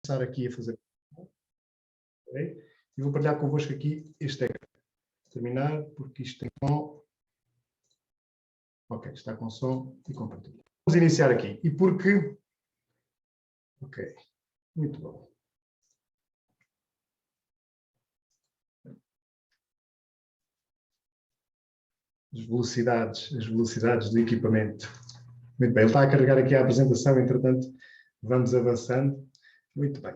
começar aqui a fazer. Okay? E vou partilhar convosco aqui este ecrã. Terminar, porque isto tem som. Ok, está com som e compartilho. Vamos iniciar aqui. E porque... Ok, muito bom. As velocidades do equipamento. Muito bem, ele está a carregar aqui a apresentação, entretanto, vamos avançando. Muito bem.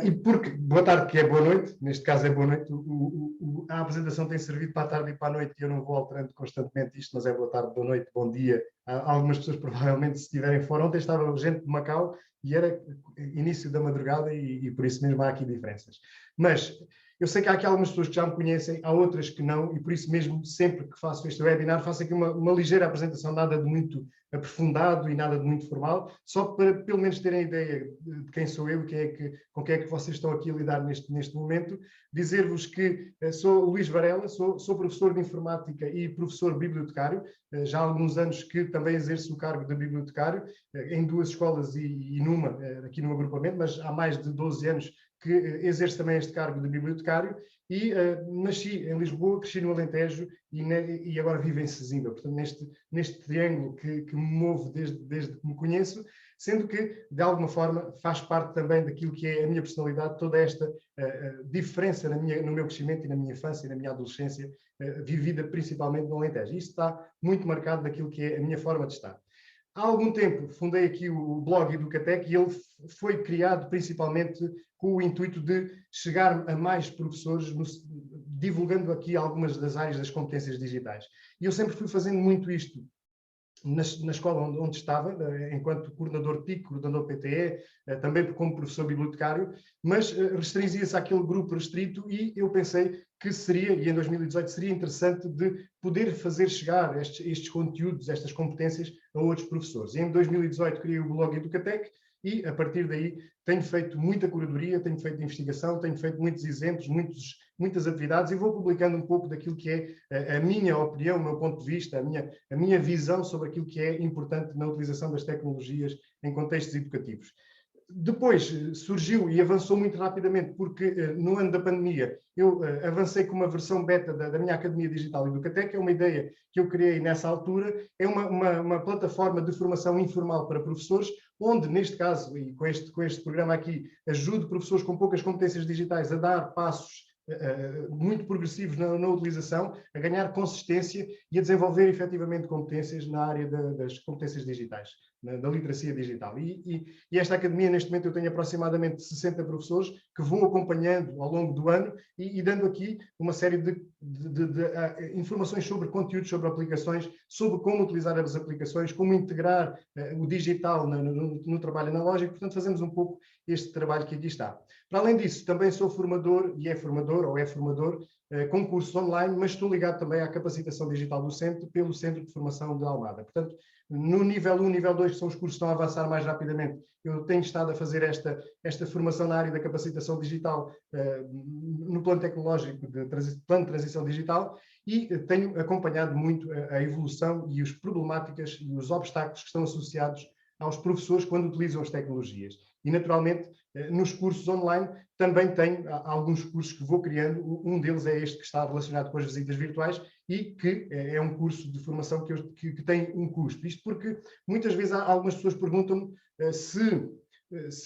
E porque, boa tarde, que é boa noite, neste caso é boa noite, a apresentação tem servido para a tarde e para a noite e eu não vou alterando constantemente isto, mas é boa tarde, boa noite, bom dia. Há algumas pessoas, provavelmente, se estiverem fora. Ontem estava gente de Macau e era início da madrugada e por isso mesmo há aqui diferenças. Mas eu sei que há aqui algumas pessoas que já me conhecem, há outras que não, e por isso mesmo, sempre que faço este webinar, faço aqui uma ligeira apresentação, nada de muito aprofundado e nada de muito formal, só para pelo menos terem ideia de quem sou eu e com quem é que vocês estão aqui a lidar neste momento. Dizer-vos que sou Luís Varela, sou professor de informática e professor bibliotecário, já há alguns anos que também exerço o cargo de bibliotecário, em duas escolas e numa, aqui no agrupamento, mas há mais de 12 anos que exerço também este cargo de bibliotecário e nasci em Lisboa, cresci no Alentejo e agora vivo em Sesimbra. Portanto, neste triângulo que me move desde que me conheço, sendo que, de alguma forma, faz parte também daquilo que é a minha personalidade, toda esta diferença no meu crescimento e na minha infância e na minha adolescência, vivida principalmente no Alentejo. Isto está muito marcado daquilo que é a minha forma de estar. Há algum tempo fundei aqui o blog Educatec e ele foi criado principalmente com o intuito de chegar a mais professores, divulgando aqui algumas das áreas das competências digitais. E eu sempre fui fazendo muito isto na escola onde estava, enquanto coordenador TIC, coordenador PTE, também como professor bibliotecário, mas restringia-se àquele grupo restrito e eu pensei que seria, e em 2018 seria interessante de poder fazer chegar estes conteúdos, estas competências a outros professores. E em 2018 criei o blog Educatec e, a partir daí, tenho feito muita curadoria, tenho feito investigação, tenho feito muitos exemplos, muitas atividades e vou publicando um pouco daquilo que é a minha opinião, o meu ponto de vista, a minha visão sobre aquilo que é importante na utilização das tecnologias em contextos educativos. Depois surgiu e avançou muito rapidamente, porque no ano da pandemia eu avancei com uma versão beta da minha Academia Digital Educatec, é uma ideia que eu criei nessa altura, é uma plataforma de formação informal para professores, onde, neste caso, e com este programa aqui, ajudo professores com poucas competências digitais a dar passos muito progressivos na utilização, a ganhar consistência e a desenvolver efetivamente competências na área das competências digitais, da literacia digital. E esta academia, neste momento, eu tenho aproximadamente 60 professores que vou acompanhando ao longo do ano e dando aqui uma série de informações sobre conteúdos, sobre aplicações, sobre como utilizar as aplicações, como integrar o digital no trabalho analógico. Portanto, fazemos um pouco este trabalho que aqui está. Para além disso, também sou formador, e é formador com cursos online, mas estou ligado também à capacitação digital do centro, pelo Centro de Formação de Almada. Portanto, no nível 1, nível 2, que são os cursos que estão a avançar mais rapidamente, eu tenho estado a fazer esta formação na área da capacitação digital no plano tecnológico, plano de transição digital, e tenho acompanhado muito a evolução e as problemáticas e os obstáculos que estão associados aos professores quando utilizam as tecnologias. E, naturalmente, nos cursos online também tenho alguns cursos que vou criando. Um deles é este que está relacionado com as visitas virtuais e que é um curso de formação que tem um custo. Isto porque muitas vezes algumas pessoas perguntam-me se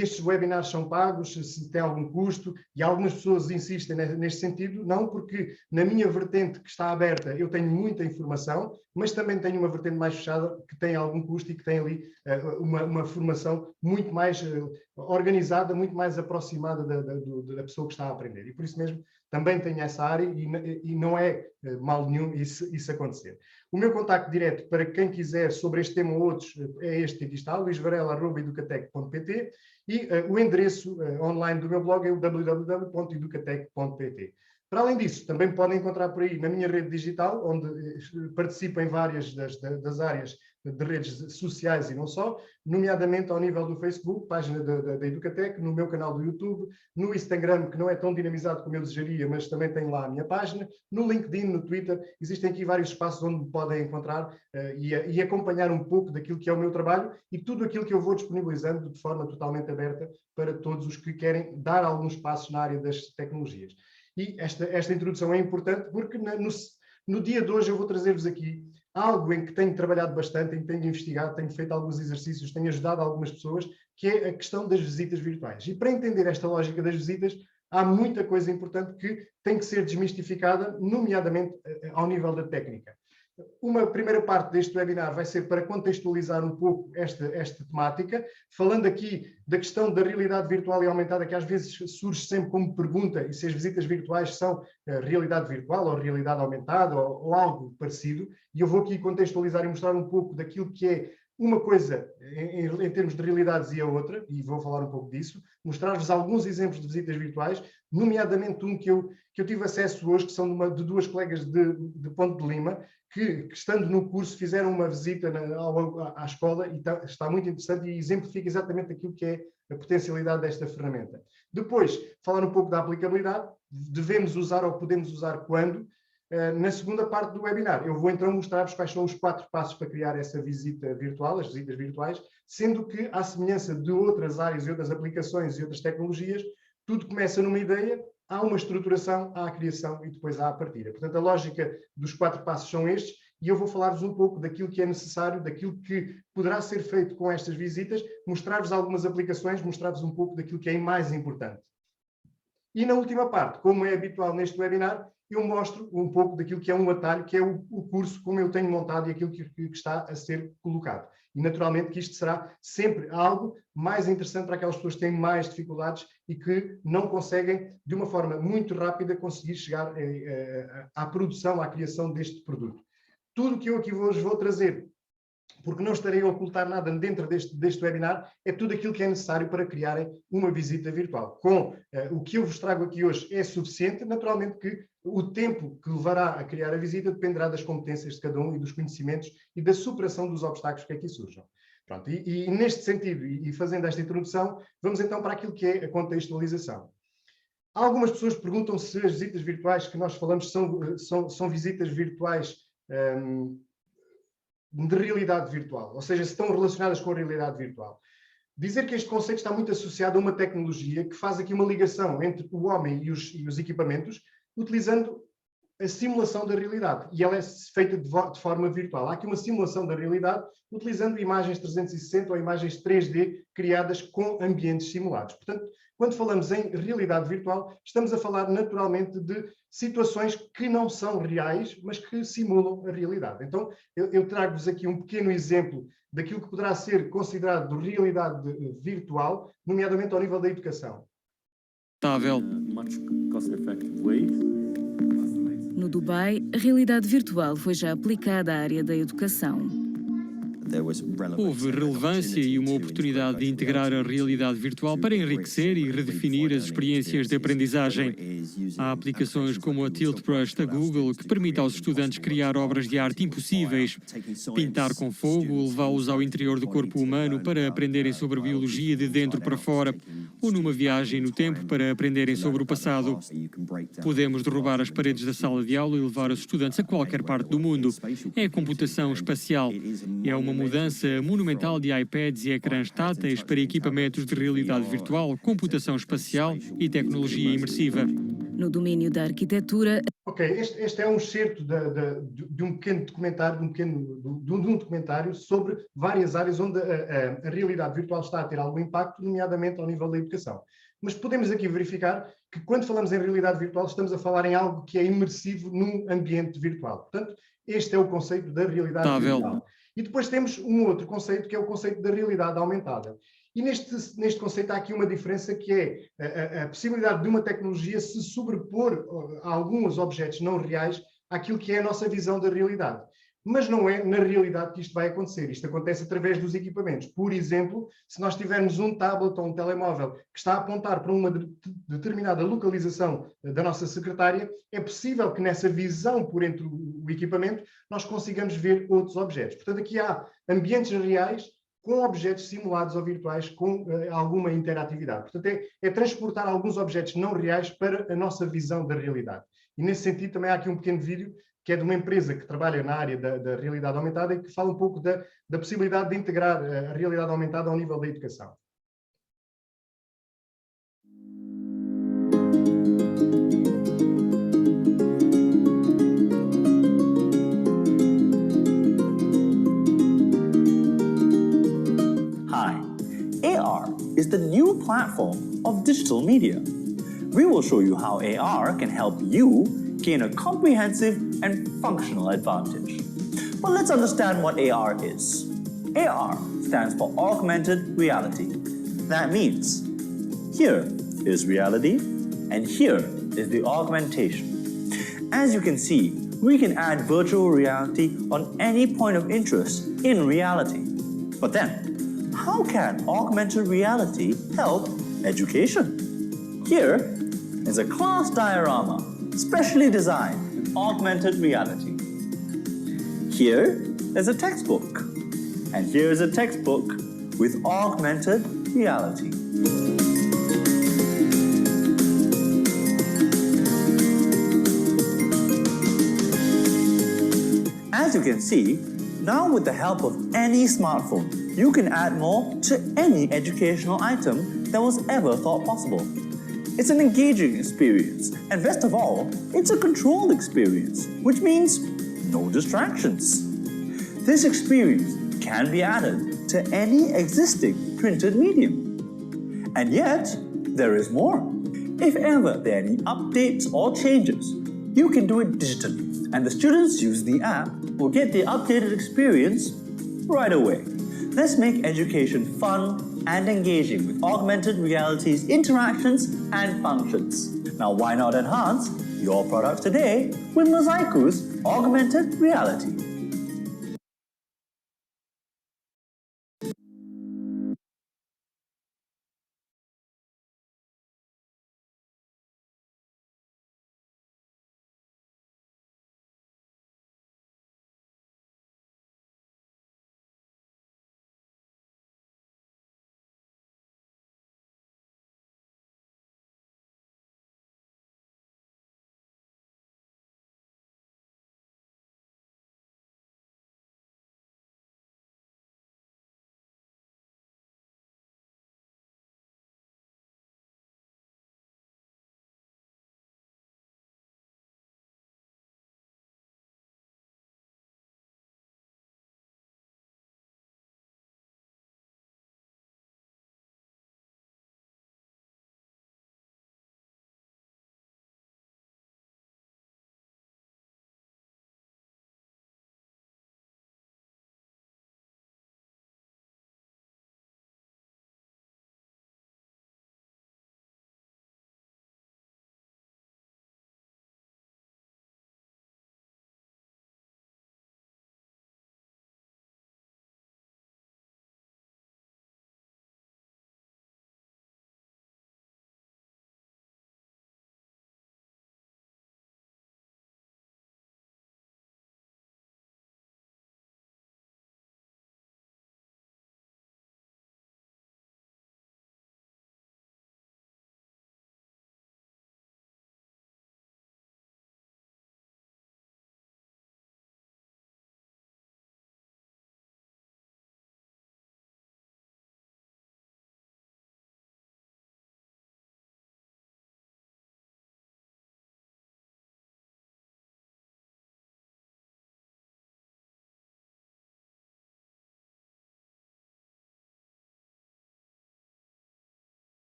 estes webinars são pagos, se tem algum custo, e algumas pessoas insistem neste sentido. Não, porque na minha vertente que está aberta eu tenho muita informação, mas também tenho uma vertente mais fechada que tem algum custo e que tem ali uma formação muito mais organizada, muito mais aproximada da pessoa que está a aprender. E por isso mesmo também tenho essa área e não é mal nenhum isso acontecer. O meu contacto direto para quem quiser sobre este tema ou outros é este que aqui está, luisvarela@educatec.pt, e o endereço online do meu blog é o www.educatec.pt. Para além disso, também podem encontrar por aí na minha rede digital, onde participo em várias das áreas de redes sociais e não só, nomeadamente ao nível do Facebook, página da Educatec, no meu canal do YouTube, no Instagram, que não é tão dinamizado como eu desejaria, mas também tenho lá a minha página, no LinkedIn, no Twitter. Existem aqui vários espaços onde me podem encontrar e acompanhar um pouco daquilo que é o meu trabalho e tudo aquilo que eu vou disponibilizando de forma totalmente aberta para todos os que querem dar alguns passos na área das tecnologias. E esta introdução é importante porque no dia de hoje eu vou trazer-vos aqui algo em que tenho trabalhado bastante, em que tenho investigado, tenho feito alguns exercícios, tenho ajudado algumas pessoas, que é a questão das visitas virtuais. E para entender esta lógica das visitas, há muita coisa importante que tem que ser desmistificada, nomeadamente ao nível da técnica. Uma primeira parte deste webinar vai ser para contextualizar um pouco esta temática, falando aqui da questão da realidade virtual e aumentada, que às vezes surge sempre como pergunta, e se as visitas virtuais são realidade virtual ou realidade aumentada ou algo parecido, e eu vou aqui contextualizar e mostrar um pouco daquilo que é uma coisa em termos de realidades e a outra, e vou falar um pouco disso, mostrar-vos alguns exemplos de visitas virtuais, nomeadamente um que eu tive acesso hoje, que são de duas colegas de Ponte de Lima, que estando no curso fizeram uma visita à escola e está muito interessante e exemplifica exatamente aquilo que é a potencialidade desta ferramenta. Depois, falar um pouco da aplicabilidade, devemos usar ou podemos usar quando. Na segunda parte do webinar, eu vou então mostrar-vos quais são os 4 passos para criar essa visita virtual, as visitas virtuais, sendo que, à semelhança de outras áreas e outras aplicações e outras tecnologias, tudo começa numa ideia, há uma estruturação, há a criação e depois há a partida. Portanto, a lógica dos 4 passos são estes e eu vou falar-vos um pouco daquilo que é necessário, daquilo que poderá ser feito com estas visitas, mostrar-vos algumas aplicações, mostrar-vos um pouco daquilo que é mais importante. E na última parte, como é habitual neste webinar, eu mostro um pouco daquilo que é um atalho, que é o curso, como eu tenho montado e aquilo que está a ser colocado. E naturalmente que isto será sempre algo mais interessante para aquelas pessoas que têm mais dificuldades e que não conseguem, de uma forma muito rápida, conseguir chegar à produção, à criação deste produto. Tudo o que eu aqui vos vou trazer, porque não estarei a ocultar nada dentro deste webinar, é tudo aquilo que é necessário para criarem uma visita virtual. Com o que eu vos trago aqui hoje é suficiente, naturalmente que o tempo que levará a criar a visita dependerá das competências de cada um e dos conhecimentos e da superação dos obstáculos que aqui surjam. Pronto, e neste sentido, e fazendo esta introdução, vamos então para aquilo que é a contextualização. Algumas pessoas perguntam se as visitas virtuais que nós falamos são visitas virtuais de realidade virtual, ou seja, se estão relacionadas com a realidade virtual. Dizer que este conceito está muito associado a uma tecnologia que faz aqui uma ligação entre o homem e os equipamentos, utilizando a simulação da realidade. E ela é feita de forma virtual. Há aqui uma simulação da realidade utilizando imagens 360 ou imagens 3D criadas com ambientes simulados. Portanto, quando falamos em realidade virtual, estamos a falar naturalmente de situações que não são reais, mas que simulam a realidade. Então, eu trago-vos aqui um pequeno exemplo daquilo que poderá ser considerado realidade virtual, nomeadamente ao nível da educação. No Dubai, a realidade virtual foi já aplicada à área da educação. Houve relevância e uma oportunidade de integrar a realidade virtual para enriquecer e redefinir as experiências de aprendizagem. Há aplicações como a Tilt Brush da Google, que permite aos estudantes criar obras de arte impossíveis, pintar com fogo, levá-los ao interior do corpo humano para aprenderem sobre biologia de dentro para fora, ou numa viagem no tempo para aprenderem sobre o passado. Podemos derrubar as paredes da sala de aula e levar os estudantes a qualquer parte do mundo. É a computação espacial. É uma mudança monumental de iPads e ecrãs táteis para equipamentos de realidade virtual, computação espacial e tecnologia imersiva. No domínio da arquitetura... Ok, este é um excerto de um pequeno documentário, de um documentário sobre várias áreas onde a realidade virtual está a ter algum impacto, nomeadamente ao nível da educação. Mas podemos aqui verificar que quando falamos em realidade virtual estamos a falar em algo que é imersivo num ambiente virtual. Portanto, este é o conceito da realidade virtual. E depois temos um outro conceito, que é o conceito da realidade aumentada. E neste conceito há aqui uma diferença, que é a possibilidade de uma tecnologia se sobrepor a alguns objetos não reais àquilo que é a nossa visão da realidade. mas não é na realidade que isto vai acontecer. Isto acontece através dos equipamentos. Por exemplo, se nós tivermos um tablet ou um telemóvel que está a apontar para uma determinada localização da nossa secretária, é possível que nessa visão por entre o equipamento nós consigamos ver outros objetos. Portanto, aqui há ambientes reais com objetos simulados ou virtuais com alguma interatividade. Portanto, é transportar alguns objetos não reais para a nossa visão da realidade. E nesse sentido também há aqui um pequeno vídeo que é de uma empresa que trabalha na área da realidade aumentada e que fala um pouco da possibilidade de integrar a realidade aumentada ao nível da educação. Hi, AR is the new platform of digital media. We will show you how AR can help you gain a comprehensive and functional advantage. But let's understand what AR is. AR stands for Augmented Reality. That means here is reality and here is the augmentation. As you can see, we can add virtual reality on any point of interest in reality. But then, how can augmented reality help education? Here is a class diorama specially designed with augmented reality. Here is a textbook, and here is a textbook with augmented reality. As you can see, now with the help of any smartphone, you can add more to any educational item that was ever thought possible. It's an engaging experience, and best of all, it's a controlled experience, which means no distractions. This experience can be added to any existing printed medium. And yet, there is more. If ever there are any updates or changes, you can do it digitally, and the students using the app will get the updated experience right away. Let's make education fun and engaging with augmented reality's interactions and functions. Now, why not enhance your product today with Mosaiku's augmented reality?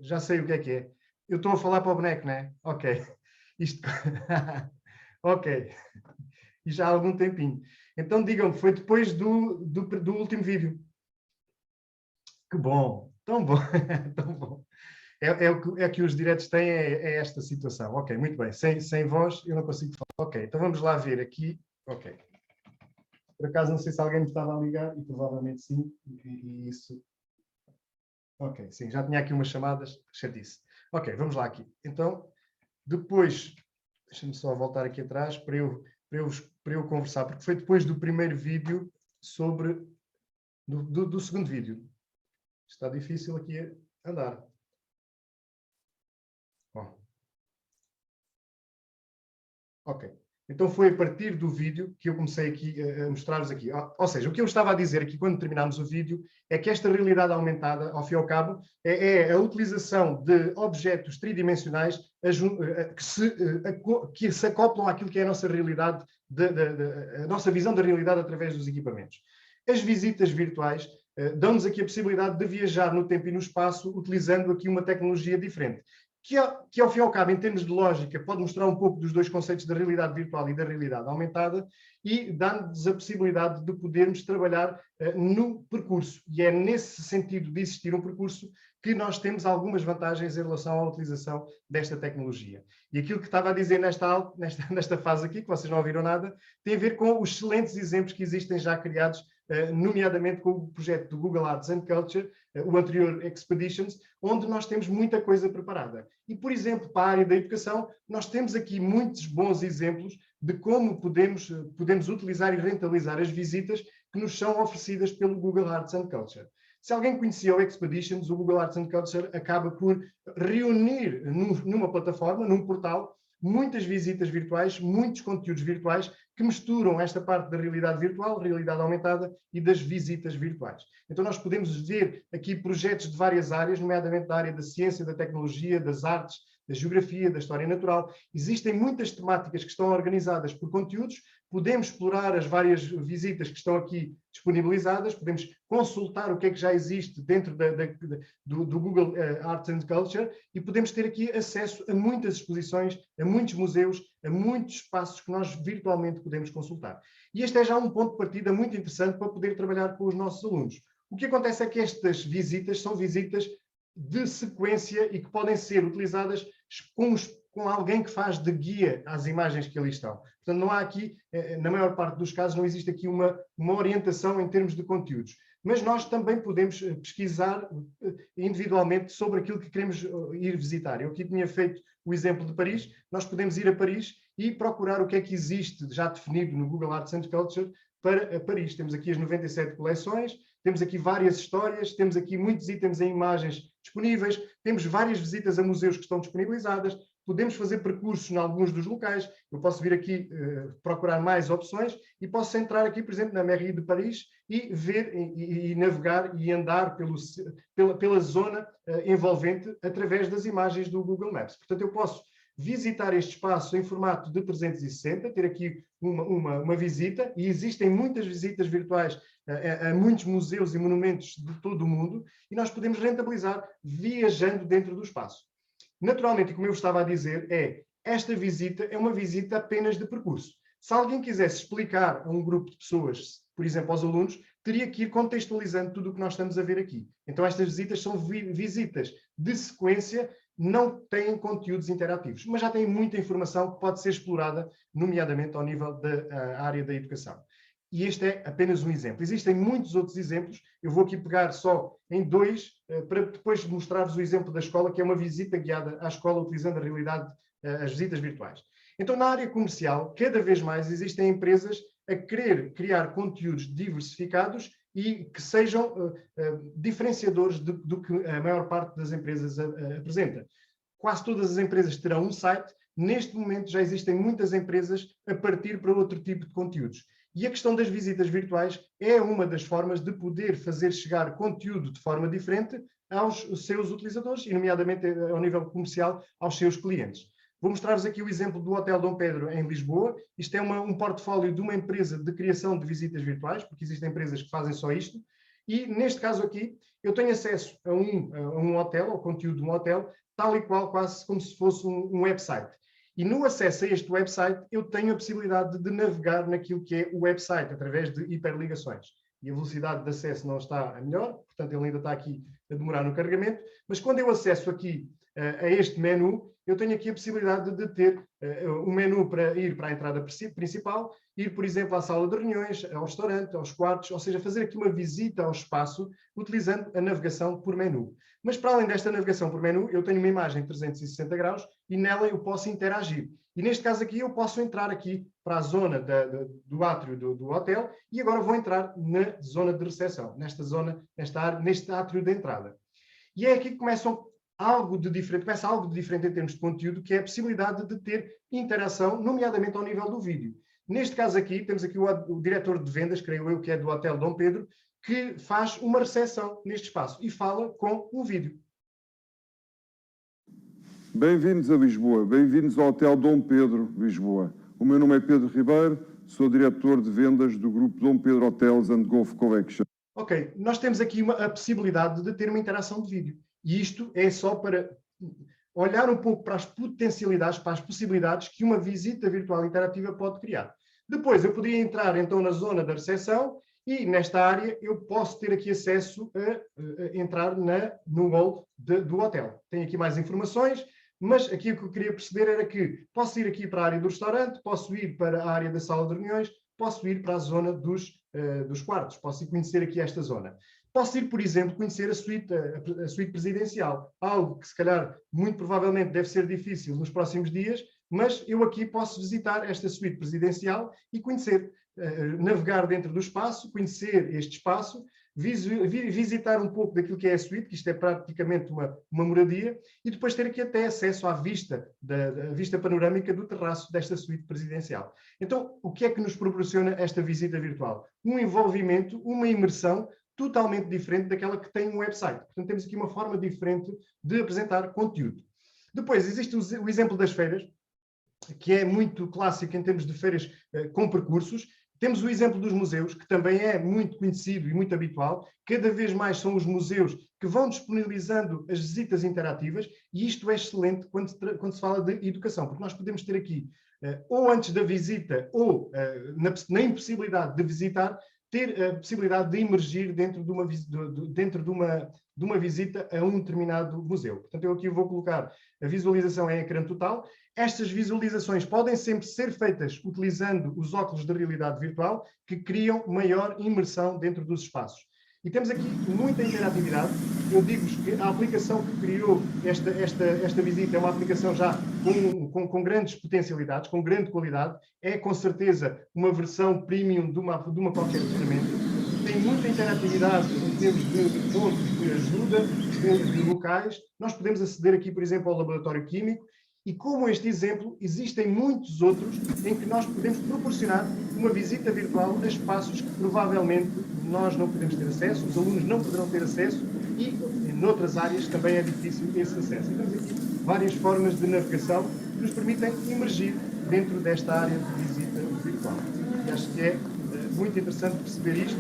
já sei o que é. Eu estou a falar para o boneco, não é? Ok. Isto... ok. E já há algum tempinho. Então, digam-me, foi depois do último vídeo. Que bom. Tão bom. Tão bom. É que os diretos têm, é esta situação. Ok, muito bem. Sem voz, eu não consigo falar. Ok, então vamos lá ver aqui. Ok. Por acaso, não sei se alguém me estava a ligar, e provavelmente sim, e isso... Ok, sim, já tinha aqui umas chamadas, chatice. Ok, vamos lá aqui. Então, depois, deixa-me só voltar aqui atrás para eu conversar, porque foi depois do primeiro vídeo sobre... do segundo vídeo. Está difícil aqui a andar. Bom. Ok. Então foi a partir do vídeo que eu comecei aqui a mostrar-vos aqui. Ou seja, o que eu estava a dizer aqui quando terminámos o vídeo é que esta realidade aumentada, ao fim e ao cabo, é a utilização de objetos tridimensionais que se acoplam àquilo que é a nossa realidade, a nossa visão da realidade através dos equipamentos. As visitas virtuais dão-nos aqui a possibilidade de viajar no tempo e no espaço utilizando aqui uma tecnologia diferente. Que ao fim e ao cabo, em termos de lógica, pode mostrar um pouco dos dois conceitos da realidade virtual e da realidade aumentada e dá-nos a possibilidade de podermos trabalhar no percurso. E é nesse sentido de existir um percurso que nós temos algumas vantagens em relação à utilização desta tecnologia. E aquilo que estava a dizer nesta fase aqui, que vocês não ouviram nada, tem a ver com os excelentes exemplos que existem já criados, nomeadamente com o projeto do Google Arts and Culture, o anterior Expeditions, onde nós temos muita coisa preparada. E, por exemplo, para a área da educação, nós temos aqui muitos bons exemplos de como podemos utilizar e rentabilizar as visitas que nos são oferecidas pelo Google Arts and Culture. Se alguém conhecia o Expeditions, o Google Arts and Culture acaba por reunir numa plataforma, num portal, muitas visitas virtuais, muitos conteúdos virtuais que misturam esta parte da realidade virtual, realidade aumentada e das visitas virtuais. Então nós podemos ver aqui projetos de várias áreas, nomeadamente da área da ciência, da tecnologia, das artes, da geografia, da história natural. Existem muitas temáticas que estão organizadas por conteúdos, podemos explorar as várias visitas que estão aqui disponibilizadas, podemos consultar o que é que já existe dentro do Google Arts and Culture e podemos ter aqui acesso a muitas exposições, a muitos museus, a muitos espaços que nós virtualmente podemos consultar. E este é já um ponto de partida muito interessante para poder trabalhar com os nossos alunos. O que acontece é que estas visitas são visitas de sequência e que podem ser utilizadas com alguém que faz de guia às imagens que ali estão. Portanto, não há aqui, na maior parte dos casos, não existe aqui uma orientação em termos de conteúdos. Mas nós também podemos pesquisar individualmente sobre aquilo que queremos ir visitar. Eu aqui tinha feito o exemplo de Paris. Nós podemos ir a Paris e procurar o que é que existe já definido no Google Arts and Culture para Paris. Temos aqui as 97 coleções, temos aqui várias histórias, temos aqui muitos itens em imagens disponíveis, temos várias visitas a museus que estão disponibilizadas, podemos fazer percursos em alguns dos locais. Eu posso vir aqui procurar mais opções e posso entrar aqui, por exemplo, na Mairie de Paris e ver e navegar e andar pela zona envolvente através das imagens do Google Maps. Portanto, eu posso visitar este espaço em formato de 360, ter aqui uma visita, e existem muitas visitas virtuais a muitos museus e monumentos de todo o mundo, e nós podemos rentabilizar viajando dentro do espaço. Naturalmente, como eu estava a dizer, esta visita é uma visita apenas de percurso. Se alguém quisesse explicar a um grupo de pessoas, por exemplo, aos alunos, teria que ir contextualizando tudo o que nós estamos a ver aqui. Então, estas visitas são visitas de sequência, não têm conteúdos interativos, mas já têm muita informação que pode ser explorada, nomeadamente ao nível da área da educação. E este é apenas um exemplo. Existem muitos outros exemplos. Eu vou aqui pegar só em dois, para depois mostrar-vos o exemplo da escola, que é uma visita guiada à escola utilizando a realidade, as visitas virtuais. Então, na área comercial, cada vez mais existem empresas a querer criar conteúdos diversificados e que sejam diferenciadores do que a maior parte das empresas apresenta. Quase todas as empresas terão um site. Neste momento já existem muitas empresas a partir para outro tipo de conteúdos. E a questão das visitas virtuais é uma das formas de poder fazer chegar conteúdo de forma diferente aos seus utilizadores, e nomeadamente ao nível comercial, aos seus clientes. Vou mostrar-vos aqui o exemplo do Hotel Dom Pedro, em Lisboa. Isto é um portfólio de uma empresa de criação de visitas virtuais, porque existem empresas que fazem só isto. E neste caso aqui, eu tenho acesso a um hotel, ao conteúdo de um hotel, tal e qual, quase como se fosse um website. E no acesso a este website, eu tenho a possibilidade de navegar naquilo que é o website, através de hiperligações. E a velocidade de acesso não está a melhor, portanto ele ainda está aqui a demorar no carregamento, mas quando eu acesso aqui a este menu, eu tenho aqui a possibilidade de ter um menu para ir para a entrada principal, ir, por exemplo, à sala de reuniões, ao restaurante, aos quartos, ou seja, fazer aqui uma visita ao espaço utilizando a navegação por menu. Mas para além desta navegação por menu, eu tenho uma imagem de 360 graus e nela eu posso interagir. E neste caso aqui eu posso entrar aqui para a zona do átrio do hotel e agora vou entrar na zona de recepção, nesta área, neste átrio de entrada. E é aqui que começa algo de diferente em termos de conteúdo, que é a possibilidade de ter interação, nomeadamente ao nível do vídeo. Neste caso aqui, temos aqui o diretor de vendas, creio eu, que é do Hotel Dom Pedro, que faz uma recepção neste espaço e fala com um vídeo. Bem-vindos a Lisboa, bem-vindos ao Hotel Dom Pedro, Lisboa. O meu nome é Pedro Ribeiro, sou diretor de vendas do grupo Dom Pedro Hotels and Golf Collection. Ok, nós temos aqui a possibilidade de ter uma interação de vídeo. E isto é só para olhar um pouco para as potencialidades, para as possibilidades que uma visita virtual interativa pode criar. Depois, eu poderia entrar então na zona da recepção e nesta área eu posso ter aqui acesso a entrar no hall do hotel. Tenho aqui mais informações, mas aqui o que eu queria perceber era que posso ir aqui para a área do restaurante, posso ir para a área da sala de reuniões, posso ir para a zona dos quartos, posso ir conhecer aqui esta zona. Posso ir, por exemplo, conhecer a suíte presidencial, algo que se calhar, muito provavelmente, deve ser difícil nos próximos dias, mas eu aqui posso visitar esta suíte presidencial e conhecer, navegar dentro do espaço, conhecer este espaço, visitar um pouco daquilo que é a suíte, que isto é praticamente uma moradia, e depois ter aqui até acesso à vista, da vista panorâmica do terraço desta suíte presidencial. Então, o que é que nos proporciona esta visita virtual? Um envolvimento, uma imersão totalmente diferente daquela que tem um website. Portanto, temos aqui uma forma diferente de apresentar conteúdo. Depois, existe o exemplo das feiras, que é muito clássico em termos de feiras com percursos. Temos o exemplo dos museus, que também é muito conhecido e muito habitual. Cada vez mais são os museus que vão disponibilizando as visitas interativas, e isto é excelente quando se fala de educação, porque nós podemos ter aqui, ou antes da visita, ou na impossibilidade de visitar, ter a possibilidade de emergir dentro de uma visita a um determinado museu. Portanto, eu aqui vou colocar a visualização em ecrã total. Estas visualizações podem sempre ser feitas utilizando os óculos de realidade virtual, que criam maior imersão dentro dos espaços. E temos aqui muita interatividade. Eu digo-vos que a aplicação que criou esta visita é uma aplicação já com grandes potencialidades, com grande qualidade. É, com certeza, uma versão premium de uma qualquer ferramenta. Tem muita interatividade em termos de pontos de ajuda, de locais. Nós podemos aceder aqui, por exemplo, ao laboratório químico. E como este exemplo, existem muitos outros em que nós podemos proporcionar uma visita virtual a espaços que provavelmente nós não podemos ter acesso, os alunos não poderão ter acesso e em outras áreas também é difícil esse acesso. E temos aqui várias formas de navegação que nos permitem emergir dentro desta área de visita virtual. E acho que é muito interessante perceber isto.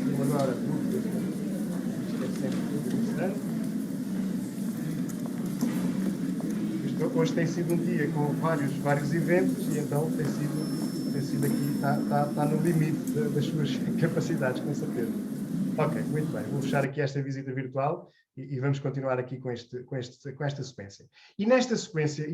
E agora, isto é sempre muito interessante. Hoje tem sido um dia com vários eventos e então tem sido aqui, está no limite das suas capacidades, com certeza. Ok, muito bem. Vou fechar aqui esta visita virtual e vamos continuar aqui com esta sequência. E nesta sequência,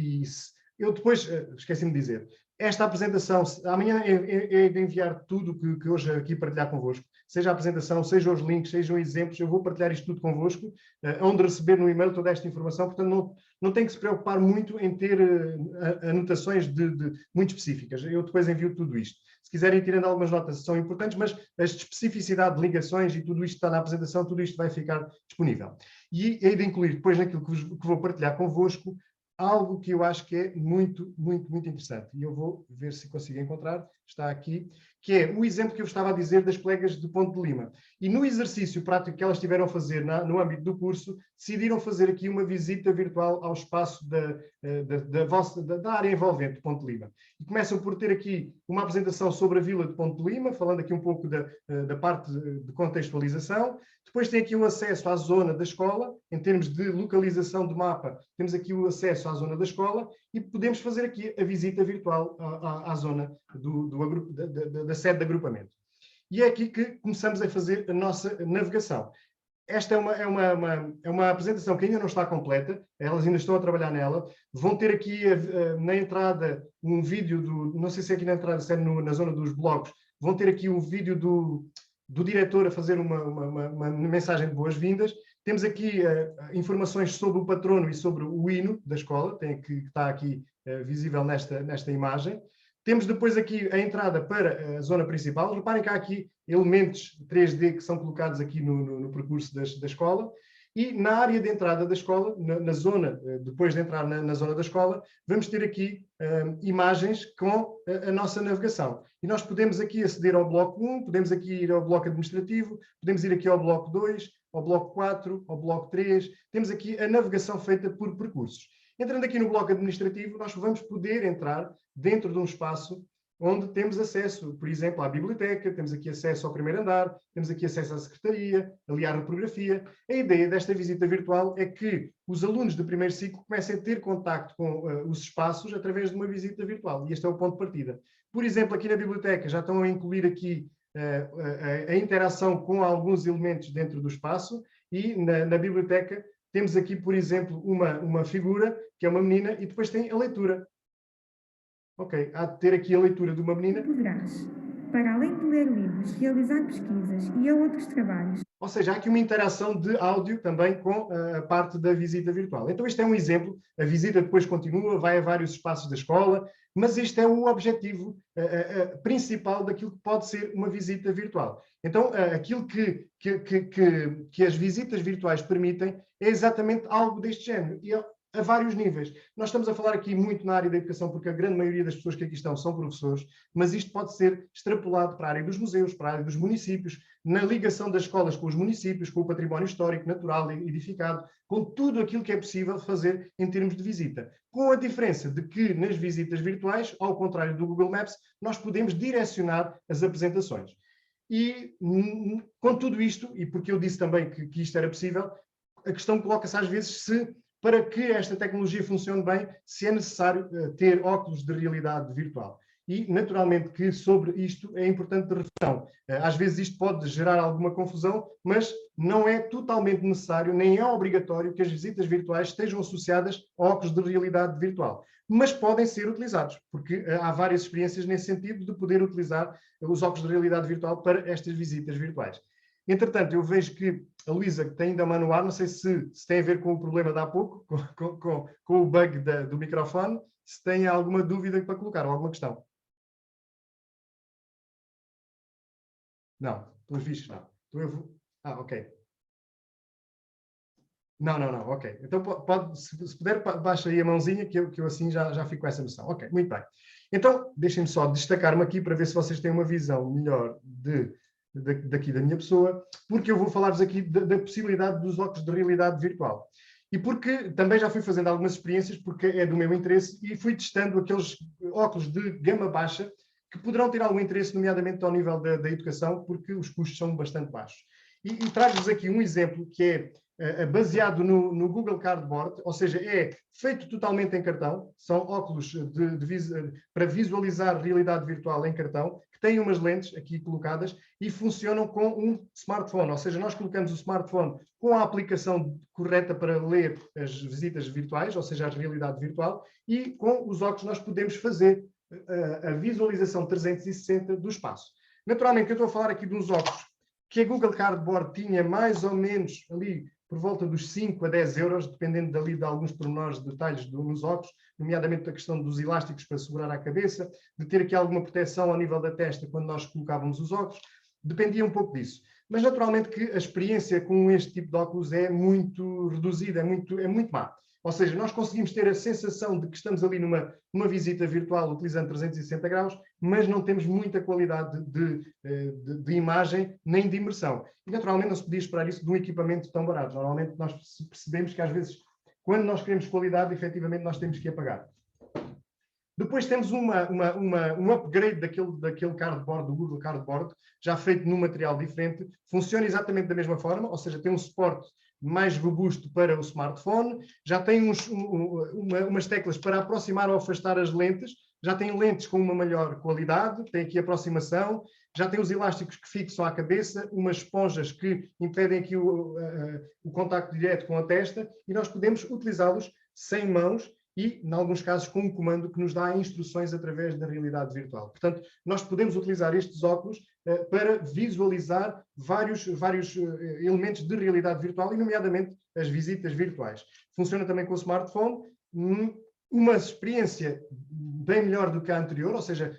eu depois, esqueci-me de dizer, esta apresentação, amanhã é de enviar tudo que hoje aqui partilhar convosco, seja a apresentação, seja os links, sejam exemplos, eu vou partilhar isto tudo convosco, onde receber no e-mail toda esta informação, portanto não tem que se preocupar muito em ter anotações muito específicas, eu depois envio tudo isto. Se quiserem ir tirando algumas notas, são importantes, mas a especificidade de ligações e tudo isto está na apresentação, tudo isto vai ficar disponível. E hei de incluir depois naquilo que vou partilhar convosco, algo que eu acho que é muito, muito, muito interessante. E eu vou ver se consigo encontrar, está aqui, que é o exemplo que eu estava a dizer das colegas do Ponte de Lima. E no exercício prático que elas tiveram a fazer no âmbito do curso, decidiram fazer aqui uma visita virtual ao espaço da área envolvente de Ponte de Lima. E começam por ter aqui uma apresentação sobre a vila de Ponte de Lima, falando aqui um pouco da parte de contextualização. Depois tem aqui o acesso à zona da escola, em termos de localização do mapa, temos aqui o acesso à zona da escola e podemos fazer aqui a visita virtual à zona da sede de agrupamento. E é aqui que começamos a fazer a nossa navegação. Esta é uma apresentação que ainda não está completa, elas ainda estão a trabalhar nela. Vão ter aqui na entrada um vídeo não sei se é aqui na entrada, se é na zona dos blogs, vão ter aqui o vídeo do diretor a fazer uma mensagem de boas-vindas. Temos aqui informações sobre o patrono e sobre o hino da escola, que está aqui visível nesta imagem. Temos depois aqui a entrada para a zona principal. Reparem que há aqui elementos 3D que são colocados aqui no percurso da escola. E na área de entrada da escola, na zona, depois de entrar na zona da escola, vamos ter aqui imagens com a nossa navegação. E nós podemos aqui aceder ao bloco 1, podemos aqui ir ao bloco administrativo, podemos ir aqui ao bloco 2, ao bloco 4, ao bloco 3. Temos aqui a navegação feita por percursos. Entrando aqui no bloco administrativo, nós vamos poder entrar dentro de um espaço onde temos acesso, por exemplo, à biblioteca, temos aqui acesso ao primeiro andar, temos aqui acesso à secretaria, ali à reprografia. A ideia desta visita virtual é que os alunos do primeiro ciclo comecem a ter contacto com os espaços através de uma visita virtual. E este é o ponto de partida. Por exemplo, aqui na biblioteca já estão a incluir aqui a interação com alguns elementos dentro do espaço e na biblioteca temos aqui, por exemplo, uma figura, que é uma menina, e depois tem a leitura. Ok, há de ter aqui a leitura de uma menina. Poderás, para além de ler livros, realizar pesquisas e outros trabalhos. Ou seja, há aqui uma interação de áudio também com a parte da visita virtual. Então este é um exemplo, a visita depois continua, vai a vários espaços da escola, mas este é o objetivo principal daquilo que pode ser uma visita virtual. Então aquilo que as visitas virtuais permitem é exatamente algo deste género. E a vários níveis. Nós estamos a falar aqui muito na área da educação, porque a grande maioria das pessoas que aqui estão são professores, mas isto pode ser extrapolado para a área dos museus, para a área dos municípios, na ligação das escolas com os municípios, com o património histórico, natural, edificado, com tudo aquilo que é possível fazer em termos de visita. Com a diferença de que nas visitas virtuais, ao contrário do Google Maps, nós podemos direcionar as apresentações. E com tudo isto, e porque eu disse também que isto era possível, a questão coloca-se às vezes se para que esta tecnologia funcione bem, se é necessário ter óculos de realidade virtual. E, naturalmente, que sobre isto é importante de reflexão. Às vezes isto pode gerar alguma confusão, mas não é totalmente necessário, nem é obrigatório que as visitas virtuais estejam associadas a óculos de realidade virtual. Mas podem ser utilizados, porque há várias experiências nesse sentido de poder utilizar os óculos de realidade virtual para estas visitas virtuais. Entretanto, eu vejo que a Luísa tem ainda a mão no ar, não sei se tem a ver com o problema de há pouco, com o bug do microfone, se tem alguma dúvida para colocar, ou alguma questão. Não, pelos vistos não. Então eu vou... ok. Não, ok. Então, se puder, baixa aí a mãozinha, que eu assim já fico com essa noção. Ok, muito bem. Então, deixem-me só destacar-me aqui para ver se vocês têm uma visão melhor daqui da minha pessoa, porque eu vou falar-vos aqui da possibilidade dos óculos de realidade virtual. E porque também já fui fazendo algumas experiências, porque é do meu interesse, e fui testando aqueles óculos de gama baixa, que poderão ter algum interesse, nomeadamente ao nível da educação, porque os custos são bastante baixos. E trago-vos aqui um exemplo que é baseado no Google Cardboard, ou seja, é feito totalmente em cartão, são óculos para visualizar realidade virtual em cartão, que têm umas lentes aqui colocadas e funcionam com um smartphone, ou seja, nós colocamos o smartphone com a aplicação correta para ler as visitas virtuais, ou seja, a realidade virtual, e com os óculos nós podemos fazer a visualização 360 do espaço. Naturalmente, eu estou a falar aqui de uns óculos que a Google Cardboard tinha mais ou menos ali por volta dos 5 a 10 euros, dependendo dali de alguns pormenores, detalhes nos óculos, nomeadamente a questão dos elásticos para segurar a cabeça, de ter aqui alguma proteção ao nível da testa quando nós colocávamos os óculos, dependia um pouco disso. Mas naturalmente que a experiência com este tipo de óculos é muito reduzida, é muito má. Ou seja, nós conseguimos ter a sensação de que estamos ali numa visita virtual utilizando 360 graus, mas não temos muita qualidade de imagem nem de imersão. E, naturalmente, não se podia esperar isso de um equipamento tão barato. Normalmente, nós percebemos que, às vezes, quando nós queremos qualidade, efetivamente, nós temos que a pagar. Depois temos um upgrade daquele cardboard, do Google Cardboard, já feito num material diferente. Funciona exatamente da mesma forma, ou seja, tem um suporte mais robusto para o smartphone, já tem umas teclas para aproximar ou afastar as lentes, já tem lentes com uma maior qualidade, tem aqui aproximação, já tem os elásticos que fixam à cabeça, umas esponjas que impedem aqui o contacto direto com a testa, e nós podemos utilizá-los sem mãos, e, em alguns casos, com um comando que nos dá instruções através da realidade virtual. Portanto, nós podemos utilizar estes óculos para visualizar vários elementos de realidade virtual, e, nomeadamente, as visitas virtuais. Funciona também com o smartphone, uma experiência bem melhor do que a anterior, ou seja,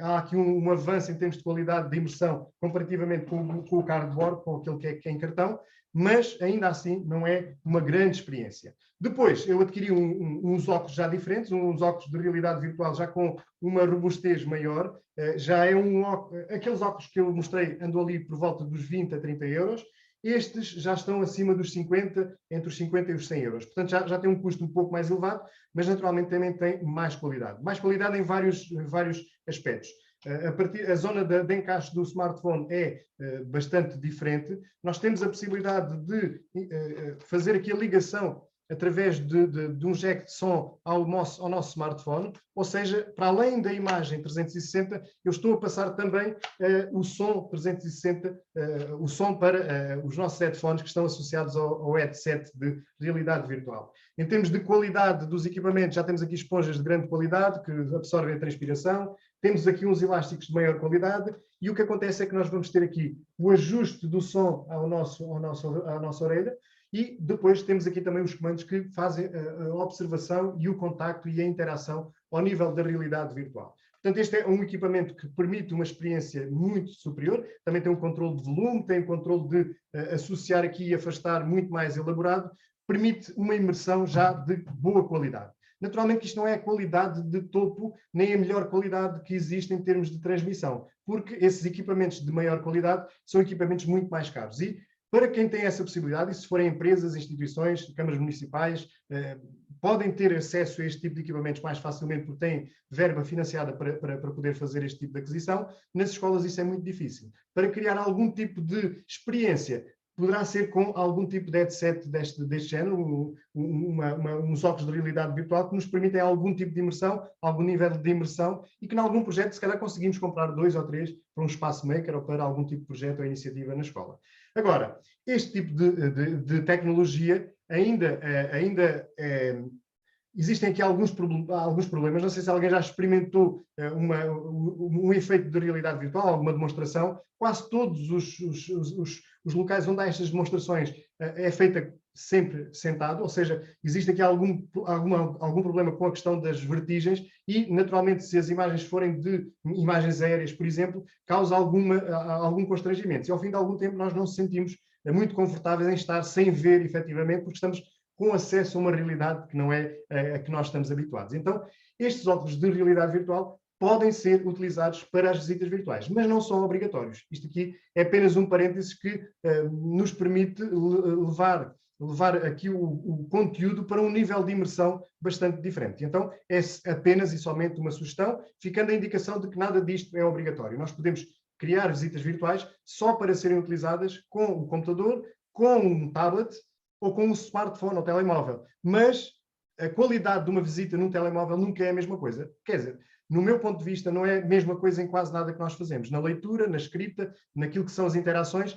há aqui um avanço em termos de qualidade de imersão comparativamente com o cardboard, com aquele que é em cartão, mas ainda assim não é uma grande experiência. Depois, eu adquiri uns óculos já diferentes, uns óculos de realidade virtual já com uma robustez maior, já é aqueles óculos que eu mostrei andam ali por volta dos 20 a 30 euros, estes já estão acima dos 50, entre os 50 e os 100 euros. Portanto, já tem um custo um pouco mais elevado, mas naturalmente também tem mais qualidade. Mais qualidade em vários aspectos. A zona de encaixe do smartphone é bastante diferente. Nós temos a possibilidade de fazer aqui a ligação através de um jack de som ao nosso smartphone, ou seja, para além da imagem 360, eu estou a passar também o som 360, o som para os nossos headphones que estão associados ao headset de realidade virtual. Em termos de qualidade dos equipamentos, já temos aqui esponjas de grande qualidade que absorvem a transpiração, temos aqui uns elásticos de maior qualidade, e o que acontece é que nós vamos ter aqui o ajuste do som à nossa orelha, e depois temos aqui também os comandos que fazem a observação e o contacto e a interação ao nível da realidade virtual. Portanto, este é um equipamento que permite uma experiência muito superior, também tem um controle de volume, tem um controle de associar aqui e afastar muito mais elaborado, permite uma imersão já de boa qualidade. Naturalmente que isto não é a qualidade de topo, nem a melhor qualidade que existe em termos de transmissão, porque esses equipamentos de maior qualidade são equipamentos muito mais caros. E para quem tem essa possibilidade, e se forem empresas, instituições, câmaras municipais, podem ter acesso a este tipo de equipamentos mais facilmente porque têm verba financiada para poder fazer este tipo de aquisição. Nas escolas isso é muito difícil. Para criar algum tipo de experiência, poderá ser com algum tipo de headset deste género, uns óculos de realidade virtual que nos permitem algum tipo de imersão, algum nível de imersão, e que em algum projeto se calhar conseguimos comprar 2 ou 3 para um espaço maker ou para algum tipo de projeto ou iniciativa na escola. Agora, este tipo de tecnologia ainda existem aqui alguns problemas. Não sei se alguém já experimentou um efeito de realidade virtual, alguma demonstração. Quase todos os locais onde há estas demonstrações é feita sempre sentado, ou seja, existe aqui algum problema com a questão das vertigens e, naturalmente, se as imagens forem de imagens aéreas, por exemplo, causa algum constrangimento. E, ao fim de algum tempo, nós não nos sentimos muito confortáveis em estar sem ver, efetivamente, porque estamos com acesso a uma realidade que não é a que nós estamos habituados. Então, estes óculos de realidade virtual podem ser utilizados para as visitas virtuais, mas não são obrigatórios. Isto aqui é apenas um parênteses que nos permite levar aqui o conteúdo para um nível de imersão bastante diferente. Então, é apenas e somente uma sugestão, ficando a indicação de que nada disto é obrigatório. Nós podemos criar visitas virtuais só para serem utilizadas com o computador, com um tablet ou com um smartphone ou telemóvel. Mas a qualidade de uma visita num telemóvel nunca é a mesma coisa. Quer dizer, no meu ponto de vista, não é a mesma coisa em quase nada que nós fazemos. Na leitura, na escrita, naquilo que são as interações,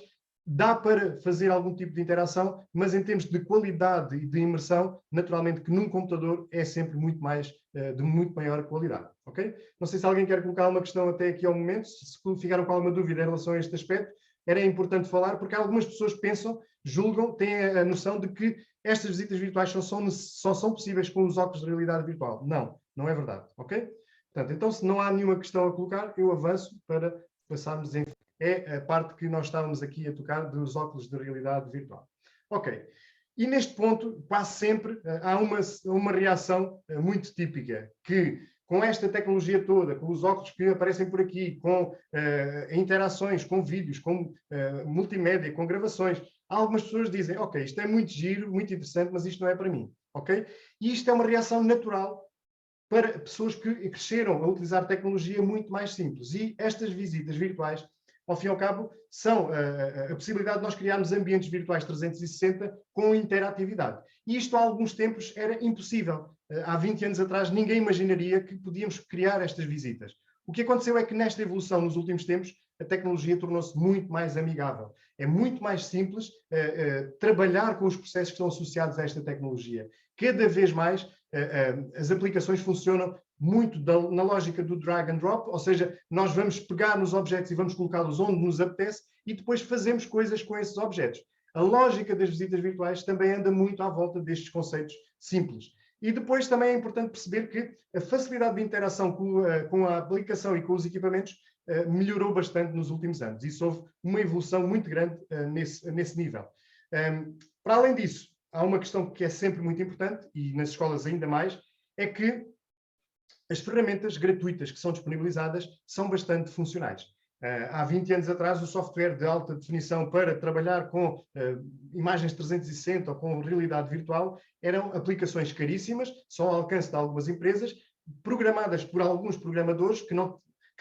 dá para fazer algum tipo de interação, mas em termos de qualidade e de imersão, naturalmente que num computador é sempre muito mais, de muito maior qualidade. Ok? Não sei se alguém quer colocar uma questão até aqui ao momento, se ficaram com alguma dúvida em relação a este aspecto, era importante falar, porque algumas pessoas pensam, julgam, têm a noção de que estas visitas virtuais só são possíveis com os óculos de realidade virtual. Não, não é verdade. Ok? Portanto, então, se não há nenhuma questão a colocar, eu avanço para passarmos em... É a parte que nós estávamos aqui a tocar dos óculos de realidade virtual. Ok. E neste ponto, quase sempre, há uma reação muito típica, que com esta tecnologia toda, com os óculos que aparecem por aqui, com interações, com vídeos, com multimédia, com gravações, algumas pessoas dizem, ok, isto é muito giro, muito interessante, mas isto não é para mim, ok? E isto é uma reação natural para pessoas que cresceram a utilizar tecnologia muito mais simples. E estas visitas virtuais, ao fim e ao cabo, são a possibilidade de nós criarmos ambientes virtuais 360 com interatividade. E isto há alguns tempos era impossível. Há 20 anos atrás ninguém imaginaria que podíamos criar estas visitas. O que aconteceu é que nesta evolução nos últimos tempos a tecnologia tornou-se muito mais amigável. É muito mais simples trabalhar com os processos que estão associados a esta tecnologia. Cada vez mais as aplicações funcionam muito na lógica do drag and drop, ou seja, nós vamos pegar nos objetos e vamos colocá-los onde nos apetece e depois fazemos coisas com esses objetos. A lógica das visitas virtuais também anda muito à volta destes conceitos simples. E depois também é importante perceber que a facilidade de interação com a aplicação e com os equipamentos melhorou bastante nos últimos anos. Isso houve uma evolução muito grande nesse nível. Para além disso, há uma questão que é sempre muito importante, e nas escolas ainda mais, é que as ferramentas gratuitas que são disponibilizadas são bastante funcionais. Há 20 anos atrás, o software de alta definição para trabalhar com imagens 360 ou com realidade virtual eram aplicações caríssimas, só ao alcance de algumas empresas, programadas por alguns programadores que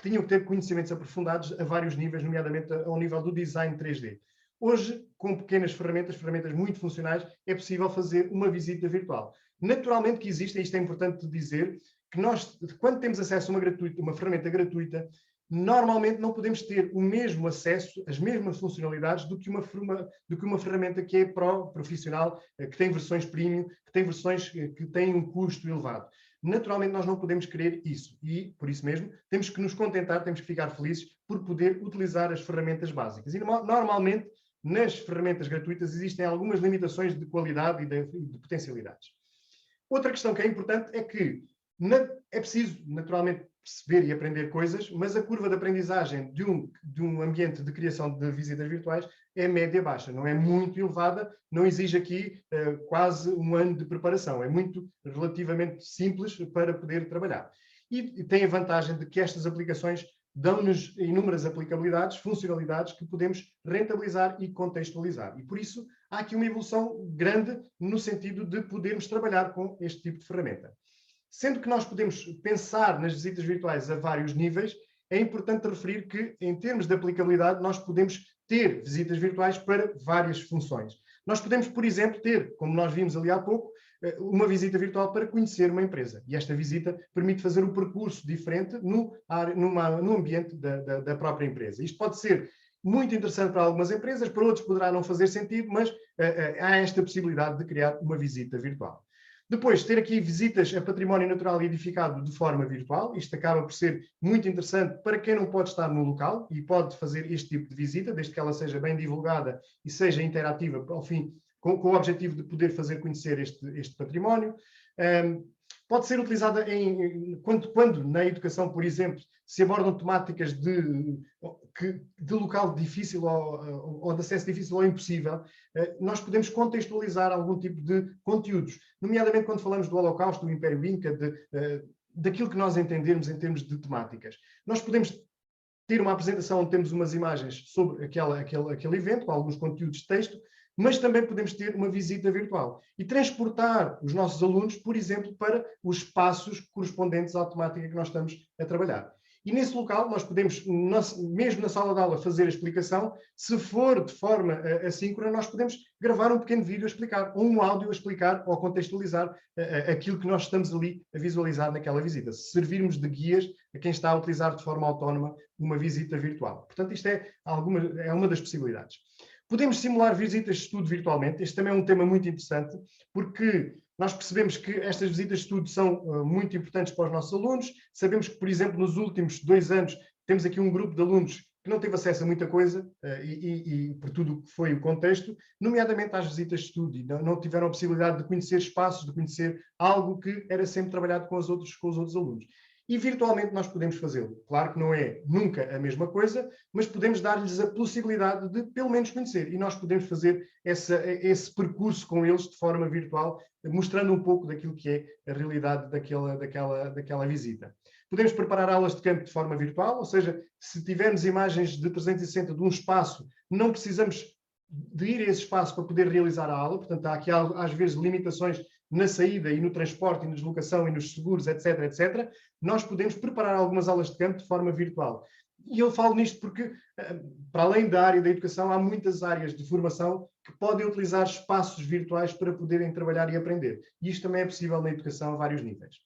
tinham que ter conhecimentos aprofundados a vários níveis, nomeadamente ao nível do design 3D. Hoje, com pequenas ferramentas muito funcionais, é possível fazer uma visita virtual. Naturalmente que existe, e isto é importante dizer, que nós, quando temos acesso a uma ferramenta gratuita, normalmente não podemos ter o mesmo acesso, as mesmas funcionalidades do que uma ferramenta que é profissional, que tem versões premium, que tem versões que têm um custo elevado. Naturalmente nós não podemos querer isso e, por isso mesmo, temos que nos contentar, temos que ficar felizes por poder utilizar as ferramentas básicas. E normalmente, nas ferramentas gratuitas, existem algumas limitações de qualidade e de potencialidades. Outra questão que é importante é que é preciso, naturalmente, perceber e aprender coisas, mas a curva de aprendizagem de um ambiente de criação de visitas virtuais é média-baixa, não é muito elevada, não exige aqui quase um ano de preparação, é muito relativamente simples para poder trabalhar. E tem a vantagem de que estas aplicações dão-nos inúmeras aplicabilidades, funcionalidades que podemos rentabilizar e contextualizar. E por isso há aqui uma evolução grande no sentido de podermos trabalhar com este tipo de ferramenta. Sendo que nós podemos pensar nas visitas virtuais a vários níveis, é importante referir que, em termos de aplicabilidade, nós podemos ter visitas virtuais para várias funções. Nós podemos, por exemplo, ter, como nós vimos ali há pouco, uma visita virtual para conhecer uma empresa. E esta visita permite fazer um percurso diferente no ambiente da própria empresa. Isto pode ser muito interessante para algumas empresas, para outros poderá não fazer sentido, mas há esta possibilidade de criar uma visita virtual. Depois, ter aqui visitas a património natural edificado de forma virtual. Isto acaba por ser muito interessante para quem não pode estar no local e pode fazer este tipo de visita, desde que ela seja bem divulgada e seja interativa, ao fim, com o objetivo de poder fazer conhecer este património. Pode ser utilizada quando na educação, por exemplo, se abordam temáticas de local difícil ou de acesso difícil ou impossível, nós podemos contextualizar algum tipo de conteúdos, nomeadamente quando falamos do Holocausto, do Império Inca, daquilo que nós entendermos em termos de temáticas. Nós podemos ter uma apresentação onde temos umas imagens sobre aquele evento, com alguns conteúdos de texto, mas também podemos ter uma visita virtual e transportar os nossos alunos, por exemplo, para os espaços correspondentes à temática que nós estamos a trabalhar. E nesse local nós podemos, mesmo na sala de aula, fazer a explicação. Se for de forma assíncrona, nós podemos gravar um pequeno vídeo a explicar, ou um áudio a explicar ou a contextualizar aquilo que nós estamos ali a visualizar naquela visita. Se servirmos de guias a quem está a utilizar de forma autónoma uma visita virtual. Portanto, isto é uma das possibilidades. Podemos simular visitas de estudo virtualmente. Este também é um tema muito interessante, porque nós percebemos que estas visitas de estudo são muito importantes para os nossos alunos. Sabemos que, por exemplo, nos últimos 2 anos, temos aqui um grupo de alunos que não teve acesso a muita coisa, e por tudo o que foi o contexto, nomeadamente às visitas de estudo, e não tiveram a possibilidade de conhecer espaços, de conhecer algo que era sempre trabalhado com os outros alunos. E virtualmente nós podemos fazê-lo. Claro que não é nunca a mesma coisa, mas podemos dar-lhes a possibilidade de pelo menos conhecer. E nós podemos fazer esse percurso com eles de forma virtual, mostrando um pouco daquilo que é a realidade daquela visita. Podemos preparar aulas de campo de forma virtual, ou seja, se tivermos imagens de 360 de um espaço, não precisamos de ir a esse espaço para poder realizar a aula. Portanto, há aqui às vezes limitações na saída e no transporte e na deslocação e nos seguros, etc, etc. Nós podemos preparar algumas aulas de campo de forma virtual. E eu falo nisto porque, para além da área da educação, há muitas áreas de formação que podem utilizar espaços virtuais para poderem trabalhar e aprender. E isto também é possível na educação a vários níveis.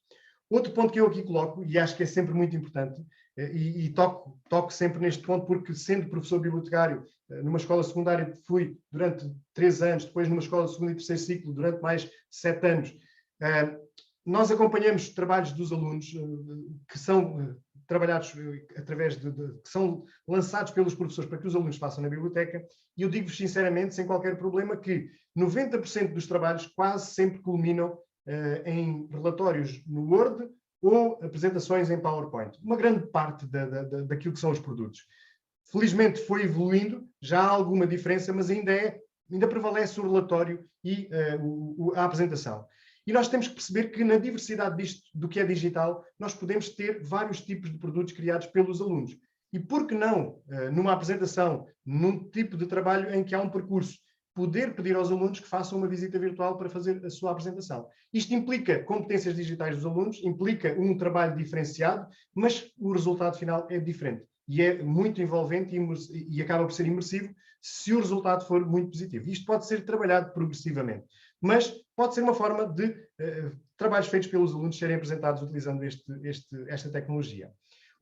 Outro ponto que eu aqui coloco, e acho que é sempre muito importante, e toco sempre neste ponto, porque sendo professor bibliotecário numa escola secundária, fui durante 3 anos, depois numa escola de segundo e terceiro ciclo, durante mais 7 anos, nós acompanhamos trabalhos dos alunos que são trabalhados através que são lançados pelos professores para que os alunos façam na biblioteca, e eu digo-vos sinceramente, sem qualquer problema, que 90% dos trabalhos quase sempre culminam em relatórios no Word ou apresentações em PowerPoint. Uma grande parte daquilo que são os produtos. Felizmente foi evoluindo, já há alguma diferença, mas ainda prevalece o relatório e a apresentação. E nós temos que perceber que na diversidade do que é digital, nós podemos ter vários tipos de produtos criados pelos alunos. E por que não, numa apresentação, num tipo de trabalho em que há um percurso, poder pedir aos alunos que façam uma visita virtual para fazer a sua apresentação. Isto implica competências digitais dos alunos, implica um trabalho diferenciado, mas o resultado final é diferente. E é muito envolvente e acaba por ser imersivo se o resultado for muito positivo. Isto pode ser trabalhado progressivamente, mas pode ser uma forma de trabalhos feitos pelos alunos serem apresentados utilizando esta tecnologia.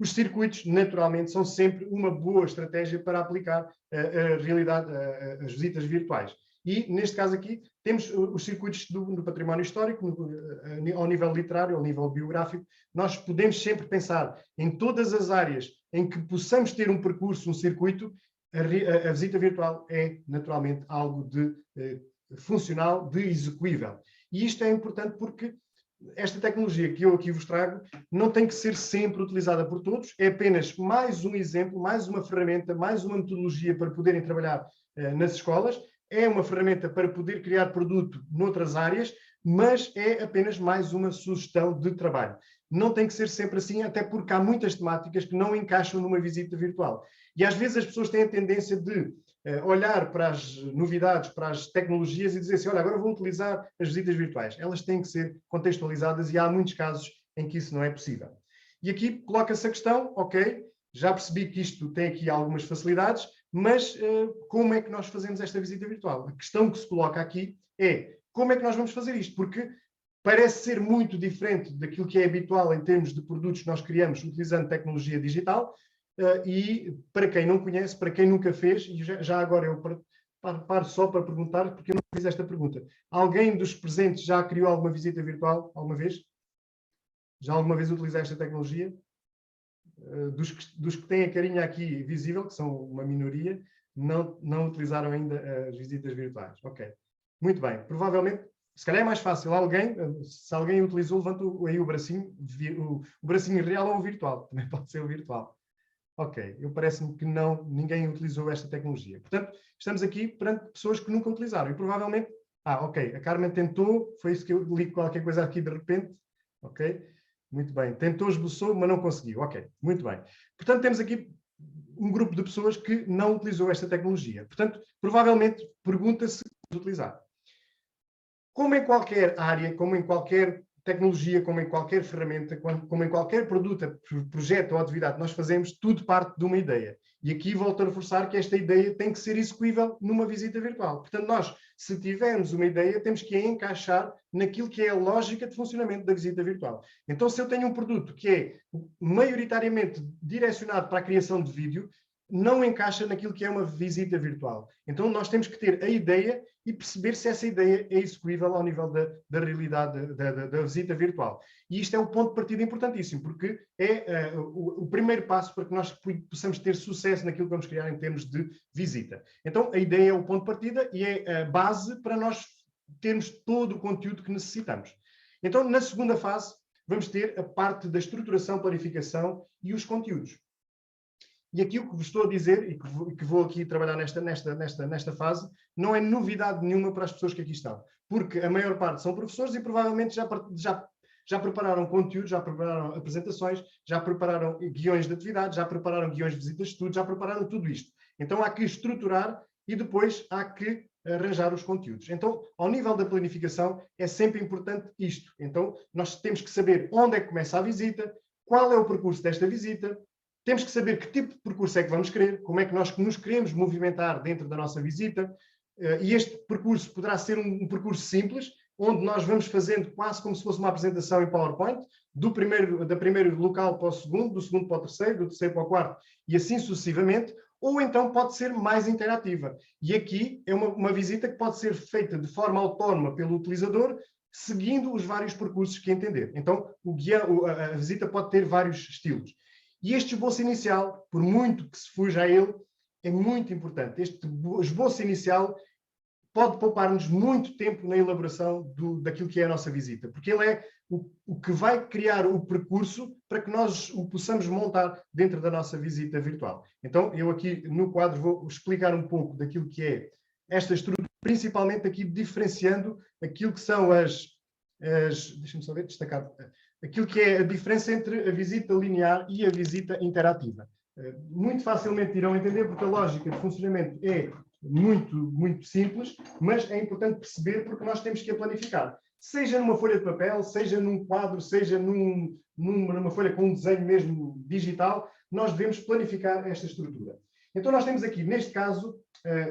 Os circuitos, naturalmente, são sempre uma boa estratégia para aplicar a realidade, as visitas virtuais. E, neste caso aqui, temos os circuitos do património histórico, ao nível literário, ao nível biográfico. Nós podemos sempre pensar em todas as áreas em que possamos ter um percurso, um circuito. A visita virtual é, naturalmente, algo de funcional, de execuível. E isto é importante porque esta tecnologia que eu aqui vos trago não tem que ser sempre utilizada por todos, é apenas mais um exemplo, mais uma ferramenta, mais uma metodologia para poderem trabalhar nas escolas, é uma ferramenta para poder criar produto noutras áreas, mas é apenas mais uma sugestão de trabalho. Não tem que ser sempre assim, até porque há muitas temáticas que não encaixam numa visita virtual. E às vezes as pessoas têm a tendência de olhar para as novidades, para as tecnologias e dizer assim, olha, agora vou utilizar as visitas virtuais. Elas têm que ser contextualizadas e há muitos casos em que isso não é possível. E aqui coloca-se a questão, ok, já percebi que isto tem aqui algumas facilidades, mas como é que nós fazemos esta visita virtual? A questão que se coloca aqui é como é que nós vamos fazer isto? Porque parece ser muito diferente daquilo que é habitual em termos de produtos que nós criamos utilizando tecnologia digital, e para quem não conhece, para quem nunca fez, e já agora eu paro só para perguntar, porque eu não fiz esta pergunta. Alguém dos presentes já criou alguma visita virtual alguma vez? Já alguma vez utilizou esta tecnologia? Dos que têm a carinha aqui visível, que são uma minoria, não utilizaram ainda as visitas virtuais. Ok. Muito bem. Provavelmente, se calhar é mais fácil. Se alguém utilizou, levanta aí o bracinho real ou o virtual. Também pode ser o virtual. Ok, parece-me que ninguém utilizou esta tecnologia. Portanto, estamos aqui perante pessoas que nunca utilizaram. E provavelmente, ok, a Carmen tentou, foi isso que eu li qualquer coisa aqui de repente. Ok, muito bem. Tentou, esboçou, mas não conseguiu. Ok, muito bem. Portanto, temos aqui um grupo de pessoas que não utilizou esta tecnologia. Portanto, provavelmente, pergunta-se utilizar. Como em qualquer área, como em qualquer tecnologia, como em qualquer ferramenta, como em qualquer produto, projeto ou atividade nós fazemos, tudo parte de uma ideia. E aqui volto a reforçar que esta ideia tem que ser execuível numa visita virtual. Portanto, nós, se tivermos uma ideia, temos que a encaixar naquilo que é a lógica de funcionamento da visita virtual. Então, se eu tenho um produto que é maioritariamente direcionado para a criação de vídeo, não encaixa naquilo que é uma visita virtual. Então, nós temos que ter a ideia e perceber se essa ideia é execuível ao nível da realidade da visita virtual. E isto é um ponto de partida importantíssimo, porque é o primeiro passo para que nós possamos ter sucesso naquilo que vamos criar em termos de visita. Então, a ideia é o ponto de partida e é a base para nós termos todo o conteúdo que necessitamos. Então, na segunda fase, vamos ter a parte da estruturação, planificação e os conteúdos. E aqui o que vos estou a dizer, e que vou aqui trabalhar nesta fase, não é novidade nenhuma para as pessoas que aqui estão. Porque a maior parte são professores e provavelmente já prepararam conteúdos, já prepararam apresentações, já prepararam guiões de atividades, já prepararam guiões de visitas de estudo, já prepararam tudo isto. Então há que estruturar e depois há que arranjar os conteúdos. Então, ao nível da planificação, é sempre importante isto. Então, nós temos que saber onde é que começa a visita, qual é o percurso desta visita, temos que saber que tipo de percurso é que vamos querer, como é que nós nos queremos movimentar dentro da nossa visita, e este percurso poderá ser um percurso simples, onde nós vamos fazendo quase como se fosse uma apresentação em PowerPoint, da primeiro local para o segundo, do segundo para o terceiro, do terceiro para o quarto, e assim sucessivamente, ou então pode ser mais interativa. E aqui é uma visita que pode ser feita de forma autónoma pelo utilizador, seguindo os vários percursos que entender. Então, a visita pode ter vários estilos. E este esboço inicial, por muito que se fuja a ele, é muito importante. Este esboço inicial pode poupar-nos muito tempo na elaboração daquilo que é a nossa visita, porque ele é o que vai criar o percurso para que nós o possamos montar dentro da nossa visita virtual. Então, eu aqui no quadro vou explicar um pouco daquilo que é esta estrutura, principalmente aqui diferenciando aquilo que são deixa-me só ver, destacar, aquilo que é a diferença entre a visita linear e a visita interativa. Muito facilmente irão entender, porque a lógica de funcionamento é muito simples, mas é importante perceber porque nós temos que a planificar. Seja numa folha de papel, seja num quadro, seja numa folha com um desenho mesmo digital, nós devemos planificar esta estrutura. Então nós temos aqui, neste caso,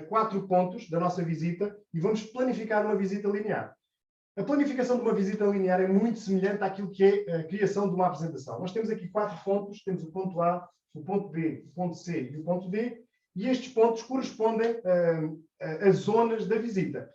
4 pontos da nossa visita e vamos planificar uma visita linear. A planificação de uma visita linear é muito semelhante àquilo que é a criação de uma apresentação. Nós temos aqui 4 pontos, temos o ponto A, o ponto B, o ponto C e o ponto D, e estes pontos correspondem a zonas da visita.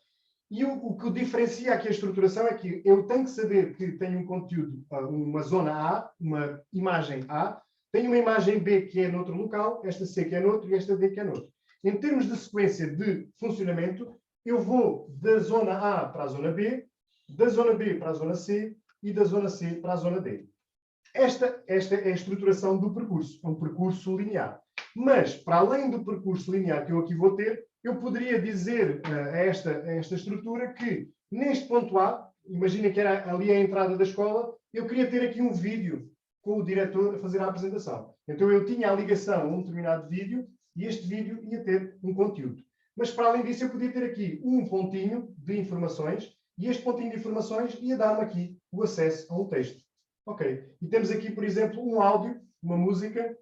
E o que diferencia aqui a estruturação é que eu tenho que saber que tenho um conteúdo, uma zona A, uma imagem A, tenho uma imagem B que é noutro local, esta C que é noutro e esta D que é noutro. Em termos de sequência de funcionamento, eu vou da zona A para a zona B, da zona B para a zona C e da zona C para a zona D. Esta é a estruturação do percurso, é um percurso linear. Mas, para além do percurso linear que eu aqui vou ter, eu poderia dizer a esta estrutura que, neste ponto A, imagina que era ali a entrada da escola, eu queria ter aqui um vídeo com o diretor a fazer a apresentação. Então, eu tinha a ligação a um determinado vídeo e este vídeo ia ter um conteúdo. Mas, para além disso, eu podia ter aqui um pontinho de informações e este pontinho de informações ia dar-me aqui o acesso a um texto. Ok. E temos aqui, por exemplo, um áudio, uma música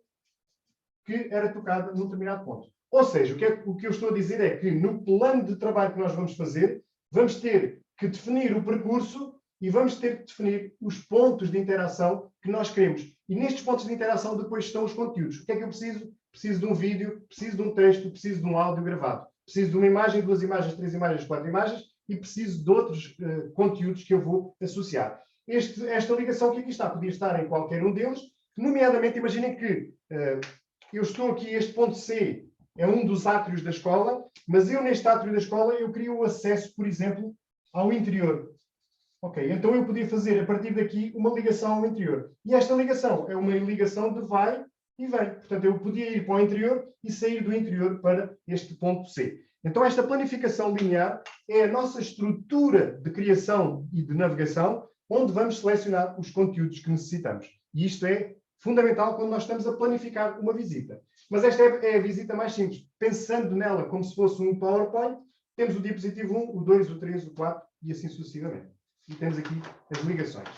que era tocada num determinado ponto. Ou seja, o que eu estou a dizer é que no plano de trabalho que nós vamos fazer, vamos ter que definir o percurso e vamos ter que definir os pontos de interação que nós queremos. E nestes pontos de interação depois estão os conteúdos. O que é que eu preciso? Preciso de um vídeo, preciso de um texto, preciso de um áudio gravado. Preciso de uma imagem, 2 imagens, 3 imagens, 4 imagens e preciso de outros conteúdos que eu vou associar. Esta ligação que aqui está podia estar em qualquer um deles, nomeadamente, imaginem que eu estou aqui, este ponto C é um dos átrios da escola, mas eu neste átrio da escola eu queria o acesso, por exemplo, ao interior. Ok, então eu podia fazer a partir daqui uma ligação ao interior. E esta ligação é uma ligação de vai e vem. Portanto, eu podia ir para o interior e sair do interior para este ponto C. Então, esta planificação linear é a nossa estrutura de criação e de navegação, onde vamos selecionar os conteúdos que necessitamos. E isto é fundamental quando nós estamos a planificar uma visita. Mas esta é a visita mais simples. Pensando nela como se fosse um PowerPoint, temos o diapositivo 1, o 2, o 3, o 4 e assim sucessivamente. E temos aqui as ligações.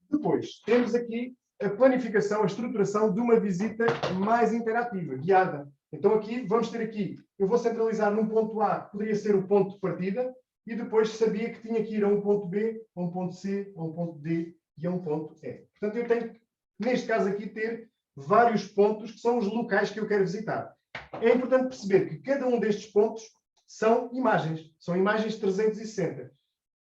Depois, temos aqui a planificação, a estruturação de uma visita mais interativa, guiada. Então aqui, vamos ter aqui, eu vou centralizar num ponto A, que poderia ser o ponto de partida, e depois sabia que tinha que ir a um ponto B, a um ponto C, a um ponto D e a um ponto E. Portanto, eu tenho que, neste caso aqui, ter vários pontos que são os locais que eu quero visitar. É importante perceber que cada um destes pontos são imagens 360.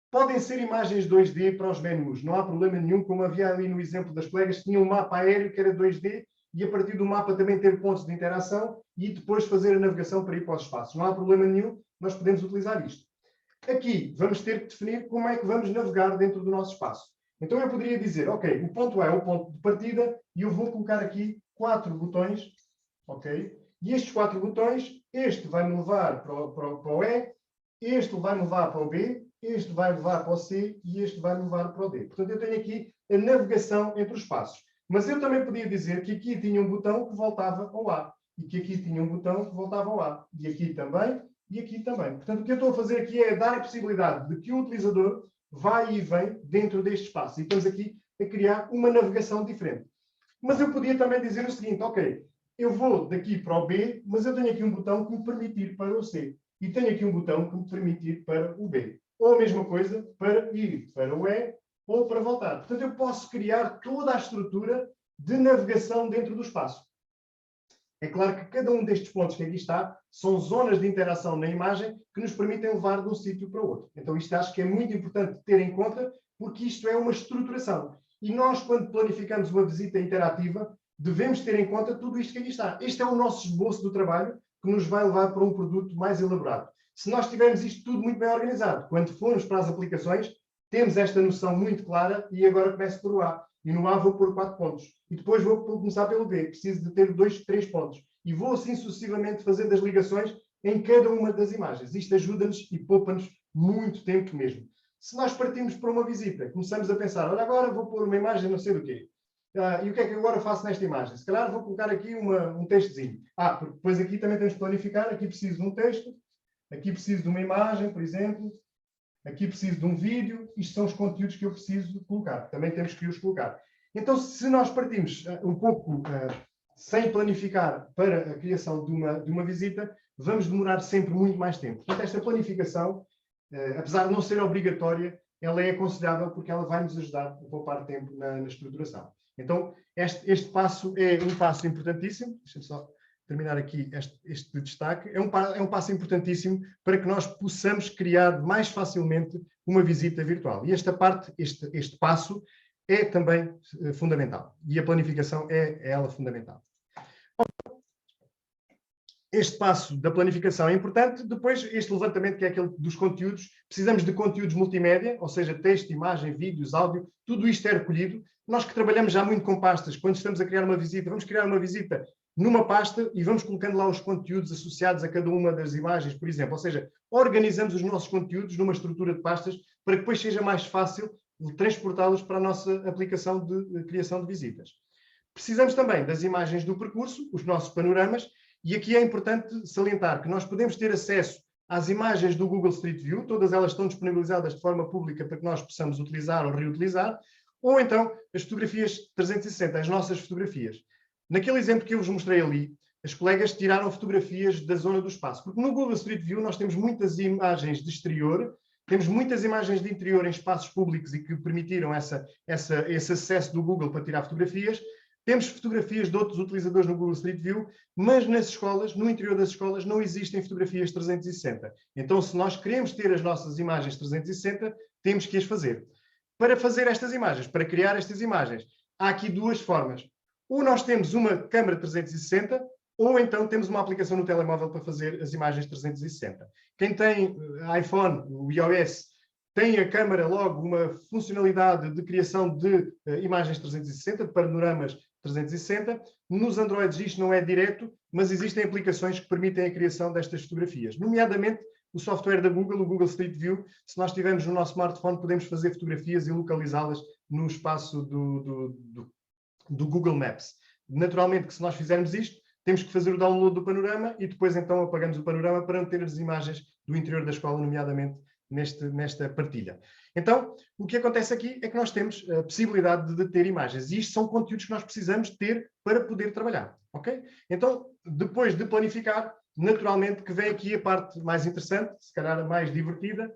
Podem ser imagens 2D para os menus, não há problema nenhum, como havia ali no exemplo das colegas, que tinha um mapa aéreo que era 2D e a partir do mapa também ter pontos de interação e depois fazer a navegação para ir para os espaços. Não há problema nenhum, nós podemos utilizar isto. Aqui vamos ter que definir como é que vamos navegar dentro do nosso espaço. Então eu poderia dizer, ok, o ponto A é o ponto de partida e eu vou colocar aqui 4 botões, ok? E estes 4 botões, este vai-me levar para o E, este vai-me levar para o B, este vai levar para o C e este vai-me levar para o D. Portanto, eu tenho aqui a navegação entre os passos. Mas eu também podia dizer que aqui tinha um botão que voltava ao A. E que aqui tinha um botão que voltava ao A. E aqui também, e aqui também. Portanto, o que eu estou a fazer aqui é dar a possibilidade de que o utilizador vai e vem dentro deste espaço. E estamos aqui a criar uma navegação diferente. Mas eu podia também dizer o seguinte, ok, eu vou daqui para o B, mas eu tenho aqui um botão que me permite ir para o C. E tenho aqui um botão que me permite ir para o B. Ou a mesma coisa para ir para o E ou para voltar. Portanto, eu posso criar toda a estrutura de navegação dentro do espaço. É claro que cada um destes pontos que aqui está são zonas de interação na imagem que nos permitem levar de um sítio para o outro. Então, isto acho que é muito importante ter em conta, porque isto é uma estruturação. E nós, quando planificamos uma visita interativa, devemos ter em conta tudo isto que aqui está. Este é o nosso esboço do trabalho que nos vai levar para um produto mais elaborado. Se nós tivermos isto tudo muito bem organizado, quando formos para as aplicações, temos esta noção muito clara e agora começo por o A. E no A vou pôr 4 pontos. E depois vou começar pelo B. Preciso de ter 2, 3 pontos. E vou assim sucessivamente fazendo as ligações em cada uma das imagens. Isto ajuda-nos e poupa-nos muito tempo mesmo. Se nós partimos para uma visita, começamos a pensar, olha, agora vou pôr uma imagem não sei do quê. E o que é que eu agora faço nesta imagem? Se calhar vou colocar aqui um textozinho. Porque depois aqui também temos que planificar. Aqui preciso de um texto. Aqui preciso de uma imagem, por exemplo. Aqui preciso de um vídeo. Isto são os conteúdos que eu preciso colocar. Também temos que os colocar. Então, se nós partimos um pouco sem planificar para a criação de uma visita, vamos demorar sempre muito mais tempo. Portanto, esta planificação, apesar de não ser obrigatória, ela é aconselhável porque ela vai nos ajudar a poupar tempo na estruturação. Então, este passo é um passo importantíssimo. Deixa-me só terminar aqui este destaque. É um passo importantíssimo para que nós possamos criar mais facilmente uma visita virtual. E esta parte, este passo, é também fundamental. E a planificação é ela fundamental. Este passo da planificação é importante. Depois, este levantamento, que é aquele dos conteúdos, precisamos de conteúdos multimédia, ou seja, texto, imagem, vídeos, áudio, tudo isto é recolhido. Nós que trabalhamos já muito com pastas, quando estamos a criar uma visita, vamos criar uma visita numa pasta e vamos colocando lá os conteúdos associados a cada uma das imagens, por exemplo. Ou seja, organizamos os nossos conteúdos numa estrutura de pastas para que depois seja mais fácil transportá-los para a nossa aplicação de criação de visitas. Precisamos também das imagens do percurso, os nossos panoramas, e aqui é importante salientar que nós podemos ter acesso às imagens do Google Street View, todas elas estão disponibilizadas de forma pública para que nós possamos utilizar ou reutilizar, ou então as fotografias 360, as nossas fotografias. Naquele exemplo que eu vos mostrei ali, as colegas tiraram fotografias da zona do espaço, porque no Google Street View nós temos muitas imagens de exterior, temos muitas imagens de interior em espaços públicos e que permitiram esse acesso do Google para tirar fotografias. Temos fotografias de outros utilizadores no Google Street View, mas nas escolas, no interior das escolas, não existem fotografias 360. Então, se nós queremos ter as nossas imagens 360, temos que as fazer. Para fazer estas imagens, para criar estas imagens, há aqui duas formas. Ou nós temos uma câmara 360, ou então temos uma aplicação no telemóvel para fazer as imagens 360. Quem tem iPhone, o iOS, tem a câmara logo uma funcionalidade de criação de imagens 360, de panoramas 360. Nos Androids isto não é direto, mas existem aplicações que permitem a criação destas fotografias. Nomeadamente, o software da Google, o Google Street View, se nós tivermos no nosso smartphone, podemos fazer fotografias e localizá-las no espaço do Google Maps. Naturalmente que se nós fizermos isto, temos que fazer o download do panorama e depois então apagamos o panorama para ter as imagens do interior da escola, nomeadamente nesta partilha. Então, o que acontece aqui é que nós temos a possibilidade de ter imagens. E isto são conteúdos que nós precisamos ter para poder trabalhar. Ok? Então, depois de planificar, naturalmente que vem aqui a parte mais interessante, se calhar a mais divertida,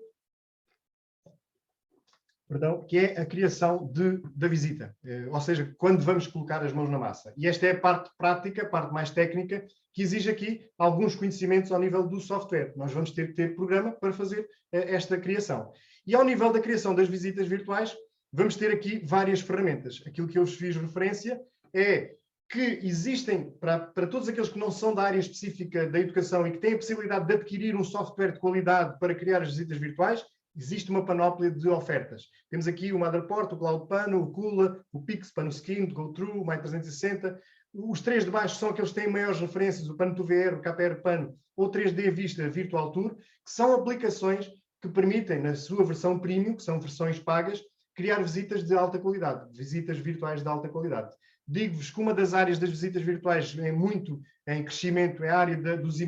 que é a criação da visita. Ou seja, quando vamos colocar as mãos na massa. E esta é a parte prática, a parte mais técnica, que exige aqui alguns conhecimentos ao nível do software. Nós vamos ter que ter programa para fazer esta criação. E ao nível da criação das visitas virtuais, vamos ter aqui várias ferramentas. Aquilo que eu vos fiz referência é que existem, para todos aqueles que não são da área específica da educação e que têm a possibilidade de adquirir um software de qualidade para criar as visitas virtuais, existe uma panóplia de ofertas. Temos aqui o Matterport, o CloudPano, o Kula, o Pix, Panoskin, o GoTrue, o My360. Os três de baixo são aqueles que têm maiores referências, o Pano2VR, o KPR Pano ou 3D Vista Virtual Tour, que são aplicações que permitem, na sua versão premium, que são versões pagas, criar visitas de alta qualidade, visitas virtuais de alta qualidade. Digo-vos que uma das áreas das visitas virtuais é muito em crescimento, é a área dos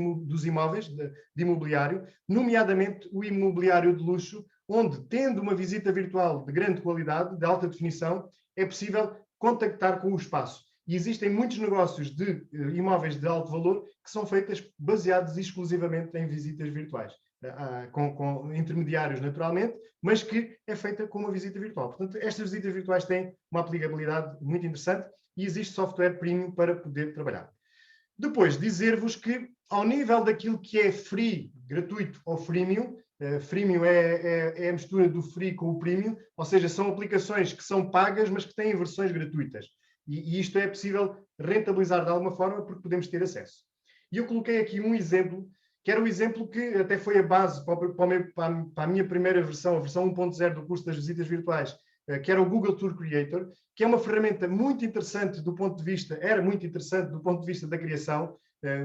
imóveis, de imobiliário, nomeadamente o imobiliário de luxo, onde, tendo uma visita virtual de grande qualidade, de alta definição, é possível contactar com o espaço. E existem muitos negócios de imóveis de alto valor que são feitos baseados exclusivamente em visitas virtuais, com intermediários naturalmente, mas que é feita com uma visita virtual. Portanto, estas visitas virtuais têm uma aplicabilidade muito interessante e existe software premium para poder trabalhar. Depois, dizer-vos que, ao nível daquilo que é free, gratuito ou freemium, freemium é a mistura do free com o premium, ou seja, são aplicações que são pagas, mas que têm versões gratuitas. E isto é possível rentabilizar de alguma forma porque podemos ter acesso. E eu coloquei aqui um exemplo, que era o exemplo que até foi a base para a minha primeira versão, a versão 1.0 do curso das visitas virtuais, que era o Google Tour Creator, que é uma ferramenta muito interessante do ponto de vista, era muito interessante do ponto de vista da criação,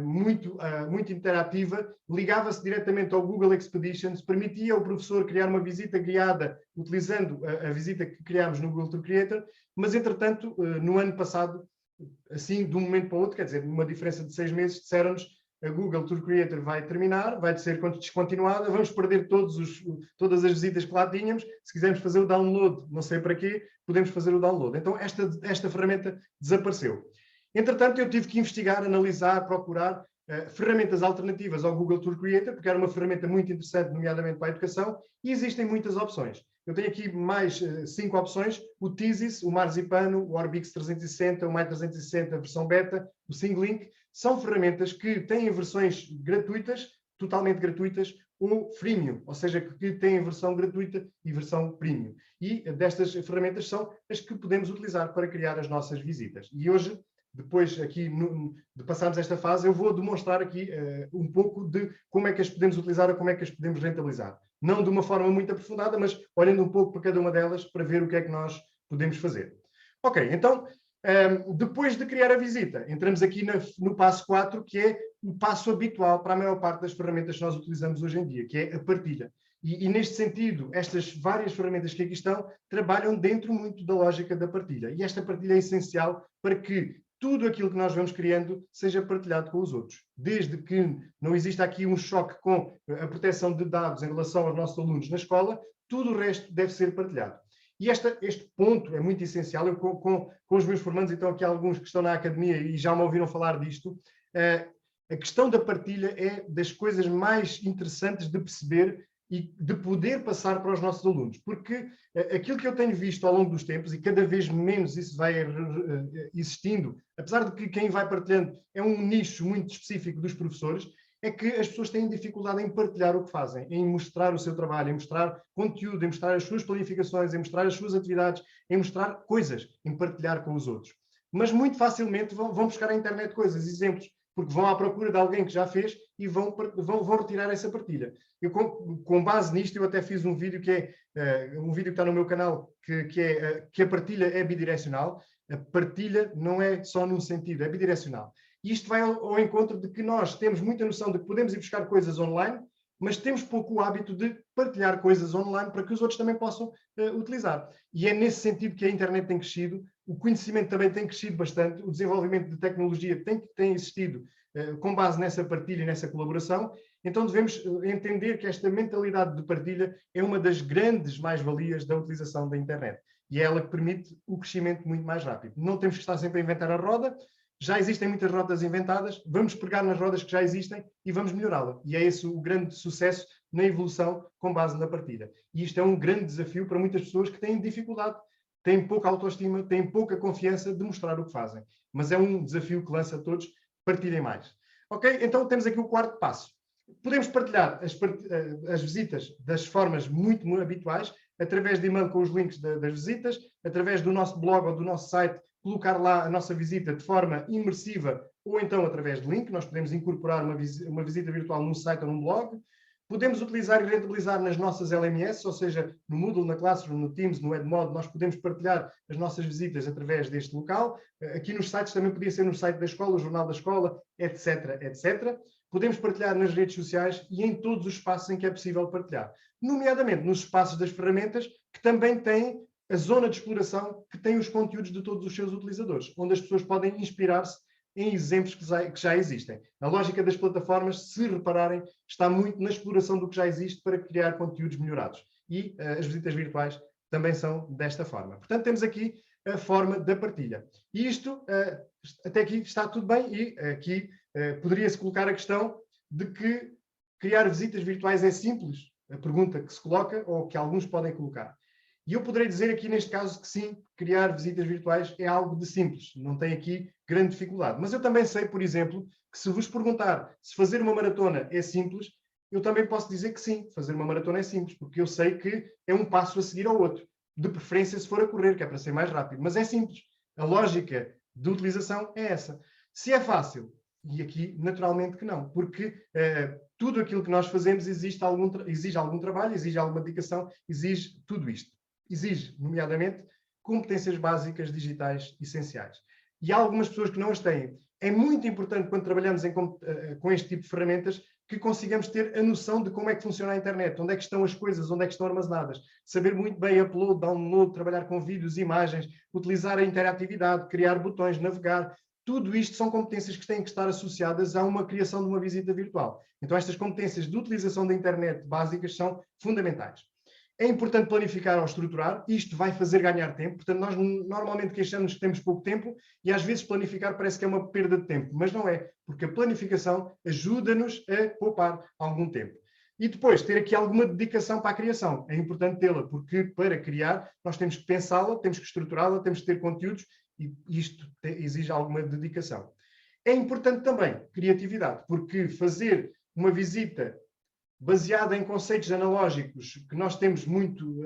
muito interativa, ligava-se diretamente ao Google Expeditions, permitia ao professor criar uma visita guiada utilizando a visita que criámos no Google Tour Creator, mas entretanto, no ano passado, assim, de um momento para o outro, quer dizer, numa diferença de 6 meses, disseram-nos a Google Tour Creator vai terminar, vai ser descontinuada, vamos perder todas as visitas que lá tínhamos. Se quisermos fazer o download, não sei para quê, podemos fazer o download. Então, esta ferramenta desapareceu. Entretanto, eu tive que investigar, analisar, procurar ferramentas alternativas ao Google Tour Creator, porque era uma ferramenta muito interessante, nomeadamente para a educação, e existem muitas opções. Eu tenho aqui mais 5 opções: o Thesis, o Marzipano, o Orbix 360, o My360 versão beta, o SingLink. São ferramentas que têm versões gratuitas, totalmente gratuitas, ou freemium, ou seja, que têm versão gratuita e versão premium. E destas ferramentas são as que podemos utilizar para criar as nossas visitas. E hoje, depois aqui de passarmos esta fase, eu vou demonstrar aqui um pouco de como é que as podemos utilizar ou como é que as podemos rentabilizar. Não de uma forma muito aprofundada, mas olhando um pouco para cada uma delas para ver o que é que nós podemos fazer. Ok, então, depois de criar a visita, entramos aqui no passo 4, que é o passo habitual para a maior parte das ferramentas que nós utilizamos hoje em dia, que é a partilha. E neste sentido, estas várias ferramentas que aqui estão trabalham dentro muito da lógica da partilha. E esta partilha é essencial para que tudo aquilo que nós vamos criando seja partilhado com os outros. Desde que não exista aqui um choque com a proteção de dados em relação aos nossos alunos na escola, tudo o resto deve ser partilhado. E este ponto é muito essencial. Eu, com os meus formandos, então aqui há alguns que estão na academia e já me ouviram falar disto, a questão da partilha é das coisas mais interessantes de perceber e de poder passar para os nossos alunos. Porque aquilo que eu tenho visto ao longo dos tempos, e cada vez menos isso vai existindo, apesar de que quem vai partilhando é um nicho muito específico dos professores, é que as pessoas têm dificuldade em partilhar o que fazem, em mostrar o seu trabalho, em mostrar conteúdo, em mostrar as suas planificações, em mostrar as suas atividades, em mostrar coisas, em partilhar com os outros. Mas muito facilmente vão buscar à internet coisas, exemplos, porque vão à procura de alguém que já fez e vão retirar essa partilha. Eu, com base nisto, eu até fiz um vídeo que é um vídeo que está no meu canal, que a partilha é bidirecional. A partilha não é só num sentido, é bidirecional. E isto vai ao encontro de que nós temos muita noção de que podemos ir buscar coisas online, mas temos pouco o hábito de partilhar coisas online para que os outros também possam utilizar. E é nesse sentido que a internet tem crescido, o conhecimento também tem crescido bastante, o desenvolvimento de tecnologia tem existido com base nessa partilha e nessa colaboração. Então devemos entender que esta mentalidade de partilha é uma das grandes mais-valias da utilização da internet. E é ela que permite o crescimento muito mais rápido. Não temos que estar sempre a inventar a roda. Já existem muitas rodas inventadas, vamos pegar nas rodas que já existem e vamos melhorá-la. E é esse o grande sucesso na evolução com base na partilha. E isto é um grande desafio para muitas pessoas que têm dificuldade, têm pouca autoestima, têm pouca confiança de mostrar o que fazem. Mas é um desafio que lança a todos, partilhem mais. Ok? Então temos aqui o quarto passo. Podemos partilhar as visitas das formas muito habituais, através de e-mail com os links das visitas, através do nosso blog ou do nosso site, colocar lá a nossa visita de forma imersiva ou então através de link. Nós podemos incorporar uma visita virtual num site ou num blog. Podemos utilizar e rentabilizar nas nossas LMS, ou seja, no Moodle, na Classroom, no Teams, no Edmodo, nós podemos partilhar as nossas visitas através deste local. Aqui nos sites também podia ser no site da escola, o jornal da escola, etc, etc. Podemos partilhar nas redes sociais e em todos os espaços em que é possível partilhar. Nomeadamente nos espaços das ferramentas, que também têm a zona de exploração, que tem os conteúdos de todos os seus utilizadores, onde as pessoas podem inspirar-se em exemplos que já existem. A lógica das plataformas, se repararem, está muito na exploração do que já existe para criar conteúdos melhorados. E as visitas virtuais também são desta forma. Portanto, temos aqui a forma da partilha. E isto, até aqui, está tudo bem. E aqui poderia-se colocar a questão de que criar visitas virtuais é simples, a pergunta que se coloca, ou que alguns podem colocar. E eu poderei dizer aqui, neste caso, que sim, criar visitas virtuais é algo de simples, não tem aqui grande dificuldade. Mas eu também sei, por exemplo, que se vos perguntar se fazer uma maratona é simples, eu também posso dizer que sim, fazer uma maratona é simples, porque eu sei que é um passo a seguir ao outro. De preferência se for a correr, que é para ser mais rápido. Mas é simples. A lógica de utilização é essa. Se é fácil, e aqui naturalmente que não, porque tudo aquilo que nós fazemos exige algum trabalho, exige alguma dedicação, exige tudo isto. Exige, nomeadamente, competências básicas digitais essenciais. E há algumas pessoas que não as têm. É muito importante, quando trabalhamos com este tipo de ferramentas, que consigamos ter a noção de como é que funciona a internet, onde é que estão as coisas, onde é que estão armazenadas. Saber muito bem upload, download, trabalhar com vídeos, imagens, utilizar a interatividade, criar botões, navegar. Tudo isto são competências que têm que estar associadas a uma criação de uma visita virtual. Então, estas competências de utilização da internet básicas são fundamentais. É importante planificar ou estruturar, isto vai fazer ganhar tempo, portanto nós normalmente queixamos que temos pouco tempo e às vezes planificar parece que é uma perda de tempo, mas não é, porque a planificação ajuda-nos a poupar algum tempo. E depois, ter aqui alguma dedicação para a criação, é importante tê-la, porque para criar nós temos que pensá-la, temos que estruturá-la, temos que ter conteúdos e isto exige alguma dedicação. É importante também criatividade, porque fazer uma visita baseada em conceitos analógicos que nós temos muito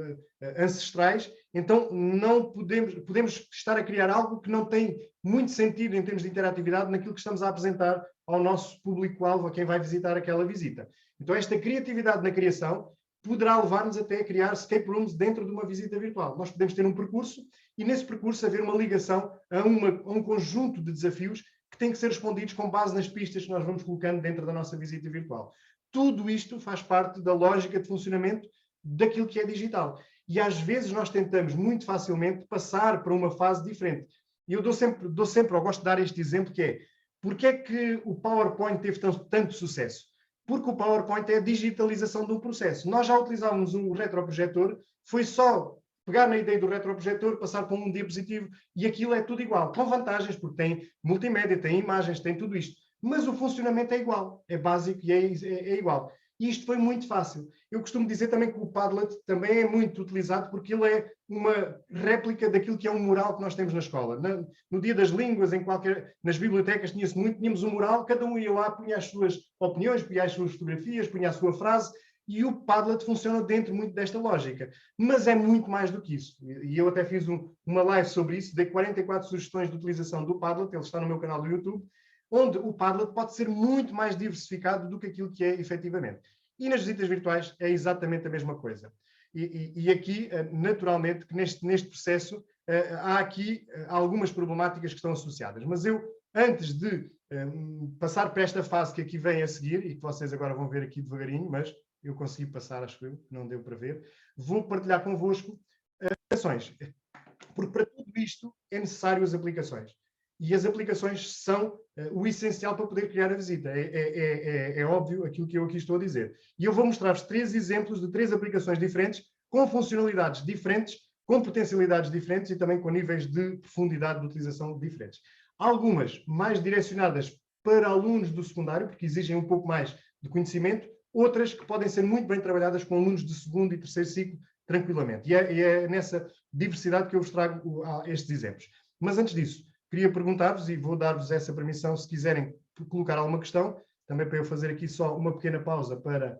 ancestrais, então não podemos estar a criar algo que não tem muito sentido em termos de interatividade naquilo que estamos a apresentar ao nosso público-alvo, a quem vai visitar aquela visita. Então esta criatividade na criação poderá levar-nos até a criar escape rooms dentro de uma visita virtual. Nós podemos ter um percurso e nesse percurso haver uma ligação a um conjunto de desafios que têm que ser respondidos com base nas pistas que nós vamos colocando dentro da nossa visita virtual. Tudo isto faz parte da lógica de funcionamento daquilo que é digital. E às vezes nós tentamos muito facilmente passar para uma fase diferente. E eu eu gosto de dar este exemplo que é, porque é que o PowerPoint teve tanto sucesso? Porque o PowerPoint é a digitalização de um processo. Nós já utilizávamos um retroprojetor, foi só pegar na ideia do retroprojetor, passar para um diapositivo e aquilo é tudo igual, com vantagens, porque tem multimédia, tem imagens, tem tudo isto. Mas o funcionamento é igual, é básico e é igual. E isto foi muito fácil. Eu costumo dizer também que o Padlet também é muito utilizado porque ele é uma réplica daquilo que é um mural que nós temos na escola. No Dia das Línguas, nas bibliotecas tínhamos um mural, cada um ia lá, punha as suas opiniões, punha as suas fotografias, punha a sua frase, e o Padlet funciona dentro muito desta lógica. Mas é muito mais do que isso. E eu até fiz uma live sobre isso, dei 44 sugestões de utilização do Padlet, ele está no meu canal do YouTube, onde o Padlet pode ser muito mais diversificado do que aquilo que é efetivamente. E nas visitas virtuais é exatamente a mesma coisa. E aqui, naturalmente, que neste processo há aqui algumas problemáticas que estão associadas. Mas eu, antes de passar para esta fase que aqui vem a seguir, e que vocês agora vão ver aqui devagarinho, mas eu consegui passar, acho eu, não deu para ver, vou partilhar convosco aplicações. Porque para tudo isto é necessário as aplicações. E as aplicações são o essencial para poder criar a visita. É óbvio aquilo que eu aqui estou a dizer. E eu vou mostrar-vos 3 exemplos de 3 aplicações diferentes, com funcionalidades diferentes, com potencialidades diferentes e também com níveis de profundidade de utilização diferentes. Algumas mais direcionadas para alunos do secundário, porque exigem um pouco mais de conhecimento, outras que podem ser muito bem trabalhadas com alunos de segundo e terceiro ciclo, tranquilamente. E é nessa diversidade que eu vos trago estes exemplos. Mas antes disso, queria perguntar-vos, e vou dar-vos essa permissão, se quiserem colocar alguma questão, também para eu fazer aqui só uma pequena pausa para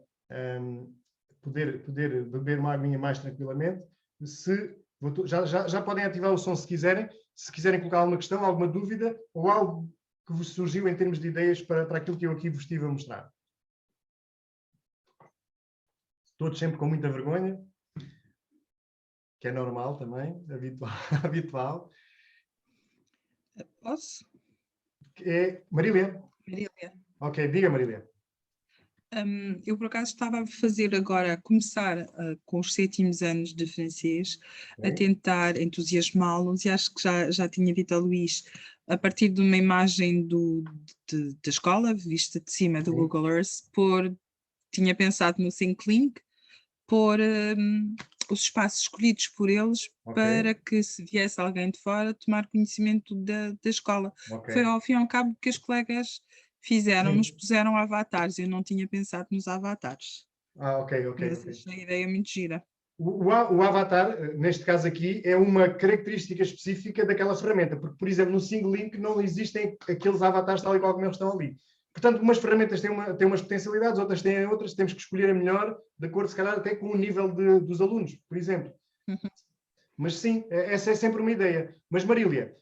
poder beber uma aguinha mais tranquilamente. Já podem ativar o som se quiserem colocar alguma questão, alguma dúvida, ou algo que vos surgiu em termos de ideias para aquilo que eu aqui vos estive a mostrar. todos sempre com muita vergonha, que é normal também, habitual. Posso? É Marília. Marília. Ok, diga, Marília. Eu, por acaso, estava a fazer agora, a começar com os 7º anos de francês, a tentar entusiasmá-los, e acho que já tinha dito a Luís, a partir de uma imagem da escola, vista de cima do Google Earth, tinha pensado no ThinkLink, pôr os espaços escolhidos por eles para que, se viesse alguém de fora, tomar conhecimento da escola. Foi ao fim e ao cabo que os colegas fizeram, nos puseram avatares. Eu não tinha pensado nos avatares. Mas achei a ideia muito gira. O avatar, neste caso aqui, é uma característica específica daquela ferramenta, porque, por exemplo, no ThinkLink não existem aqueles avatares tal e qual como eles estão ali. Portanto, umas ferramentas têm umas potencialidades, outras têm outras, temos que escolher a melhor, de acordo, se calhar, até com o nível dos alunos, por exemplo. Mas sim, essa é sempre uma ideia. Mas, Marília,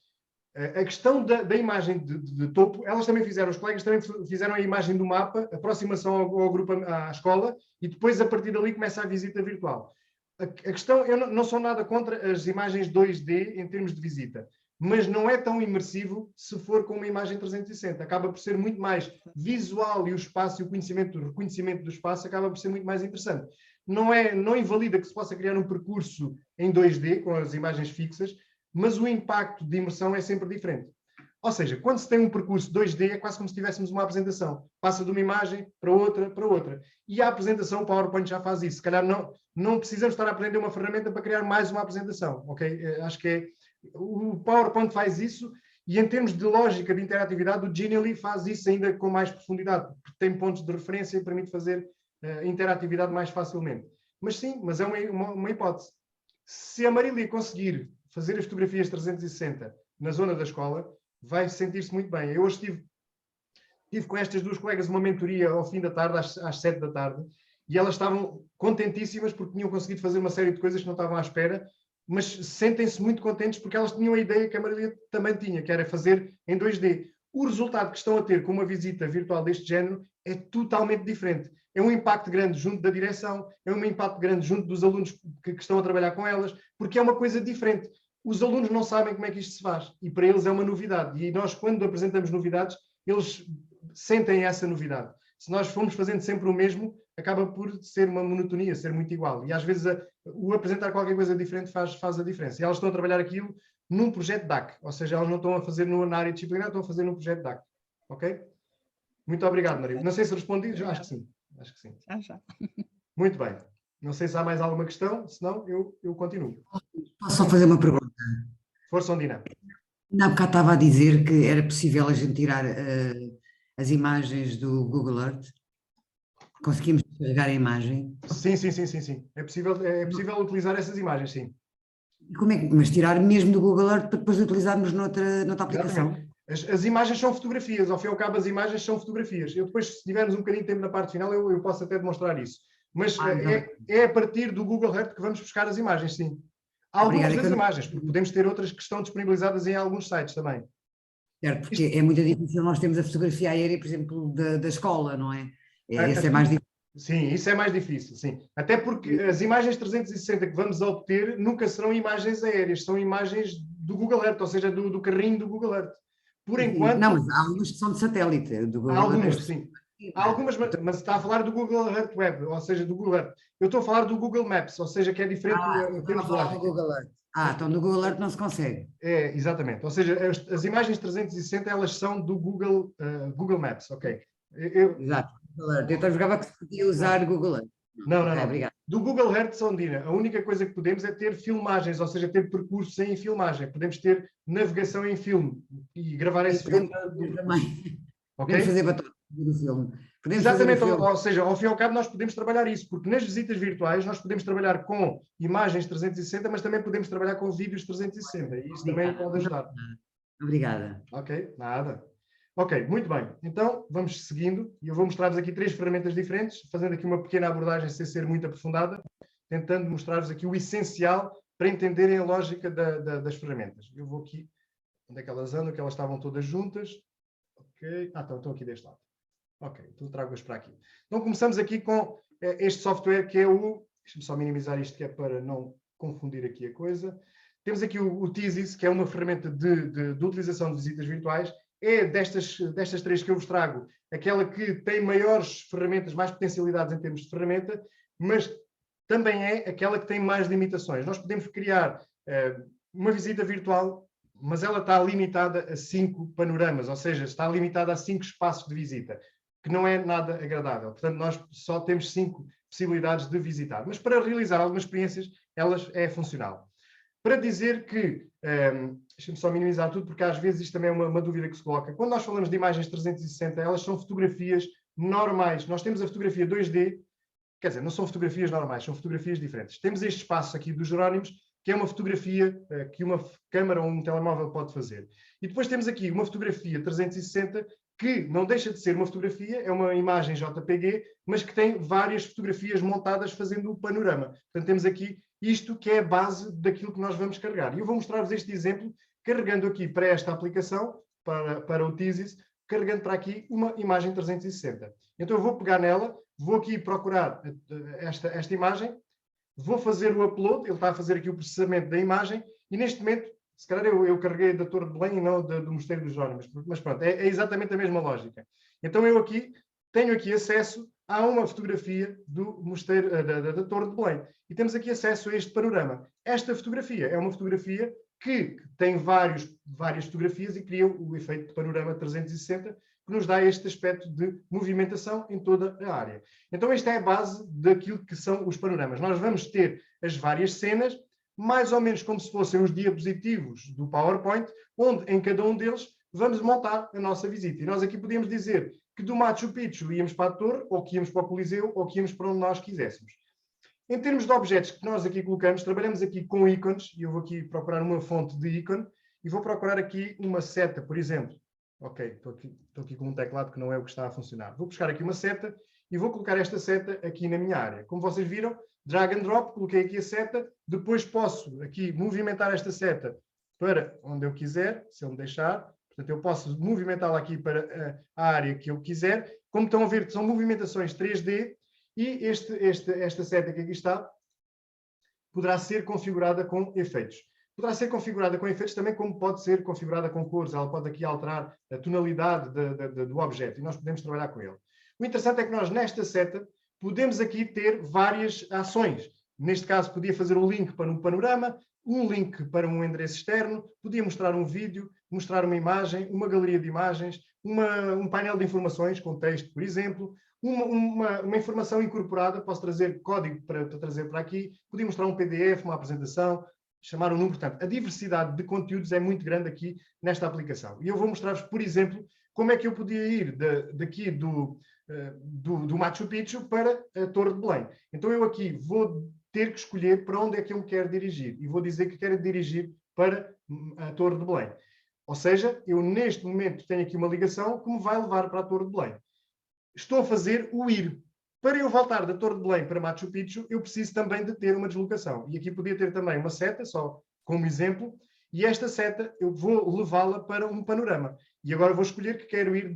a questão da imagem de topo, elas também fizeram, os colegas também fizeram a imagem do mapa, aproximação ao grupo, à escola, e depois, a partir dali, começa a visita virtual. A questão, eu não sou nada contra as imagens 2D em termos de visita, mas não é tão imersivo se for com uma imagem 360. Acaba por ser muito mais visual, e o espaço e o reconhecimento do espaço acaba por ser muito mais interessante. Não invalida que se possa criar um percurso em 2D com as imagens fixas, mas o impacto de imersão é sempre diferente. Ou seja, quando se tem um percurso 2D, é quase como se tivéssemos uma apresentação. Passa de uma imagem para outra, para outra. E a apresentação, o PowerPoint já faz isso. Se calhar não precisamos estar a aprender uma ferramenta para criar mais uma apresentação. Ok? Acho que o PowerPoint faz isso, e em termos de lógica de interatividade, o Genially faz isso ainda com mais profundidade, porque tem pontos de referência e permite fazer interatividade mais facilmente. Mas sim, mas é uma hipótese. Se a Marília conseguir fazer as fotografias 360 na zona da escola, vai sentir-se muito bem. Eu hoje tive com estas duas colegas uma mentoria ao fim da tarde, às 7 da tarde, e elas estavam contentíssimas porque tinham conseguido fazer uma série de coisas que não estavam à espera, mas sentem-se muito contentes porque elas tinham a ideia que a Marília também tinha, que era fazer em 2D. O resultado que estão a ter com uma visita virtual deste género é totalmente diferente. É um impacto grande junto da direção, é um impacto grande junto dos alunos que estão a trabalhar com elas, porque é uma coisa diferente. Os alunos não sabem como é que isto se faz, e para eles é uma novidade. E nós, quando apresentamos novidades, eles sentem essa novidade. Se nós formos fazendo sempre o mesmo, acaba por ser uma monotonia, ser muito igual. E às vezes o apresentar qualquer coisa diferente faz a diferença. E elas estão a trabalhar aquilo num projeto DAC, ou seja, elas não estão a fazer na área disciplinar, estão a fazer num projeto DAC. Ok? Muito obrigado, Maria. Não sei se respondi, acho que sim. Acho que sim. Já. Muito bem. Não sei se há mais alguma questão, senão eu continuo. Posso só fazer uma pergunta? Força, Ondina. Há bocado estava a dizer que era possível a gente tirar as imagens do Google Earth. Conseguimos carregar a imagem? Sim. É possível utilizar essas imagens, sim. Mas tirar mesmo do Google Earth para depois utilizarmos noutra aplicação? As imagens são fotografias, ao fim e ao cabo as imagens são fotografias. Eu depois, se tivermos um bocadinho de tempo na parte final, eu posso até demonstrar isso. Mas é a partir do Google Earth que vamos buscar as imagens, sim. Há algumas das imagens, porque podemos ter outras que estão disponibilizadas em alguns sites também. Certo, porque é muito difícil nós termos a fotografia aérea, por exemplo, da escola, não é? Esse é mais difícil. Sim, isso é mais difícil, sim. Até porque as imagens 360 que vamos obter nunca serão imagens aéreas, são imagens do Google Earth, ou seja, do carrinho do Google Earth. Por enquanto... Não, mas há algumas que são de satélite. Do Google há algumas, sim. Há algumas, mas está a falar do Google Earth Web, ou seja, do Google Earth. Eu estou a falar do Google Maps, ou seja, que é diferente em termos de lógica. Google Earth. Então no Google Earth não se consegue. É, exatamente. Ou seja, as imagens 360, elas são do Google Maps, ok? Exato. Eu então jogava que se podia usar Google Earth. Não. Obrigado. Do Google Earth, Sondina, a única coisa que podemos é ter filmagens, ou seja, ter percursos em filmagem. Podemos ter navegação em filme e gravar esse filme. Também. Okay? Podemos fazer batalha do filme. Exatamente, ou seja, ao fim e ao cabo nós podemos trabalhar isso, porque nas visitas virtuais nós podemos trabalhar com imagens 360, mas também podemos trabalhar com vídeos 360, e isso também pode ajudar. Obrigada. Ok, nada. Ok, muito bem. Então, vamos seguindo, e eu vou mostrar-vos aqui 3 ferramentas diferentes, fazendo aqui uma pequena abordagem sem ser muito aprofundada, tentando mostrar-vos aqui o essencial para entenderem a lógica das ferramentas. Eu vou aqui, onde é que elas andam, que elas estavam todas juntas. Ok, estão aqui deste lado. Ok, então trago-as para aqui. Então começamos aqui com este software que é o... Deixa-me só minimizar isto que é para não confundir aqui a coisa. Temos aqui o Thesis, que é uma ferramenta de utilização de visitas virtuais. É destas três que eu vos trago, aquela que tem maiores ferramentas, mais potencialidades em termos de ferramenta, mas também é aquela que tem mais limitações. Nós podemos criar uma visita virtual, mas ela está limitada a 5 panoramas, ou seja, está limitada a 5 espaços de visita, que não é nada agradável. Portanto, nós só temos 5 possibilidades de visitar. Mas para realizar algumas experiências, elas é funcional. Para dizer que, deixa-me só minimizar tudo, porque às vezes isto também é uma dúvida que se coloca. Quando nós falamos de imagens 360, elas são fotografias normais. Nós temos a fotografia 2D, quer dizer, não são fotografias normais, são fotografias diferentes. Temos este espaço aqui dos Jerónimos, que é uma fotografia que uma câmara ou um telemóvel pode fazer. E depois temos aqui uma fotografia 360, que não deixa de ser uma fotografia, é uma imagem JPG, mas que tem várias fotografias montadas fazendo o panorama. Portanto, temos aqui isto que é a base daquilo que nós vamos carregar. E eu vou mostrar-vos este exemplo, carregando aqui para esta aplicação, para o Thesis, carregando para aqui uma imagem 360. Então eu vou pegar nela, vou aqui procurar esta imagem, vou fazer o upload, ele está a fazer aqui o processamento da imagem, e neste momento, se calhar eu carreguei da Torre de Belém e não do Mosteiro dos Jerónimos, mas pronto, é exatamente a mesma lógica. Então eu aqui tenho aqui acesso a uma fotografia do Mosteiro, da Torre de Belém, e temos aqui acesso a este panorama. Esta fotografia é uma fotografia que tem várias fotografias e cria o efeito de panorama 360, que nos dá este aspecto de movimentação em toda a área. Então esta é a base daquilo que são os panoramas. Nós vamos ter as várias cenas, mais ou menos como se fossem os diapositivos do PowerPoint, onde em cada um deles vamos montar a nossa visita. E nós aqui podíamos dizer que do Machu Picchu íamos para a Torre, ou que íamos para o Coliseu, ou que íamos para onde nós quiséssemos. Em termos de objetos que nós aqui colocamos, trabalhamos aqui com ícones, e eu vou aqui procurar uma fonte de ícone, e vou procurar aqui uma seta, por exemplo. Ok, estou aqui com um teclado que não é o que está a funcionar. Vou buscar aqui uma seta, e vou colocar esta seta aqui na minha área. Como vocês viram, drag and drop, coloquei aqui a seta, depois posso aqui movimentar esta seta para onde eu quiser, se ele me deixar. Portanto, eu posso movimentá-la aqui para a área que eu quiser. Como estão a ver, são movimentações 3D, e esta seta que aqui está poderá ser configurada com efeitos. Poderá ser configurada com efeitos também, como pode ser configurada com cores. Ela pode aqui alterar a tonalidade do objeto, e nós podemos trabalhar com ele. O interessante é que nós, nesta seta, podemos aqui ter várias ações. Neste caso, podia fazer um link para um panorama, um link para um endereço externo, podia mostrar um vídeo, mostrar uma imagem, uma galeria de imagens, um painel de informações com texto, por exemplo, uma informação incorporada, posso trazer código para trazer para aqui, podia mostrar um PDF, uma apresentação, chamar um número. Portanto, a diversidade de conteúdos é muito grande aqui nesta aplicação. E eu vou mostrar-vos, por exemplo, como é que eu podia ir daqui do Machu Picchu para a Torre de Belém. Então eu aqui vou ter que escolher para onde é que eu me quero dirigir. E vou dizer que quero dirigir para a Torre de Belém. Ou seja, eu neste momento tenho aqui uma ligação que me vai levar para a Torre de Belém. Estou a fazer o ir. Para eu voltar da Torre de Belém para Machu Picchu, eu preciso também de ter uma deslocação. E aqui podia ter também uma seta, só como exemplo, e esta seta eu vou levá-la para um panorama. E agora vou escolher que quero ir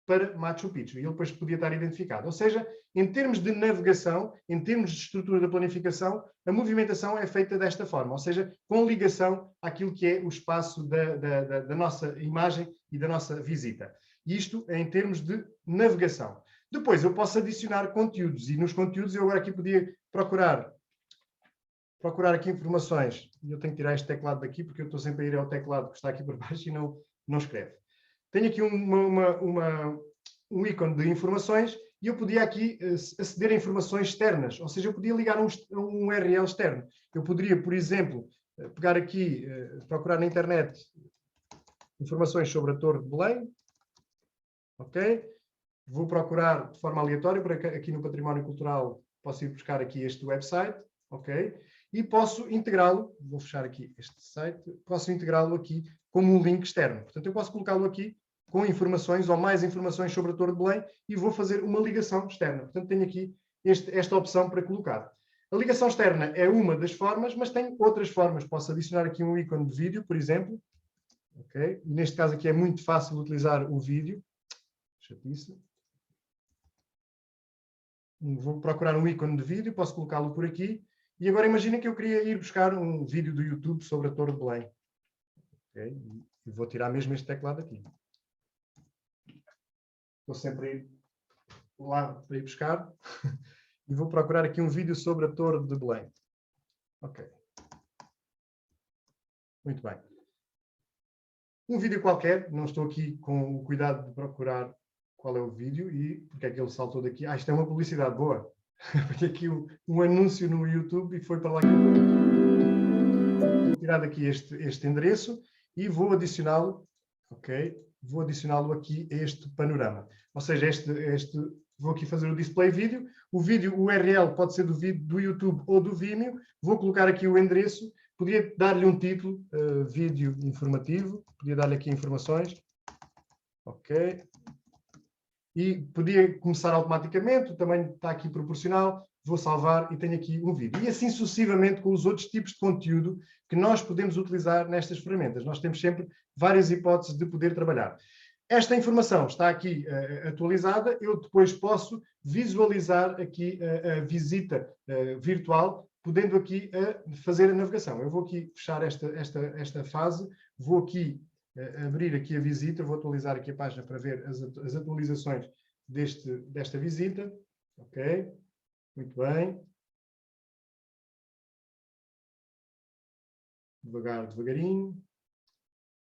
para Machu Picchu. E ele depois podia estar identificado. Ou seja, em termos de navegação, em termos de estrutura da planificação, a movimentação é feita desta forma. Ou seja, com ligação àquilo que é o espaço da nossa imagem e da nossa visita. Isto é em termos de navegação. Depois eu posso adicionar conteúdos. E nos conteúdos eu agora aqui podia procurar aqui informações. E eu tenho que tirar este teclado daqui porque eu estou sempre a ir ao teclado que está aqui por baixo e não escreve. Tenho aqui um ícone de informações e eu podia aqui aceder a informações externas, ou seja, eu podia ligar um URL externo. Eu poderia, por exemplo, pegar aqui, procurar na internet informações sobre a Torre de Belém, ok? Vou procurar de forma aleatória, porque aqui no Património Cultural posso ir buscar aqui este website, ok? E posso integrá-lo, vou fechar aqui este site, posso integrá-lo aqui como um link externo. Portanto, eu posso colocá-lo aqui com informações ou mais informações sobre a Torre de Belém e vou fazer uma ligação externa. Portanto, tenho aqui esta opção para colocar. A ligação externa é uma das formas, mas tem outras formas. Posso adicionar aqui um ícone de vídeo, por exemplo. Okay? Neste caso aqui é muito fácil utilizar o vídeo. Chatice. vou procurar um ícone de vídeo, posso colocá-lo por aqui. E agora imaginem que eu queria ir buscar um vídeo do YouTube sobre a Torre de Belém. Okay? E vou tirar mesmo este teclado aqui. Estou sempre a ir lá para ir buscar. E vou procurar aqui um vídeo sobre a Torre de Belém. Ok. Muito bem. Um vídeo qualquer, não estou aqui com o cuidado de procurar qual é o vídeo e porque é que ele saltou daqui. Ah, isto é uma publicidade boa. Foi aqui um anúncio no YouTube e foi para lá que eu vou tirar daqui este endereço e vou adicioná-lo, ok? Vou adicioná-lo aqui a este panorama. Ou seja, vou aqui fazer o display vídeo. O vídeo, o URL pode ser do YouTube ou do Vimeo. Vou colocar aqui o endereço. Podia dar-lhe um título, vídeo informativo. Podia dar-lhe aqui informações. Ok. E podia começar automaticamente. O tamanho está aqui proporcional. Vou salvar e tenho aqui um vídeo. E assim sucessivamente com os outros tipos de conteúdo que nós podemos utilizar nestas ferramentas. Nós temos sempre várias hipóteses de poder trabalhar. Esta informação está aqui atualizada. Eu depois posso visualizar aqui a visita virtual, podendo aqui fazer a navegação. Eu vou aqui fechar esta fase. Vou aqui abrir aqui a visita. Vou atualizar aqui a página para ver as atualizações desta visita. Ok. Muito bem. Devagarinho.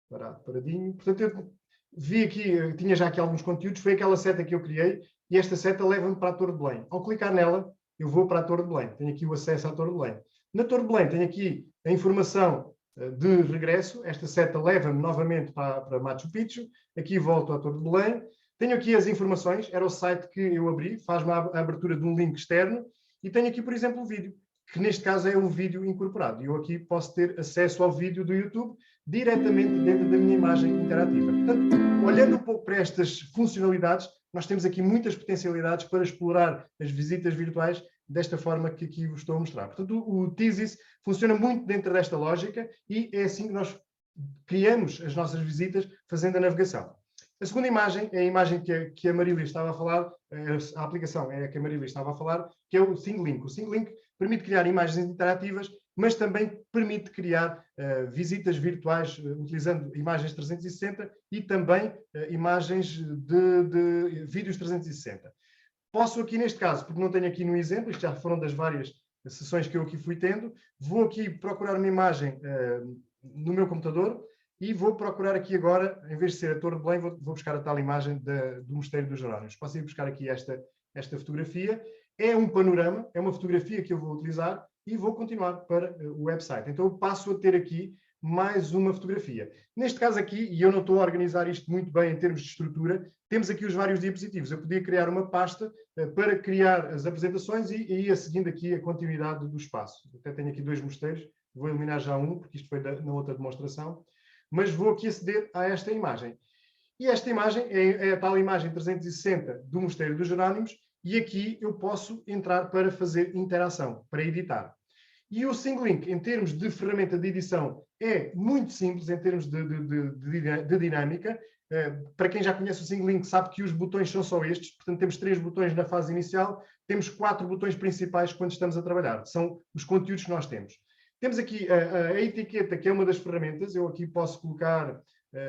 Paradinho. Portanto, eu vi aqui, tinha já aqui alguns conteúdos, foi aquela seta que eu criei e esta seta leva-me para a Torre de Belém. Ao clicar nela, eu vou para a Torre de Belém. Tenho aqui o acesso à Torre de Belém. Na Torre de Belém tenho aqui a informação de regresso. Esta seta leva-me novamente para Machu Picchu. Aqui volto à Torre de Belém. Tenho aqui as informações, era o site que eu abri, faz-me a abertura de um link externo e tenho aqui, por exemplo, o vídeo, que neste caso é um vídeo incorporado. E eu aqui posso ter acesso ao vídeo do YouTube diretamente dentro da minha imagem interativa. Portanto, olhando um pouco para estas funcionalidades, nós temos aqui muitas potencialidades para explorar as visitas virtuais desta forma que aqui vos estou a mostrar. Portanto, o Teasys funciona muito dentro desta lógica e é assim que nós criamos as nossas visitas fazendo a navegação. A segunda imagem é a imagem que a Marília estava a falar, a aplicação é a que a Marília estava a falar, que é o ThingLink. O ThingLink permite criar imagens interativas, mas também permite criar visitas virtuais utilizando imagens 360 e também imagens de vídeos 360. Posso aqui neste caso, porque não tenho aqui no exemplo, isto já foram das várias sessões que eu aqui fui tendo, vou aqui procurar uma imagem no meu computador e vou procurar aqui agora, em vez de ser a Torre de Belém, vou buscar a tal imagem do Mosteiro dos Jerónimos. Posso ir buscar aqui esta fotografia. É um panorama, é uma fotografia que eu vou utilizar e vou continuar para o website. Então eu passo a ter aqui mais uma fotografia. Neste caso aqui, e eu não estou a organizar isto muito bem em termos de estrutura, temos aqui os vários diapositivos. Eu podia criar uma pasta para criar as apresentações e ia seguindo aqui a continuidade do espaço. Até tenho aqui 2 mosteiros, vou eliminar já um, porque isto foi na outra demonstração, mas vou aqui aceder a esta imagem. E esta imagem é a tal imagem 360 do Mosteiro dos Jerónimos, e aqui eu posso entrar para fazer interação, para editar. E o ThingLink, em termos de ferramenta de edição, é muito simples em termos de dinâmica. Para quem já conhece o ThingLink sabe que os botões são só estes, portanto temos 3 botões na fase inicial, temos 4 botões principais quando estamos a trabalhar, são os conteúdos que nós temos. Temos aqui a etiqueta, que é uma das ferramentas, eu aqui posso colocar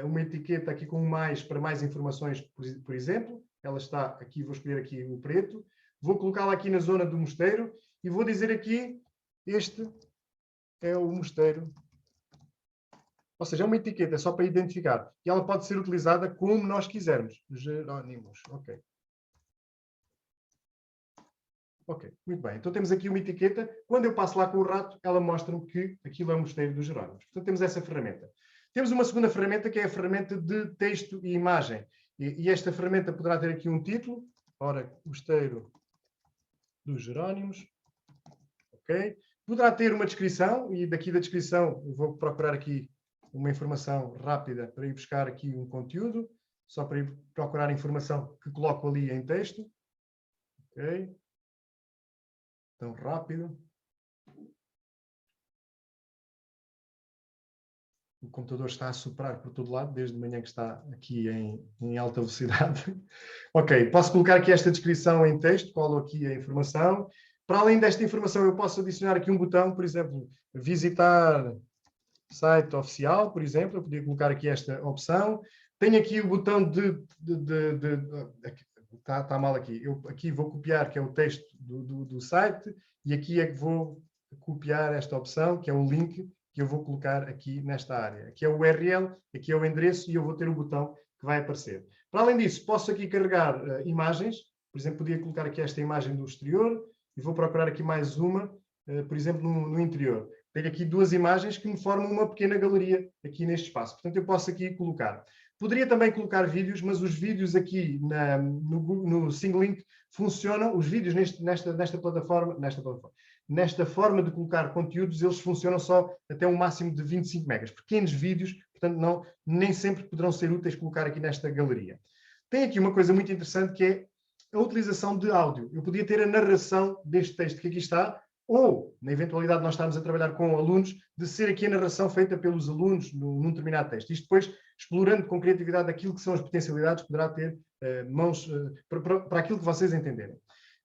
uma etiqueta aqui com mais para mais informações, por exemplo, ela está aqui, vou escolher aqui o preto, vou colocá-la aqui na zona do mosteiro e vou dizer aqui, este é o mosteiro. Ou seja, é uma etiqueta só para identificar. E ela pode ser utilizada como nós quisermos. Jerónimos, ok. Ok, muito bem. Então temos aqui uma etiqueta. Quando eu passo lá com o rato, ela mostra-me que aquilo é o Mosteiro dos Jerónimos. Portanto, temos essa ferramenta. Temos uma segunda ferramenta, que é a ferramenta de texto e imagem. E esta ferramenta poderá ter aqui um título. Ora, Mosteiro dos Jerónimos. Ok. Poderá ter uma descrição, e daqui da descrição eu vou procurar aqui uma informação rápida para ir buscar aqui um conteúdo, só para ir procurar a informação que coloco ali em texto. Ok. Tão rápido. O computador está a soprar por todo lado, desde de manhã que está aqui em alta velocidade. Ok, posso colocar aqui esta descrição em texto, colo aqui a informação. Para além desta informação, eu posso adicionar aqui um botão, por exemplo, visitar site oficial, por exemplo. Eu podia colocar aqui esta opção. Tenho aqui o botão está mal aqui. Eu aqui vou copiar, que é o texto do site, e aqui é que vou copiar esta opção, que é o link, que eu vou colocar aqui nesta área. Aqui é o URL, aqui é o endereço e eu vou ter o botão que vai aparecer. Para além disso, posso aqui carregar imagens. Por exemplo, podia colocar aqui esta imagem do exterior e vou procurar aqui mais uma, por exemplo, no interior. Tenho aqui duas imagens que me formam uma pequena galeria aqui neste espaço. Portanto, eu posso aqui colocar. Poderia também colocar vídeos, mas os vídeos aqui no SingLink funcionam, os vídeos nesta forma de colocar conteúdos, eles funcionam só até um máximo de 25 megas. Pequenos vídeos, portanto, nem sempre poderão ser úteis colocar aqui nesta galeria. Tem aqui uma coisa muito interessante que é a utilização de áudio. Eu podia ter a narração deste texto que aqui está, ou, na eventualidade de nós estarmos a trabalhar com alunos, de ser aqui a narração feita pelos alunos num determinado texto. Isto depois, explorando com criatividade aquilo que são as potencialidades, poderá ter mãos para aquilo que vocês entenderem.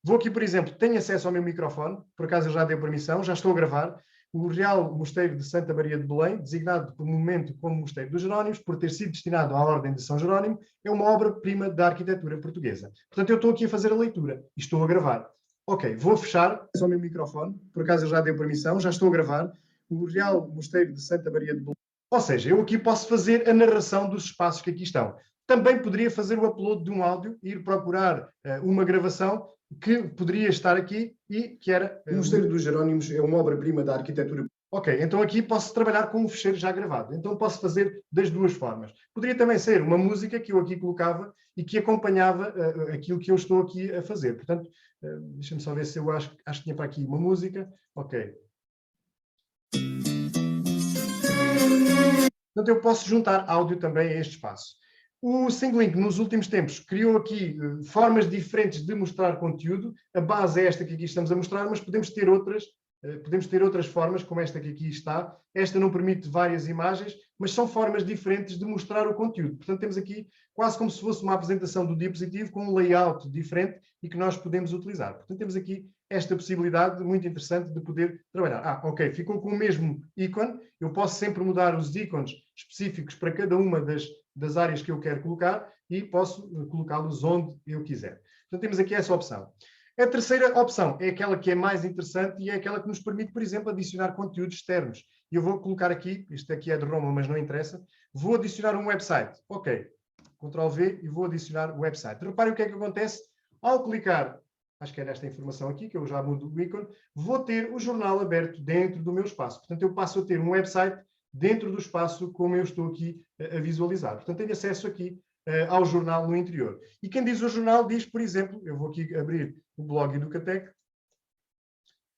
Vou aqui, por exemplo, tenho acesso ao meu microfone, por acaso eu já dei permissão, já estou a gravar. O Real Mosteiro de Santa Maria de Belém, designado por momento como Mosteiro dos Jerónimos, por ter sido destinado à Ordem de São Jerónimo, é uma obra-prima da arquitetura portuguesa. Portanto, eu estou aqui a fazer a leitura e estou a gravar. Ok, vou fechar o meu microfone, por acaso eu já dei permissão, já estou a gravar. O Real Mosteiro de Santa Maria de Belém. Ou seja, eu aqui posso fazer a narração dos espaços que aqui estão. Também poderia fazer o upload de um áudio, ir procurar uma gravação que poderia estar aqui e que era... O Mosteiro dos Jerónimos é uma obra-prima da arquitetura. Ok, então aqui posso trabalhar com um fecheiro já gravado. Então posso fazer das duas formas. Poderia também ser uma música que eu aqui colocava e que acompanhava aquilo que eu estou aqui a fazer. Portanto, deixa-me só ver se eu acho que tinha para aqui uma música. Ok. Portanto, eu posso juntar áudio também a este espaço. O SingLink, nos últimos tempos, criou aqui formas diferentes de mostrar conteúdo. A base é esta que aqui estamos a mostrar, mas podemos ter outras formas, como esta que aqui está. Esta não permite várias imagens, mas são formas diferentes de mostrar o conteúdo. Portanto, temos aqui quase como se fosse uma apresentação do diapositivo com um layout diferente e que nós podemos utilizar. Portanto, temos aqui esta possibilidade muito interessante de poder trabalhar. Ok, ficou com o mesmo ícone. Eu posso sempre mudar os ícones específicos para cada uma das áreas que eu quero colocar e posso colocá-los onde eu quiser. Portanto, temos aqui essa opção. A terceira opção é aquela que é mais interessante e é aquela que nos permite, por exemplo, adicionar conteúdos externos. E eu vou colocar aqui, isto aqui é de Roma, mas não interessa, vou adicionar um website. Ok, Ctrl V e vou adicionar o website. Reparem o que é que acontece ao clicar, acho que é nesta informação aqui, que eu já mudo o ícone, vou ter o jornal aberto dentro do meu espaço. Portanto, eu passo a ter um website dentro do espaço como eu estou aqui a visualizar. Portanto, tenho acesso aqui ao jornal no interior. E quem diz o jornal diz, por exemplo, eu vou aqui abrir o blog Educatec,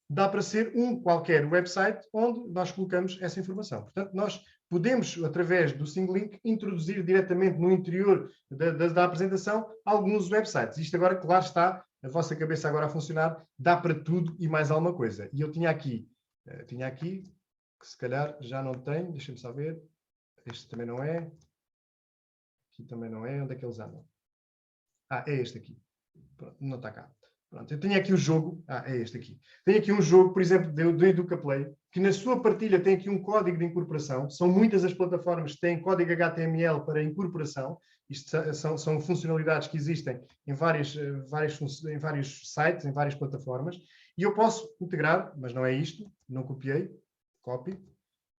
dá para ser um qualquer website onde nós colocamos essa informação. Portanto, nós podemos, através do SingLink, introduzir diretamente no interior da apresentação alguns websites. Isto agora, claro está, a vossa cabeça agora a funcionar, dá para tudo e mais alguma coisa. E eu tinha aqui, que se calhar já não tenho, deixa-me só ver, este também não é, aqui também não é, onde é que eles andam? É este aqui, pronto, não está cá. Pronto, eu tenho aqui o jogo, é este aqui. Tenho aqui um jogo, por exemplo, do EducaPlay, que na sua partilha tem aqui um código de incorporação. São muitas as plataformas que têm código HTML para incorporação. Isto são funcionalidades que existem em vários sites, em várias plataformas. E eu posso integrar, mas não é isto, não copiei, copy.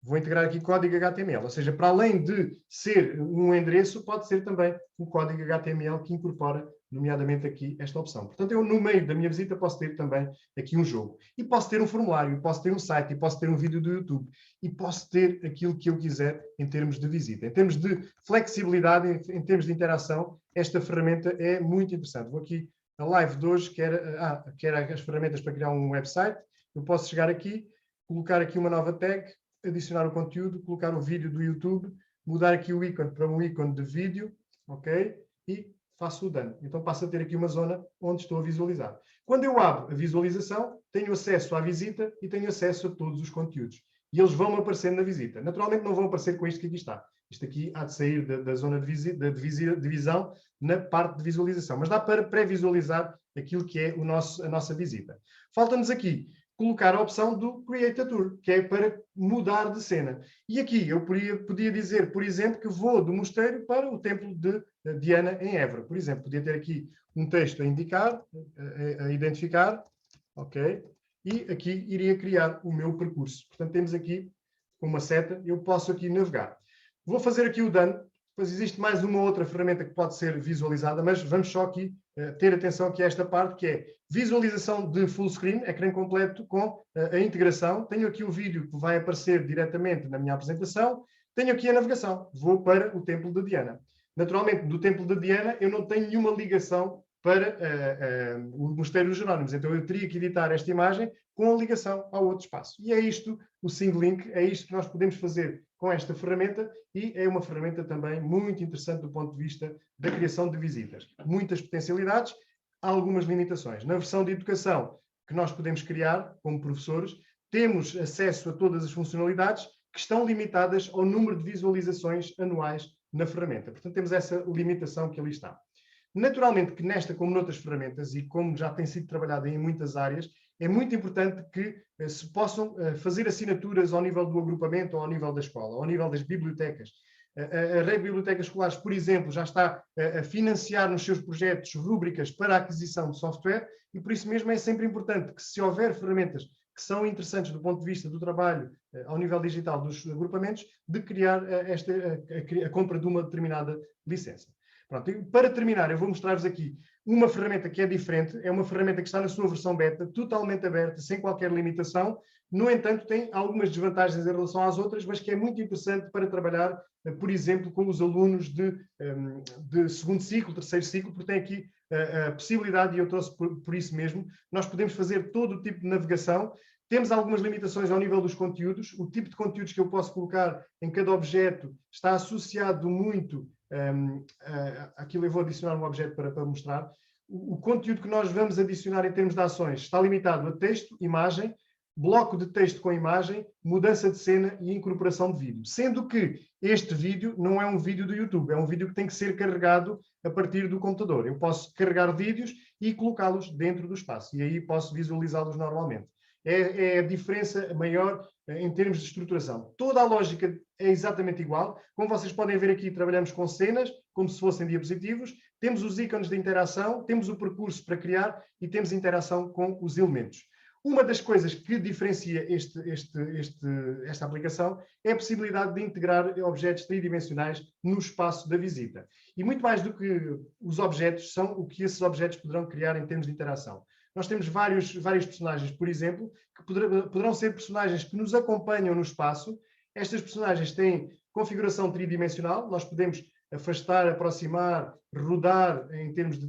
Vou integrar aqui código HTML, ou seja, para além de ser um endereço, pode ser também um código HTML que incorpora, nomeadamente aqui, esta opção. Portanto, eu no meio da minha visita posso ter também aqui um jogo. E posso ter um formulário, posso ter um site, e posso ter um vídeo do YouTube, e posso ter aquilo que eu quiser em termos de visita. Em termos de flexibilidade, em termos de interação, esta ferramenta é muito interessante. Vou aqui, a live de hoje, que era as ferramentas para criar um website. Eu posso chegar aqui, colocar aqui uma nova tag, adicionar o conteúdo, colocar o vídeo do YouTube, mudar aqui o ícone para um ícone de vídeo, ok? E faço o done. Então passo a ter aqui uma zona onde estou a visualizar. Quando eu abro a visualização, tenho acesso à visita e tenho acesso a todos os conteúdos. e eles vão aparecer na visita. Naturalmente não vão aparecer com isto que aqui está. Isto aqui há de sair da zona de visão na parte de visualização, mas dá para pré-visualizar aquilo que é a nossa visita. Falta-nos aqui colocar a opção do Create a Tour, que é para mudar de cena. E aqui eu podia dizer, por exemplo, que vou do mosteiro para o templo de Diana em Évora. Por exemplo, podia ter aqui um texto a indicar, a identificar, ok? E aqui iria criar o meu percurso. Portanto, temos aqui uma seta, eu posso aqui navegar. Vou fazer aqui o done, depois existe mais uma outra ferramenta que pode ser visualizada, mas vamos só aqui ter atenção aqui a esta parte, que é visualização de full screen, ecrã completo com a integração. Tenho aqui o vídeo que vai aparecer diretamente na minha apresentação. Tenho aqui a navegação. Vou para o Templo de Diana. Naturalmente, do Templo de Diana eu não tenho nenhuma ligação para o Mosteiro dos Jerónimos. Então eu teria que editar esta imagem com a ligação ao outro espaço. E é isto, o SingLink, é isto que nós podemos fazer com esta ferramenta, e é uma ferramenta também muito interessante do ponto de vista da criação de visitas. Muitas potencialidades, algumas limitações. Na versão de educação que nós podemos criar como professores, temos acesso a todas as funcionalidades que estão limitadas ao número de visualizações anuais na ferramenta. Portanto, temos essa limitação que ali está. Naturalmente que nesta, como noutras ferramentas, e como já tem sido trabalhado em muitas áreas, é muito importante que se possam fazer assinaturas ao nível do agrupamento ou ao nível da escola, ao nível das bibliotecas. A Rede de Bibliotecas Escolares, por exemplo, já está a financiar nos seus projetos rúbricas para a aquisição de software, e por isso mesmo é sempre importante que, se houver ferramentas que são interessantes do ponto de vista do trabalho ao nível digital dos agrupamentos, de criar a compra de uma determinada licença. Pronto, e para terminar, eu vou mostrar-vos aqui uma ferramenta que é diferente, é uma ferramenta que está na sua versão beta, totalmente aberta, sem qualquer limitação. No entanto, tem algumas desvantagens em relação às outras, mas que é muito interessante para trabalhar, por exemplo, com os alunos de segundo ciclo, terceiro ciclo, porque tem aqui a possibilidade, e eu trouxe por isso mesmo, nós podemos fazer todo o tipo de navegação. Temos algumas limitações ao nível dos conteúdos. O tipo de conteúdos que eu posso colocar em cada objeto está associado muito aquilo. Eu vou adicionar um objeto para mostrar. O conteúdo que nós vamos adicionar em termos de ações está limitado a texto, imagem, bloco de texto com imagem, mudança de cena e incorporação de vídeo. Sendo que este vídeo não é um vídeo do YouTube, é um vídeo que tem que ser carregado a partir do computador. Eu posso carregar vídeos e colocá-los dentro do espaço, e aí posso visualizá-los normalmente. É a diferença maior em termos de estruturação. Toda a lógica é exatamente igual. Como vocês podem ver aqui, trabalhamos com cenas, como se fossem diapositivos. Temos os ícones de interação, temos o percurso para criar e temos interação com os elementos. Uma das coisas que diferencia esta aplicação é a possibilidade de integrar objetos tridimensionais no espaço da visita. E muito mais do que os objetos, são o que esses objetos poderão criar em termos de interação. Nós temos vários personagens, por exemplo, que poderão ser personagens que nos acompanham no espaço. Estas personagens têm configuração tridimensional, nós podemos afastar, aproximar, rodar em termos de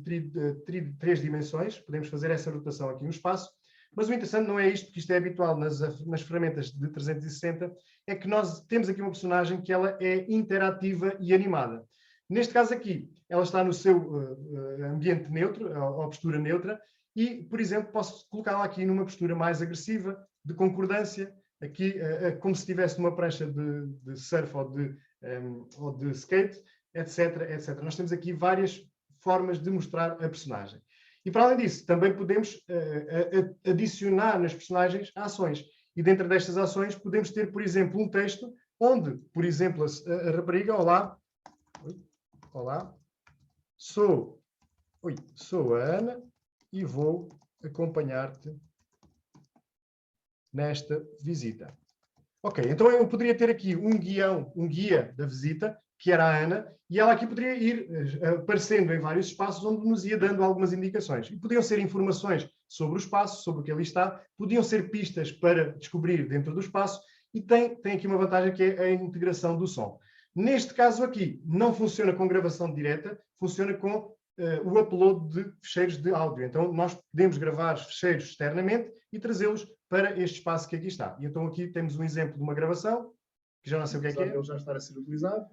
três dimensões, podemos fazer essa rotação aqui no espaço, mas o interessante não é isto, porque isto é habitual nas ferramentas de 360, é que nós temos aqui uma personagem que ela é interativa e animada. Neste caso aqui, ela está no seu ambiente neutro, ou postura neutra, e, por exemplo, posso colocá-la aqui numa postura mais agressiva, de concordância, aqui como se estivesse numa prancha de surf ou de skate, etc, etc. Nós temos aqui várias formas de mostrar a personagem. E, para além disso, também podemos adicionar nas personagens ações. E dentro destas ações podemos ter, por exemplo, um texto onde, por exemplo, a rapariga, olá, sou a Ana, e vou acompanhar-te nesta visita. Ok, então eu poderia ter aqui um guia da visita, que era a Ana, e ela aqui poderia ir aparecendo em vários espaços onde nos ia dando algumas indicações. E podiam ser informações sobre o espaço, sobre o que ali está, podiam ser pistas para descobrir dentro do espaço, e tem aqui uma vantagem que é a integração do som. Neste caso aqui, não funciona com gravação direta, funciona com o upload de ficheiros de áudio. Então, nós podemos gravar ficheiros externamente e trazê-los para este espaço que aqui está. E então aqui temos um exemplo de uma gravação, que já não sei o que é. Ele já está a ser utilizado.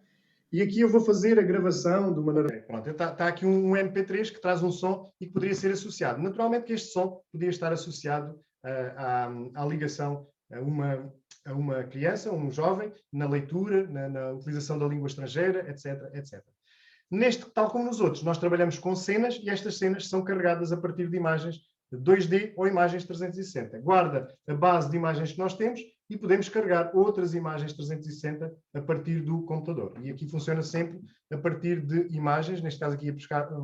E aqui eu vou fazer a gravação de uma... Pronto, está aqui um MP3 que traz um som e que poderia ser associado. Naturalmente que este som poderia estar associado à ligação a uma criança, um jovem, na leitura, na utilização da língua estrangeira, etc, etc. Neste, tal como nos outros, nós trabalhamos com cenas e estas cenas são carregadas a partir de imagens 2D ou imagens 360. Guarda a base de imagens que nós temos e podemos carregar outras imagens 360 a partir do computador. E aqui funciona sempre a partir de imagens, neste caso aqui ia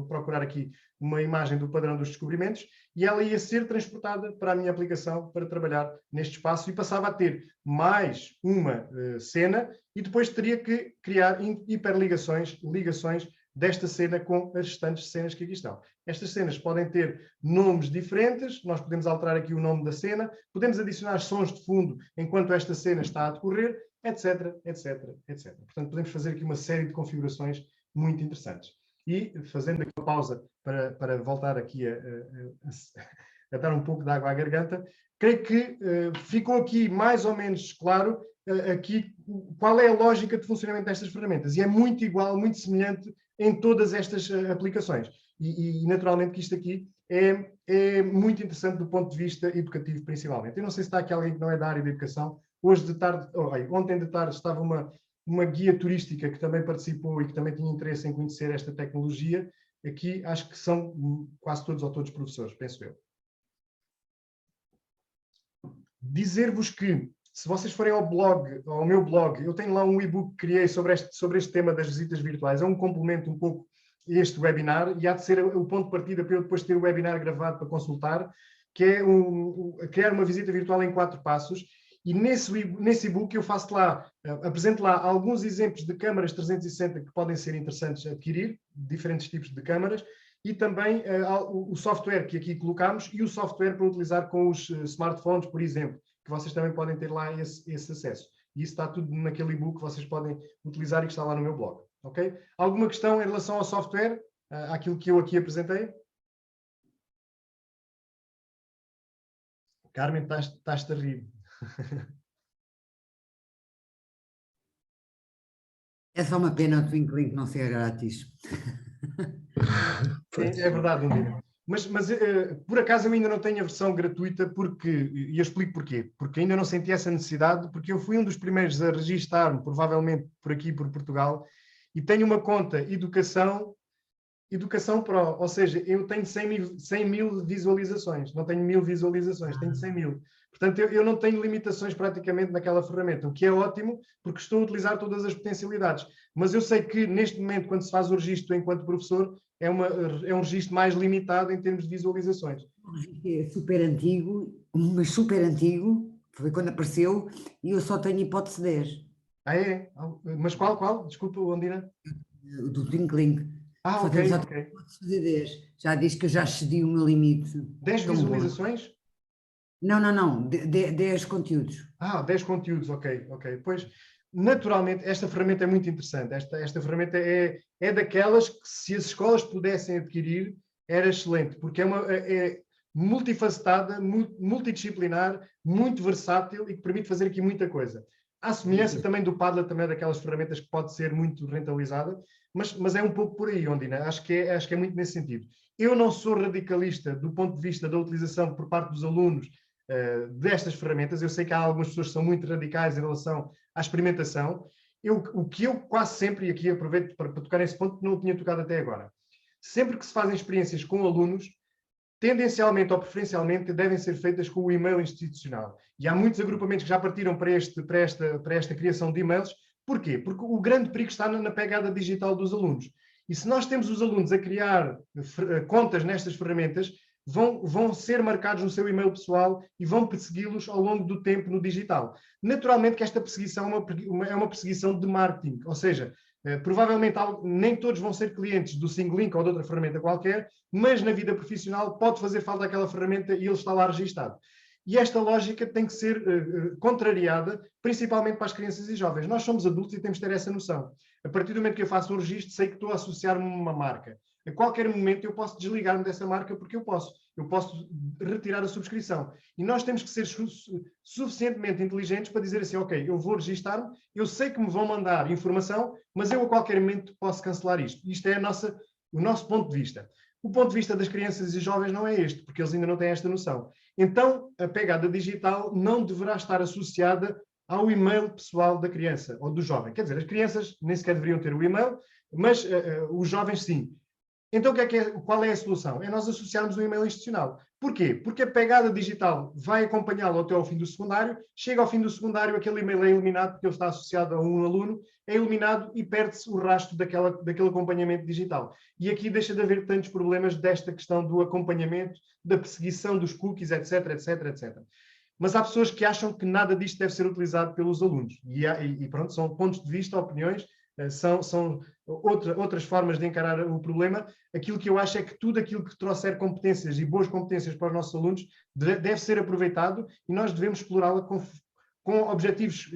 procurar aqui uma imagem do padrão dos descobrimentos, e ela ia ser transportada para a minha aplicação para trabalhar neste espaço e passava a ter mais uma cena e depois teria que criar hiperligações, ligações desta cena com as restantes cenas que aqui estão. Estas cenas podem ter nomes diferentes, nós podemos alterar aqui o nome da cena, podemos adicionar sons de fundo enquanto esta cena está a decorrer, etc, etc, etc. Portanto, podemos fazer aqui uma série de configurações muito interessantes. E, fazendo aqui uma pausa para voltar aqui a dar um pouco de água à garganta, creio que ficou aqui mais ou menos claro aqui qual é a lógica de funcionamento destas ferramentas. E é muito igual, muito semelhante em todas estas aplicações. E naturalmente que isto aqui é muito interessante do ponto de vista educativo, principalmente. Eu não sei se está aqui alguém que não é da área da educação. Hoje de tarde, ontem de tarde estava uma guia turística que também participou e que também tinha interesse em conhecer esta tecnologia. Aqui acho que são quase todos ou todos professores, penso eu. Dizer-vos que, se vocês forem ao meu blog, eu tenho lá um e-book que criei sobre este tema das visitas virtuais. É um complemento um pouco a este webinar e há de ser o ponto de partida para eu depois ter o webinar gravado para consultar, que é criar uma visita virtual em 4 passos. E nesse e-book eu faço lá, apresento lá alguns exemplos de câmaras 360 que podem ser interessantes a adquirir, diferentes tipos de câmaras, e também o software que aqui colocamos e o software para utilizar com os smartphones, por exemplo, que vocês também podem ter lá esse acesso. E isso está tudo naquele e-book que vocês podem utilizar e que está lá no meu blog. Ok? Alguma questão em relação ao software? Àquilo que eu aqui apresentei? Carmen, estás-te a rir. É só uma pena o Twinkling não ser grátis. É verdade, Undina. Mas por acaso eu ainda não tenho a versão gratuita e eu explico porquê. Porque ainda não senti essa necessidade, porque eu fui um dos primeiros a registar-me, provavelmente por aqui, por Portugal, e tenho uma conta Educação Pro, ou seja, eu tenho 100 mil visualizações, não tenho 1000 visualizações, tenho 100 mil. Portanto, eu não tenho limitações praticamente naquela ferramenta, o que é ótimo, porque estou a utilizar todas as potencialidades. Mas eu sei que, neste momento, quando se faz o registro enquanto professor, é um registro mais limitado em termos de visualizações. É super antigo, mas super antigo, foi quando apareceu, e eu só tenho hipótese 10. Ah, é? Mas qual? Desculpa, Ondina. Do Twinkling. Ah, ok. Fazer 10. Já disse que eu já excedi o meu limite. 10 visualizações? Não. 10 conteúdos. 10 conteúdos, ok. Pois, naturalmente, esta ferramenta é muito interessante. Esta ferramenta é daquelas que, se as escolas pudessem adquirir, era excelente, porque é multifacetada, multidisciplinar, muito versátil e que permite fazer aqui muita coisa. À semelhança também do Padlet, também é daquelas ferramentas que pode ser muito rentabilizada, mas é um pouco por aí, Ondina. Acho que é muito nesse sentido. Eu não sou radicalista do ponto de vista da utilização por parte dos alunos destas ferramentas. Eu sei que há algumas pessoas que são muito radicais em relação à experimentação. O que eu quase sempre, e aqui aproveito para tocar nesse ponto que não tinha tocado até agora, sempre que se fazem experiências com alunos, tendencialmente ou preferencialmente devem ser feitas com o e-mail institucional. E há muitos agrupamentos que já partiram para esta criação de e-mails. Porquê? Porque o grande perigo está na pegada digital dos alunos. E se nós temos os alunos a criar contas nestas ferramentas, vão ser marcados no seu e-mail pessoal e vão persegui-los ao longo do tempo no digital. Naturalmente que esta perseguição é uma perseguição de marketing, ou seja, provavelmente nem todos vão ser clientes do SingLink ou de outra ferramenta qualquer, mas na vida profissional pode fazer falta aquela ferramenta e ele está lá registado. E esta lógica tem que ser contrariada, principalmente para as crianças e jovens. Nós somos adultos e temos de ter essa noção. A partir do momento que eu faço um registro, sei que estou a associar-me a uma marca. A qualquer momento eu posso desligar-me dessa marca porque eu posso retirar a subscrição. E nós temos que ser suficientemente inteligentes para dizer assim, ok, eu vou registar-me, eu sei que me vão mandar informação, mas eu a qualquer momento posso cancelar isto. Isto é o nosso ponto de vista. O ponto de vista das crianças e jovens não é este, porque eles ainda não têm esta noção. Então, a pegada digital não deverá estar associada ao e-mail pessoal da criança ou do jovem. Quer dizer, as crianças nem sequer deveriam ter o e-mail, mas os jovens sim. Então, qual é a solução? É nós associarmos o e-mail institucional. Porquê? Porque a pegada digital vai acompanhá-lo até ao fim do secundário, chega ao fim do secundário, aquele e-mail é eliminado porque ele está associado a um aluno, é eliminado e perde-se o rastro daquele acompanhamento digital. E aqui deixa de haver tantos problemas desta questão do acompanhamento, da perseguição dos cookies, etc, etc, etc. Mas há pessoas que acham que nada disto deve ser utilizado pelos alunos. E pronto, são pontos de vista, opiniões, são outras formas de encarar o problema. Aquilo que eu acho é que tudo aquilo que trouxer competências e boas competências para os nossos alunos deve ser aproveitado e nós devemos explorá-la com objetivos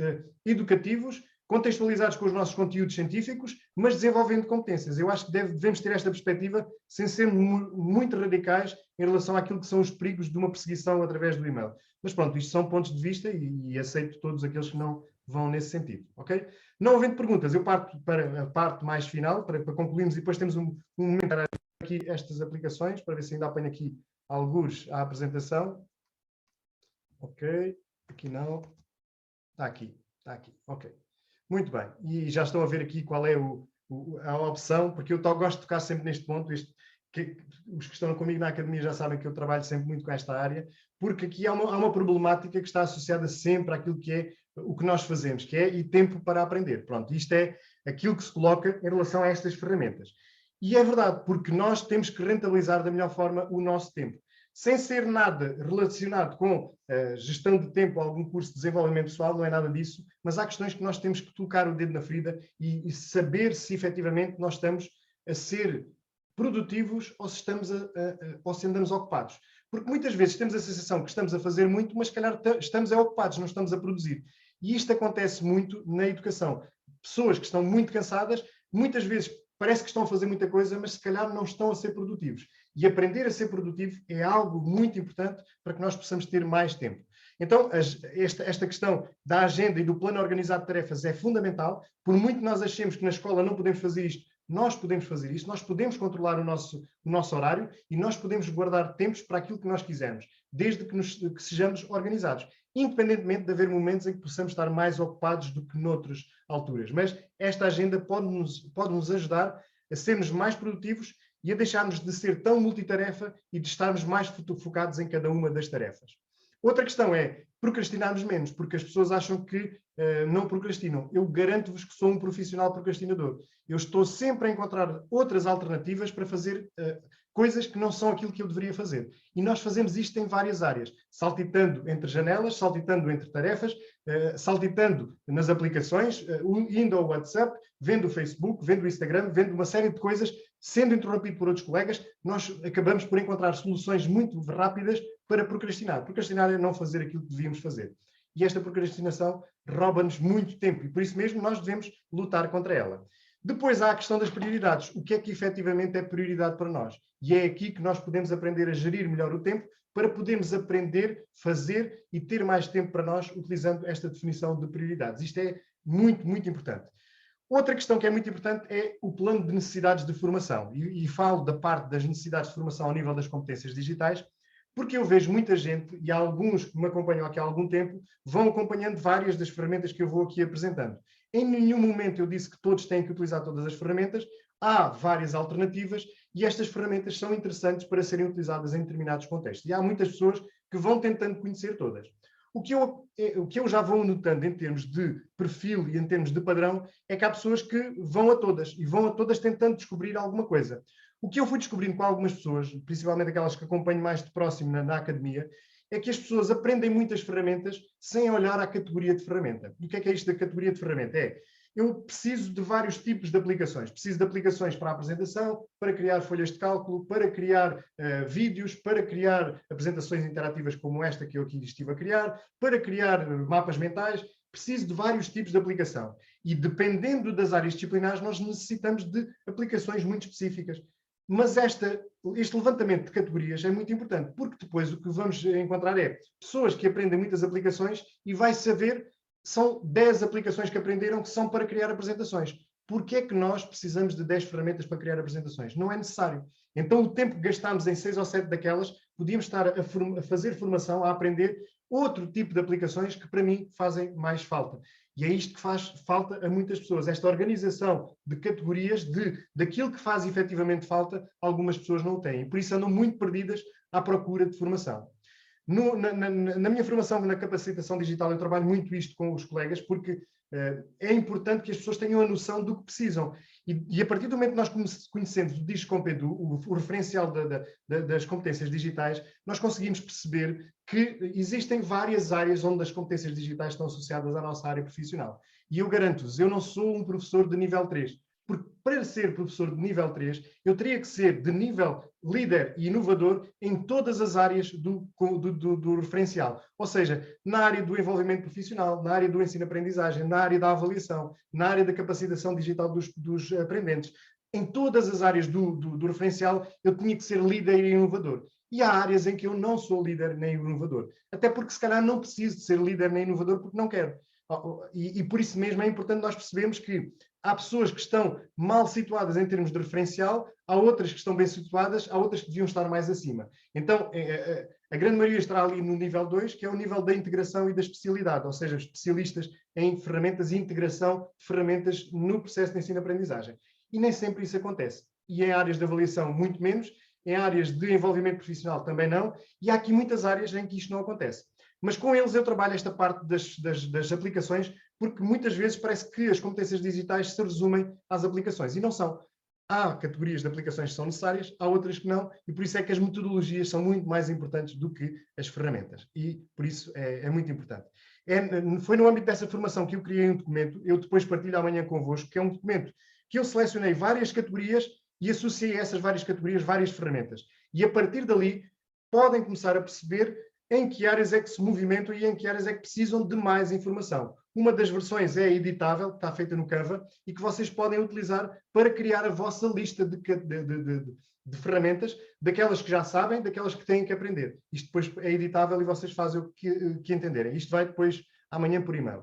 educativos, contextualizados com os nossos conteúdos científicos, mas desenvolvendo competências. Eu acho que devemos ter esta perspectiva sem ser muito radicais em relação àquilo que são os perigos de uma perseguição através do e-mail. Mas pronto, isto são pontos de vista e aceito todos aqueles que não vão nesse sentido, ok? Não havendo perguntas, eu parto para a parte mais final, para concluirmos, e depois temos um momento para aqui estas aplicações, para ver se ainda apanho aqui alguns à apresentação. Ok, aqui não. Está aqui, ok. Muito bem, e já estão a ver aqui qual é a opção, porque eu gosto de tocar sempre neste ponto, os que estão comigo na academia já sabem que eu trabalho sempre muito com esta área, porque aqui há uma problemática que está associada sempre àquilo que é o que nós fazemos, que é tempo para aprender. Pronto, isto é aquilo que se coloca em relação a estas ferramentas. E é verdade, porque nós temos que rentabilizar da melhor forma o nosso tempo. Sem ser nada relacionado com gestão de tempo, algum curso de desenvolvimento pessoal, não é nada disso, mas há questões que nós temos que tocar o dedo na ferida e saber se efetivamente nós estamos a ser produtivos ou se andamos ocupados. Porque muitas vezes temos a sensação que estamos a fazer muito, mas se calhar estamos ocupados, não estamos a produzir. E isto acontece muito na educação. Pessoas que estão muito cansadas, muitas vezes parece que estão a fazer muita coisa, mas se calhar não estão a ser produtivos. E aprender a ser produtivo é algo muito importante para que nós possamos ter mais tempo. Então, esta questão da agenda e do plano organizado de tarefas é fundamental. Por muito que nós achemos que na escola não podemos fazer isto, nós podemos fazer isto, nós podemos controlar o nosso horário e nós podemos guardar tempos para aquilo que nós quisermos, desde que sejamos organizados, independentemente de haver momentos em que possamos estar mais ocupados do que noutras alturas. Mas esta agenda pode nos ajudar a sermos mais produtivos e a deixarmos de ser tão multitarefa e de estarmos mais focados em cada uma das tarefas. Outra questão é procrastinarmos menos, porque as pessoas acham que não procrastinam. Eu garanto-vos que sou um profissional procrastinador. Eu estou sempre a encontrar outras alternativas para fazer coisas que não são aquilo que eu deveria fazer. E nós fazemos isto em várias áreas, saltitando entre janelas, saltitando entre tarefas, saltitando nas aplicações, indo ao WhatsApp, vendo o Facebook, vendo o Instagram, vendo uma série de coisas, sendo interrompido por outros colegas, nós acabamos por encontrar soluções muito rápidas para procrastinar. Procrastinar é não fazer aquilo que devíamos fazer. E esta procrastinação rouba-nos muito tempo e por isso mesmo nós devemos lutar contra ela. Depois há a questão das prioridades. O que é que efetivamente é prioridade para nós? E é aqui que nós podemos aprender a gerir melhor o tempo para podermos aprender, fazer e ter mais tempo para nós utilizando esta definição de prioridades. Isto é muito, muito importante. Outra questão que é muito importante é o plano de necessidades de formação. E falo da parte das necessidades de formação ao nível das competências digitais, porque eu vejo muita gente, e há alguns que me acompanham aqui há algum tempo, vão acompanhando várias das ferramentas que eu vou aqui apresentando. Em nenhum momento eu disse que todos têm que utilizar todas as ferramentas, há várias alternativas e estas ferramentas são interessantes para serem utilizadas em determinados contextos. E há muitas pessoas que vão tentando conhecer todas. O que eu já vou notando em termos de perfil e em termos de padrão é que há pessoas que vão a todas e vão a todas tentando descobrir alguma coisa. O que eu fui descobrindo com algumas pessoas, principalmente aquelas que acompanho mais de próximo na academia, é que as pessoas aprendem muitas ferramentas sem olhar à categoria de ferramenta. E o que é isto da categoria de ferramenta? Eu preciso de vários tipos de aplicações. Preciso de aplicações para a apresentação, para criar folhas de cálculo, para criar vídeos, para criar apresentações interativas como esta que eu aqui estive a criar, para criar mapas mentais. Preciso de vários tipos de aplicação. E dependendo das áreas disciplinares, nós necessitamos de aplicações muito específicas. Mas este levantamento de categorias é muito importante, porque depois o que vamos encontrar é pessoas que aprendem muitas aplicações e vai saber, são 10 aplicações que aprenderam que são para criar apresentações. porque é que nós precisamos de 10 ferramentas para criar apresentações? Não é necessário. Então, o tempo que gastámos em 6 ou 7 daquelas, podíamos estar a fazer formação, a aprender outro tipo de aplicações que, para mim, fazem mais falta. E é isto que faz falta a muitas pessoas. Esta organização de categorias daquilo que faz efetivamente falta, algumas pessoas não o têm. Por isso andam muito perdidas à procura de formação. Na minha formação, na capacitação digital, eu trabalho muito isto com os colegas, porque é importante que as pessoas tenham a noção do que precisam. E a partir do momento que nós conhecemos o DISCOMPEDU, o referencial das competências digitais, nós conseguimos perceber que existem várias áreas onde as competências digitais estão associadas à nossa área profissional. E eu garanto-vos, eu não sou um professor de nível 3, porque para ser professor de nível 3, eu teria que ser de nível líder e inovador em todas as áreas do referencial. Ou seja, na área do envolvimento profissional, na área do ensino-aprendizagem, na área da avaliação, na área da capacitação digital dos aprendentes. Em todas as áreas do referencial, eu tinha que ser líder e inovador. E há áreas em que eu não sou líder nem inovador. Até porque, se calhar, não preciso de ser líder nem inovador porque não quero. E por isso mesmo é importante nós percebermos que há pessoas que estão mal situadas em termos de referencial, há outras que estão bem situadas, há outras que deviam estar mais acima. Então, a grande maioria estará ali no nível 2, que é o nível da integração e da especialidade, ou seja, especialistas em ferramentas e integração de ferramentas no processo de ensino-aprendizagem. E nem sempre isso acontece. E em áreas de avaliação, muito menos, em áreas de envolvimento profissional também não, e há aqui muitas áreas em que isto não acontece. Mas com eles eu trabalho esta parte das aplicações, porque muitas vezes parece que as competências digitais se resumem às aplicações, e não são. Há categorias de aplicações que são necessárias, há outras que não, e por isso é que as metodologias são muito mais importantes do que as ferramentas, e por isso é muito importante. Foi no âmbito dessa formação que eu criei um documento, eu depois partilho amanhã convosco, que é um documento que eu selecionei várias categorias e associei a essas várias categorias várias ferramentas. E a partir dali podem começar a perceber em que áreas é que se movimentam e em que áreas é que precisam de mais informação. Uma das versões é editável, está feita no Canva, e que vocês podem utilizar para criar a vossa lista de ferramentas, daquelas que já sabem, daquelas que têm que aprender. Isto depois é editável e vocês fazem o que entenderem. Isto vai depois amanhã por e-mail.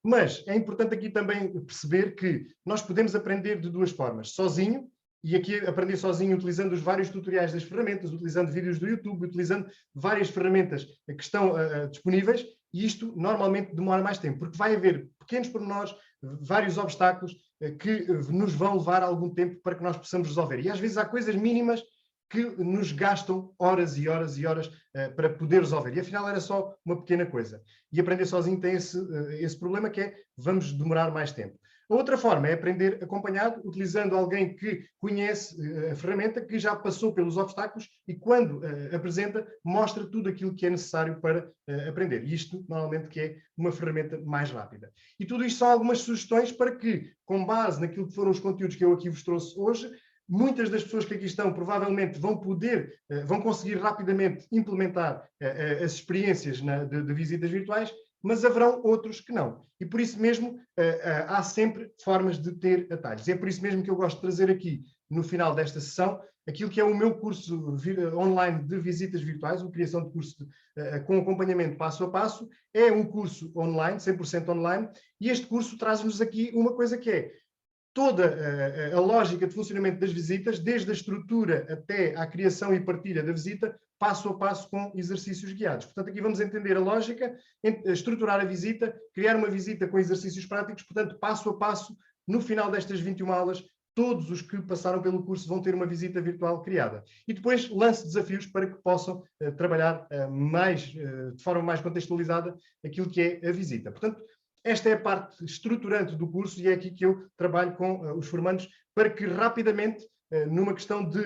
Mas é importante aqui também perceber que nós podemos aprender de duas formas. Sozinho, e aqui aprender sozinho utilizando os vários tutoriais das ferramentas, utilizando vídeos do YouTube, utilizando várias ferramentas que estão disponíveis, e isto normalmente demora mais tempo, porque vai haver pequenos pormenores, vários obstáculos que nos vão levar algum tempo para que nós possamos resolver. E às vezes há coisas mínimas que nos gastam horas e horas e horas para poder resolver. E afinal era só uma pequena coisa. E aprender sozinho tem esse problema que é, vamos demorar mais tempo. A outra forma é aprender acompanhado, utilizando alguém que conhece a ferramenta, que já passou pelos obstáculos e quando apresenta, mostra tudo aquilo que é necessário para aprender. E isto, normalmente, que é uma ferramenta mais rápida. E tudo isto são algumas sugestões para que, com base naquilo que foram os conteúdos que eu aqui vos trouxe hoje, muitas das pessoas que aqui estão provavelmente vão conseguir rapidamente implementar as experiências de visitas virtuais, mas haverão outros que não. E por isso mesmo há sempre formas de ter atalhos. E é por isso mesmo que eu gosto de trazer aqui, no final desta sessão, aquilo que é o meu curso online de visitas virtuais, uma criação de curso com acompanhamento passo a passo. É um curso online, 100% online, e este curso traz-nos aqui uma coisa que é toda a lógica de funcionamento das visitas, desde a estrutura até à criação e partilha da visita, passo a passo com exercícios guiados. Portanto, aqui vamos entender a lógica, estruturar a visita, criar uma visita com exercícios práticos, portanto, passo a passo, no final destas 21 aulas, todos os que passaram pelo curso vão ter uma visita virtual criada. E depois lance desafios para que possam trabalhar de forma mais contextualizada aquilo que é a visita. Portanto, esta é a parte estruturante do curso e é aqui que eu trabalho com os formandos para que rapidamente, numa questão de...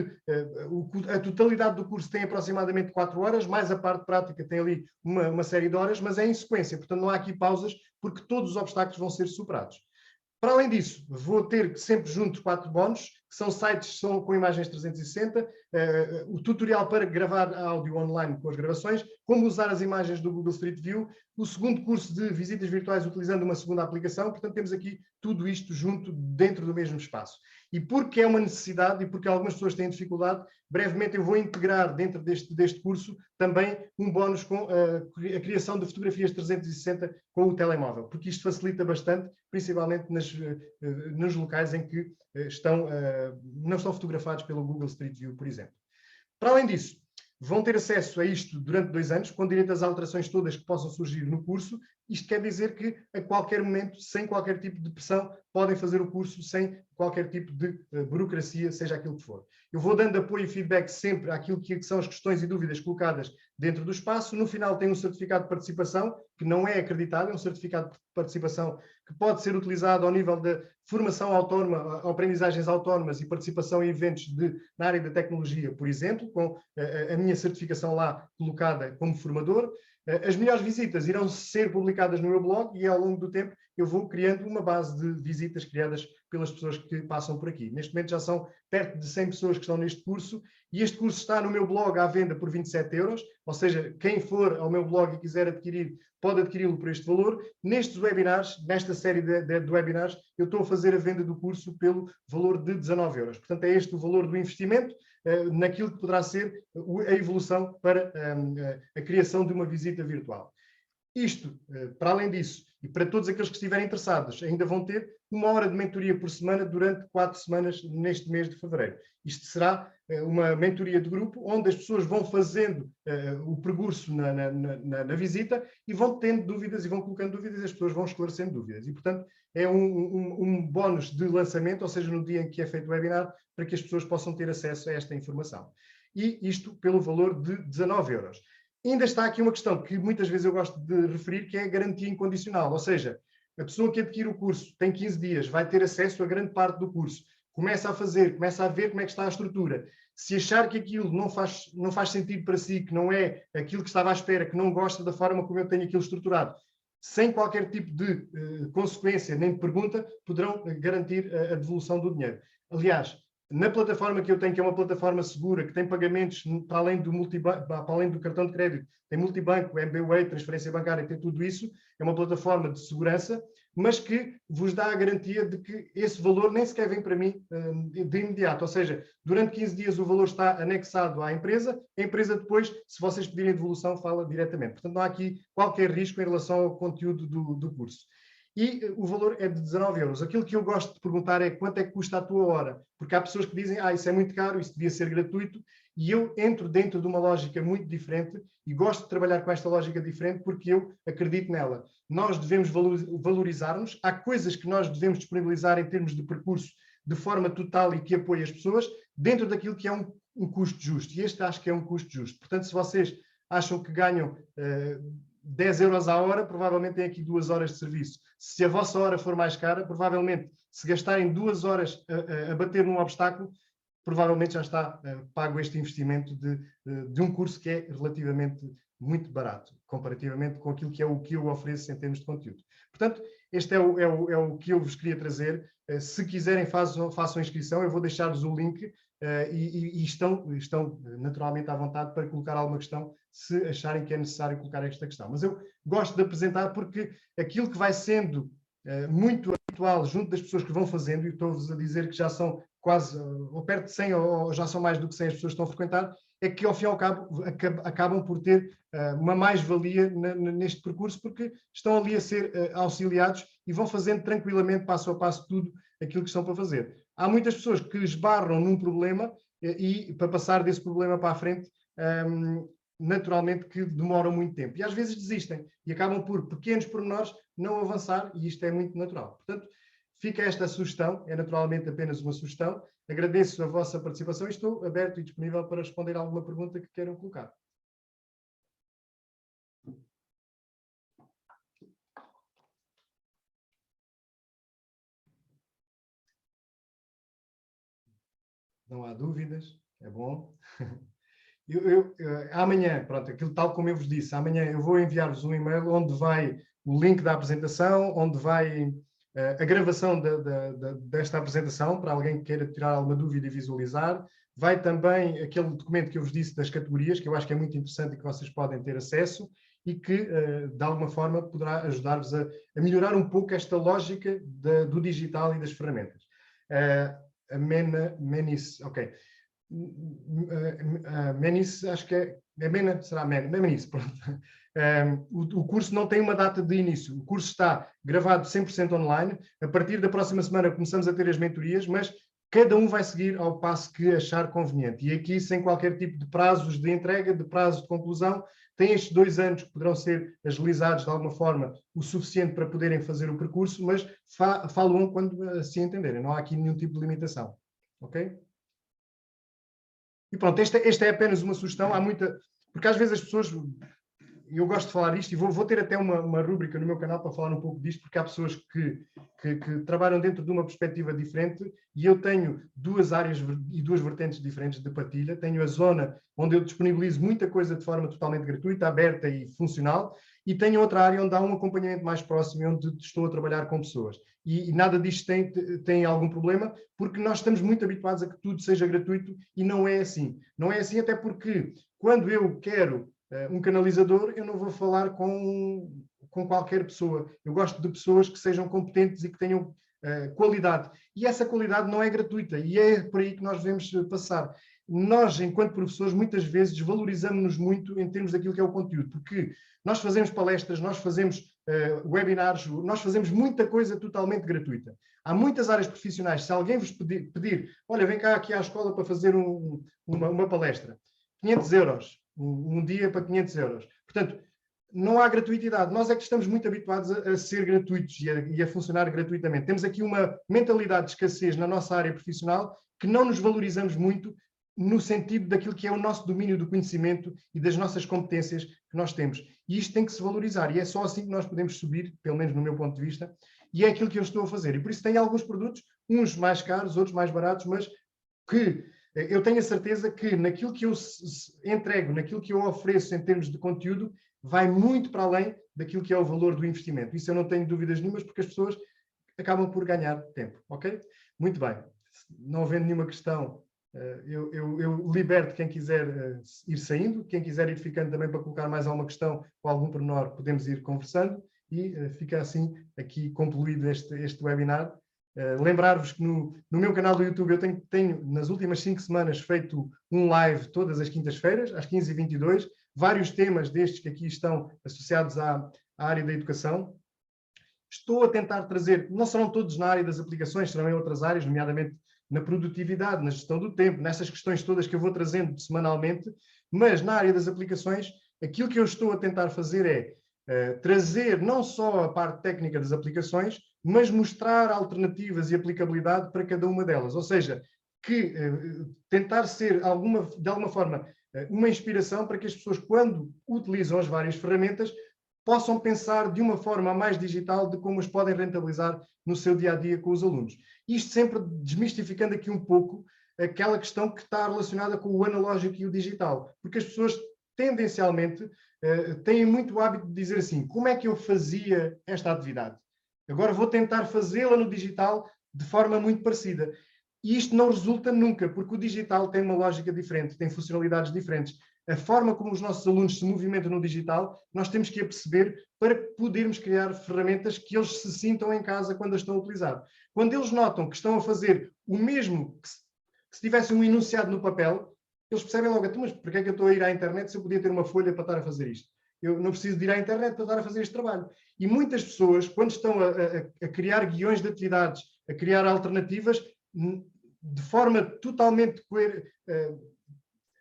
a totalidade do curso tem aproximadamente 4 horas, mais a parte prática tem ali uma série de horas, mas é em sequência, portanto não há aqui pausas, porque todos os obstáculos vão ser superados. Para além disso, vou ter sempre junto 4 bónus, que que são sites com imagens 360, o tutorial para gravar áudio online com as gravações, como usar as imagens do Google Street View, o segundo curso de visitas virtuais utilizando uma segunda aplicação. Portanto, temos aqui tudo isto junto dentro do mesmo espaço. E porque é uma necessidade e porque algumas pessoas têm dificuldade, brevemente eu vou integrar dentro deste curso também um bónus com a criação de fotografias 360 com o telemóvel, porque isto facilita bastante, principalmente nos locais em que não estão fotografados pelo Google Street View, por exemplo. Para além disso, vão ter acesso a isto durante 2 anos, com direito às alterações todas que possam surgir no curso. Isto quer dizer que, a qualquer momento, sem qualquer tipo de pressão, podem fazer o curso sem qualquer tipo de burocracia, seja aquilo que for. Eu vou dando apoio e feedback sempre àquilo que são as questões e dúvidas colocadas dentro do espaço. No final tem um certificado de participação, que não é acreditado, é um certificado de participação que pode ser utilizado ao nível da formação autónoma, aprendizagens autónomas e participação em eventos na área da tecnologia, por exemplo, com a minha certificação lá colocada como formador. As melhores visitas irão ser publicadas no meu blog e ao longo do tempo eu vou criando uma base de visitas criadas pelas pessoas que passam por aqui. Neste momento já são perto de 100 pessoas que estão neste curso e este curso está no meu blog à venda por 27€, ou seja, quem for ao meu blog e quiser adquirir, pode adquiri-lo por este valor. Nestes webinars, nesta série de webinars, eu estou a fazer a venda do curso pelo valor de 19€. Portanto, é este o valor do investimento naquilo que poderá ser a evolução para a criação de uma visita virtual. Isto, para além disso, e para todos aqueles que estiverem interessados, ainda vão ter 1 hora de mentoria por semana durante 4 semanas neste mês de fevereiro. Isto será uma mentoria de grupo, onde as pessoas vão fazendo o percurso na visita e vão tendo dúvidas e vão colocando dúvidas e as pessoas vão esclarecendo dúvidas. E, portanto, é um bónus de lançamento, ou seja, no dia em que é feito o webinar, para que as pessoas possam ter acesso a esta informação. E isto pelo valor de 19€. Ainda está aqui uma questão que muitas vezes eu gosto de referir, que é a garantia incondicional, ou seja, a pessoa que adquire o curso tem 15 dias, vai ter acesso a grande parte do curso, começa a ver como é que está a estrutura. Se achar que aquilo não faz sentido para si, que não é aquilo que estava à espera, que não gosta da forma como eu tenho aquilo estruturado, sem qualquer tipo de consequência nem de pergunta, poderão garantir a devolução do dinheiro. Aliás, na plataforma que eu tenho, que é uma plataforma segura, que tem pagamentos para além do cartão de crédito, tem multibanco, MBWay, transferência bancária, tem tudo isso, é uma plataforma de segurança, mas que vos dá a garantia de que esse valor nem sequer vem para mim de imediato. Ou seja, durante 15 dias o valor está anexado à empresa, a empresa depois, se vocês pedirem devolução, fala diretamente. Portanto, não há aqui qualquer risco em relação ao conteúdo do curso. E o valor é de 19€. Aquilo que eu gosto de perguntar é quanto é que custa a tua hora, porque há pessoas que dizem, isso é muito caro, isso devia ser gratuito, e eu entro dentro de uma lógica muito diferente e gosto de trabalhar com esta lógica diferente porque eu acredito nela. Nós devemos valorizar-nos, há coisas que nós devemos disponibilizar em termos de percurso de forma total e que apoie as pessoas, dentro daquilo que é um custo justo, e este acho que é um custo justo. Portanto, se vocês acham que ganham 10€ a hora, provavelmente têm aqui 2 horas de serviço. Se a vossa hora for mais cara, provavelmente, se gastarem 2 horas a bater num obstáculo, provavelmente já está pago este investimento de um curso que é relativamente muito barato, comparativamente com aquilo que é o que eu ofereço em termos de conteúdo. Portanto, este é o que eu vos queria trazer. Se quiserem, façam a inscrição, eu vou deixar-vos o link e estão naturalmente à vontade para colocar alguma questão, se acharem que é necessário colocar esta questão. Mas eu gosto de apresentar porque aquilo que vai sendo muito habitual junto das pessoas que vão fazendo, e estou-vos a dizer que já são quase, ou perto de 100, ou já são mais do que 100 as pessoas que estão a frequentar, é que ao fim e ao cabo acabam por ter uma mais-valia neste percurso, porque estão ali a ser auxiliados e vão fazendo tranquilamente, passo a passo, tudo aquilo que estão para fazer. Há muitas pessoas que esbarram num problema e para passar desse problema para a frente, naturalmente que demoram muito tempo. E às vezes desistem e acabam por pequenos pormenores não avançar, e isto é muito natural. Portanto, fica esta sugestão, é naturalmente apenas uma sugestão. Agradeço a vossa participação e estou aberto e disponível para responder a alguma pergunta que queiram colocar. Não há dúvidas, é bom. Amanhã, pronto, aquilo tal como eu vos disse, amanhã eu vou enviar-vos um e-mail onde vai o link da apresentação, onde vai a gravação desta apresentação, para alguém que queira tirar alguma dúvida e visualizar. Vai também aquele documento que eu vos disse das categorias, que eu acho que é muito interessante e que vocês podem ter acesso, e que, de alguma forma, poderá ajudar-vos a melhorar um pouco esta lógica do digital e das ferramentas. A Menis, ok. Menis, acho que é Mena, será Menis, pronto. O curso não tem uma data de início. O curso está gravado 100% online. A partir da próxima semana começamos a ter as mentorias, mas cada um vai seguir ao passo que achar conveniente. E aqui, sem qualquer tipo de prazos de entrega, de prazo de conclusão, tem estes 2 anos que poderão ser agilizados de alguma forma o suficiente para poderem fazer o percurso, mas falam quando assim entenderem. Não há aqui nenhum tipo de limitação. Ok? E pronto, esta é apenas uma sugestão. Há muita... Porque às vezes as pessoas... Eu gosto de falar isto e vou ter até uma rúbrica no meu canal para falar um pouco disto, porque há pessoas que trabalham dentro de uma perspectiva diferente e eu tenho 2 áreas e 2 vertentes diferentes de partilha. Tenho a zona onde eu disponibilizo muita coisa de forma totalmente gratuita, aberta e funcional, e tenho outra área onde há um acompanhamento mais próximo e onde estou a trabalhar com pessoas. E nada disto tem algum problema, porque nós estamos muito habituados a que tudo seja gratuito e não é assim. Não é assim até porque quando eu quero um canalizador, eu não vou falar com qualquer pessoa. Eu gosto de pessoas que sejam competentes e que tenham qualidade. E essa qualidade não é gratuita e é por aí que nós devemos passar. Nós, enquanto professores, muitas vezes desvalorizamos-nos muito em termos daquilo que é o conteúdo, porque nós fazemos palestras, nós fazemos webinars, nós fazemos muita coisa totalmente gratuita. Há muitas áreas profissionais. Se alguém vos pedir, olha, vem cá aqui à escola para fazer uma palestra, 500 euros. Um dia para 500 euros. Portanto, não há gratuitidade. Nós é que estamos muito habituados a ser gratuitos e a funcionar gratuitamente. Temos aqui uma mentalidade de escassez na nossa área profissional que não nos valorizamos muito no sentido daquilo que é o nosso domínio do conhecimento e das nossas competências que nós temos. E isto tem que se valorizar. E é só assim que nós podemos subir, pelo menos no meu ponto de vista, e é aquilo que eu estou a fazer. E por isso tem alguns produtos, uns mais caros, outros mais baratos, mas que... Eu tenho a certeza que naquilo que eu entrego, naquilo que eu ofereço em termos de conteúdo, vai muito para além daquilo que é o valor do investimento. Isso eu não tenho dúvidas nenhumas, porque as pessoas acabam por ganhar tempo, ok? Muito bem. Não havendo nenhuma questão, eu liberto quem quiser ir saindo, quem quiser ir ficando também para colocar mais alguma questão ou algum pormenor, podemos ir conversando e fica assim aqui concluído este webinar. Lembrar-vos que no meu canal do YouTube eu tenho nas últimas 5 semanas feito um live todas as quintas-feiras, às 15h22, vários temas destes que aqui estão associados à área da educação. Estou a tentar trazer, não serão todos na área das aplicações, serão em outras áreas, nomeadamente na produtividade, na gestão do tempo, nessas questões todas que eu vou trazendo semanalmente, mas na área das aplicações, aquilo que eu estou a tentar fazer é trazer não só a parte técnica das aplicações, mas mostrar alternativas e aplicabilidade para cada uma delas. Ou seja, tentar ser, de alguma forma, uma inspiração para que as pessoas, quando utilizam as várias ferramentas, possam pensar de uma forma mais digital de como as podem rentabilizar no seu dia-a-dia com os alunos. Isto sempre desmistificando aqui um pouco aquela questão que está relacionada com o analógico e o digital. Porque as pessoas, tendencialmente, têm muito o hábito de dizer assim, como é que eu fazia esta atividade? Agora vou tentar fazê-la no digital de forma muito parecida. E isto não resulta nunca, porque o digital tem uma lógica diferente, tem funcionalidades diferentes. A forma como os nossos alunos se movimentam no digital, nós temos que a perceber para podermos criar ferramentas que eles se sintam em casa quando as estão a utilizar. Quando eles notam que estão a fazer o mesmo que se tivesse um enunciado no papel, eles percebem logo, mas porquê é que eu estou a ir à internet se eu podia ter uma folha para estar a fazer isto? Eu não preciso de ir à internet para estar a fazer este trabalho. E muitas pessoas, quando estão a criar guiões de atividades, a criar alternativas, de forma totalmente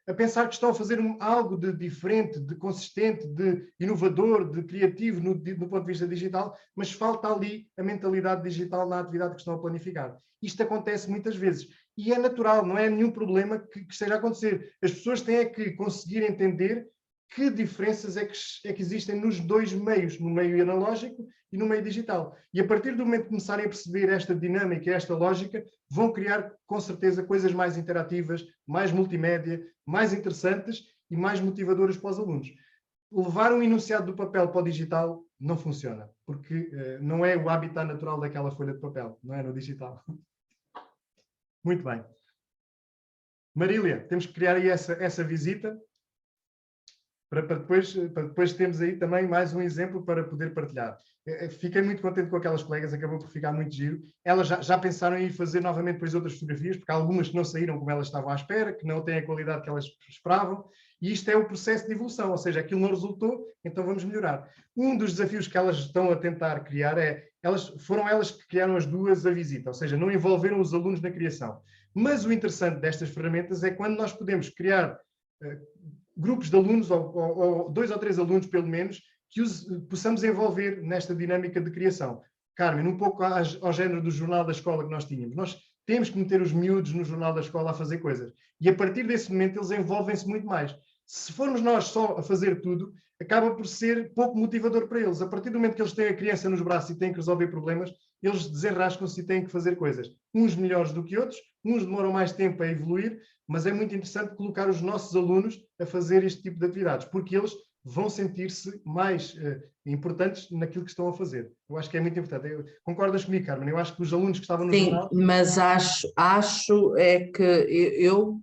a pensar que estão a fazer algo de diferente, de consistente, de inovador, de criativo do ponto de vista digital, mas falta ali a mentalidade digital na atividade que estão a planificar. Isto acontece muitas vezes. E é natural, não é nenhum problema que esteja a acontecer. As pessoas têm que conseguir entender que diferenças é que existem nos dois meios, no meio analógico e no meio digital. E a partir do momento que começarem a perceber esta dinâmica, esta lógica, vão criar, com certeza, coisas mais interativas, mais multimédia, mais interessantes e mais motivadoras para os alunos. levar um enunciado do papel para o digital não funciona, porque não é o habitat natural daquela folha de papel, não é no digital. Muito bem. Marília, temos que criar aí essa visita para depois termos aí também mais um exemplo para poder partilhar. Fiquei muito contente com aquelas colegas, acabou por ficar muito giro. Elas já pensaram em fazer novamente depois outras fotografias, porque há algumas que não saíram como elas estavam à espera, que não têm a qualidade que elas esperavam, e isto é o processo de evolução, ou seja, aquilo não resultou, então vamos melhorar. Um dos desafios que elas estão a tentar criar foram elas que criaram as duas a visita, ou seja, não envolveram os alunos na criação. Mas o interessante destas ferramentas é quando nós podemos criar grupos de alunos, ou 2 ou 3 alunos pelo menos, que possamos envolver nesta dinâmica de criação. Carmen, um pouco ao género do jornal da escola que nós tínhamos. Nós temos que meter os miúdos no jornal da escola a fazer coisas. E a partir desse momento eles envolvem-se muito mais. Se formos nós só a fazer tudo, acaba por ser pouco motivador para eles. A partir do momento que eles têm a criança nos braços e têm que resolver problemas, eles desenrascam-se e têm que fazer coisas. Uns melhores do que outros, uns demoram mais tempo a evoluir, mas é muito interessante colocar os nossos alunos a fazer este tipo de atividades, porque eles vão sentir-se mais importantes naquilo que estão a fazer. Eu acho que é muito importante. Concordas comigo, Carmen? Eu acho que os alunos que estavam no jornal... Sim, mas acho é que eu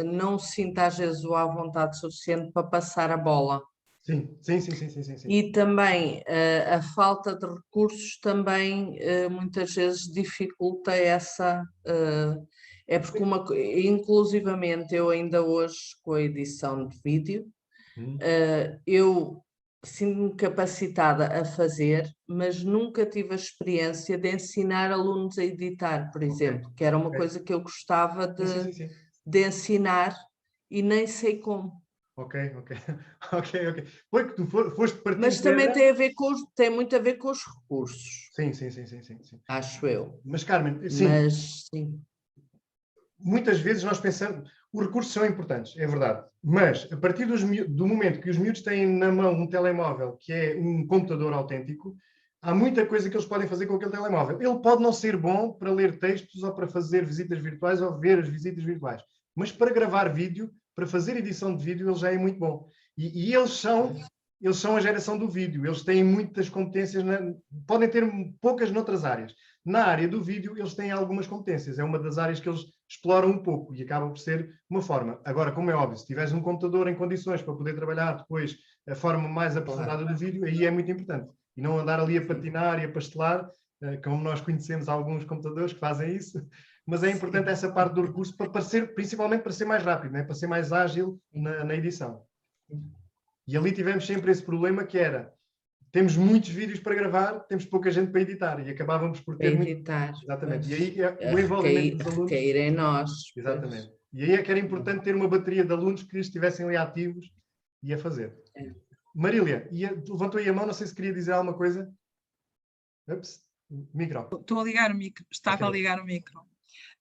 não sinto às vezes a vontade suficiente para passar a bola. Sim. E também a falta de recursos também muitas vezes dificulta essa... é porque inclusivamente eu ainda hoje com a edição de vídeo, eu sinto-me capacitada a fazer, mas nunca tive a experiência de ensinar alunos a editar, por exemplo, que era uma coisa que eu gostava de ensinar e nem sei como. Ok. Foi que tu foste partindo. Mas também tem muito a ver com os recursos. Sim. Acho eu. Mas, Carmen, sim. Mas, sim. Muitas vezes nós pensamos, os recursos são importantes, é verdade, mas a partir do momento que os miúdos têm na mão um telemóvel, que é um computador autêntico, há muita coisa que eles podem fazer com aquele telemóvel. Ele pode não ser bom para ler textos ou para fazer visitas virtuais ou ver as visitas virtuais, mas para gravar vídeo, para fazer edição de vídeo, ele já é muito bom. E eles são a geração do vídeo, eles têm muitas competências, podem ter poucas noutras áreas. Na área do vídeo, eles têm algumas competências, é uma das áreas que eles exploram um pouco e acaba por ser uma forma. Agora, como é óbvio, se tiveres um computador em condições para poder trabalhar depois a forma mais aprofundada do vídeo, aí é muito importante. E não andar ali a patinar e a pastelar, como nós conhecemos alguns computadores que fazem isso, mas é importante essa parte do recurso principalmente para ser mais rápido, né? Para ser mais ágil na edição. E ali tivemos sempre esse problema que era, temos muitos vídeos para gravar, temos pouca gente para editar e acabávamos por ter editar. Exatamente. E aí o envolvimento dos alunos... Recair em nós. Exatamente. E aí é que era importante ter uma bateria de alunos que estivessem ali ativos e a fazer. Marília, levantou aí a mão, não sei se queria dizer alguma coisa. Ups, micro. Estou a ligar o micro, estava a ligar o micro.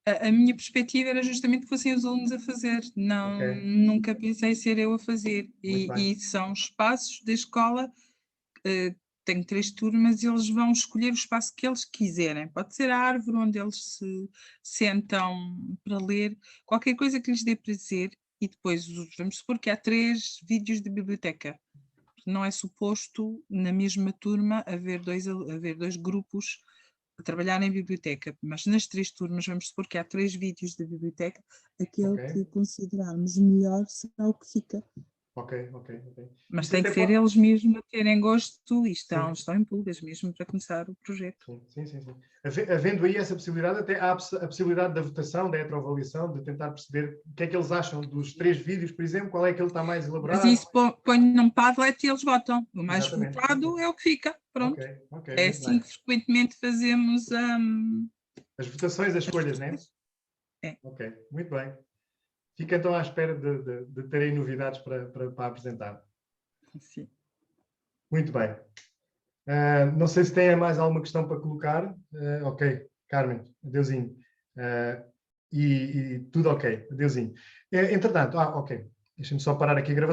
A minha perspectiva era justamente que fossem os alunos a fazer, nunca pensei ser eu a fazer. E são espaços da escola, tenho 3 turmas e eles vão escolher o espaço que eles quiserem. Pode ser a árvore onde eles se sentam para ler, qualquer coisa que lhes dê prazer. E depois, vamos supor que há 3 vídeos de biblioteca. Não é suposto, na mesma turma, haver dois grupos a trabalhar em biblioteca, mas nas 3 turmas, vamos supor que há 3 vídeos de biblioteca, aquele que considerarmos melhor será o que fica. Ok. Mas tem que ser eles mesmos a terem gosto e estão em pulgas mesmo para começar o projeto. Sim. Havendo aí essa possibilidade, até há a possibilidade da votação, da retroavaliação, de tentar perceber o que é que eles acham dos 3 vídeos, por exemplo, qual é que ele está mais elaborado. Mas isso põe num Padlet e eles votam. O mais votado é o que fica. Pronto. É assim que frequentemente fazemos as votações, as escolhas, não é? É. Ok, muito bem. Fica então à espera de terem novidades para apresentar. Sim. Muito bem. Não sei se tem mais alguma questão para colocar. Ok, Carmen, adeusinho. E tudo ok, adeusinho. Entretanto, ok. Deixa-me só parar aqui a gravação.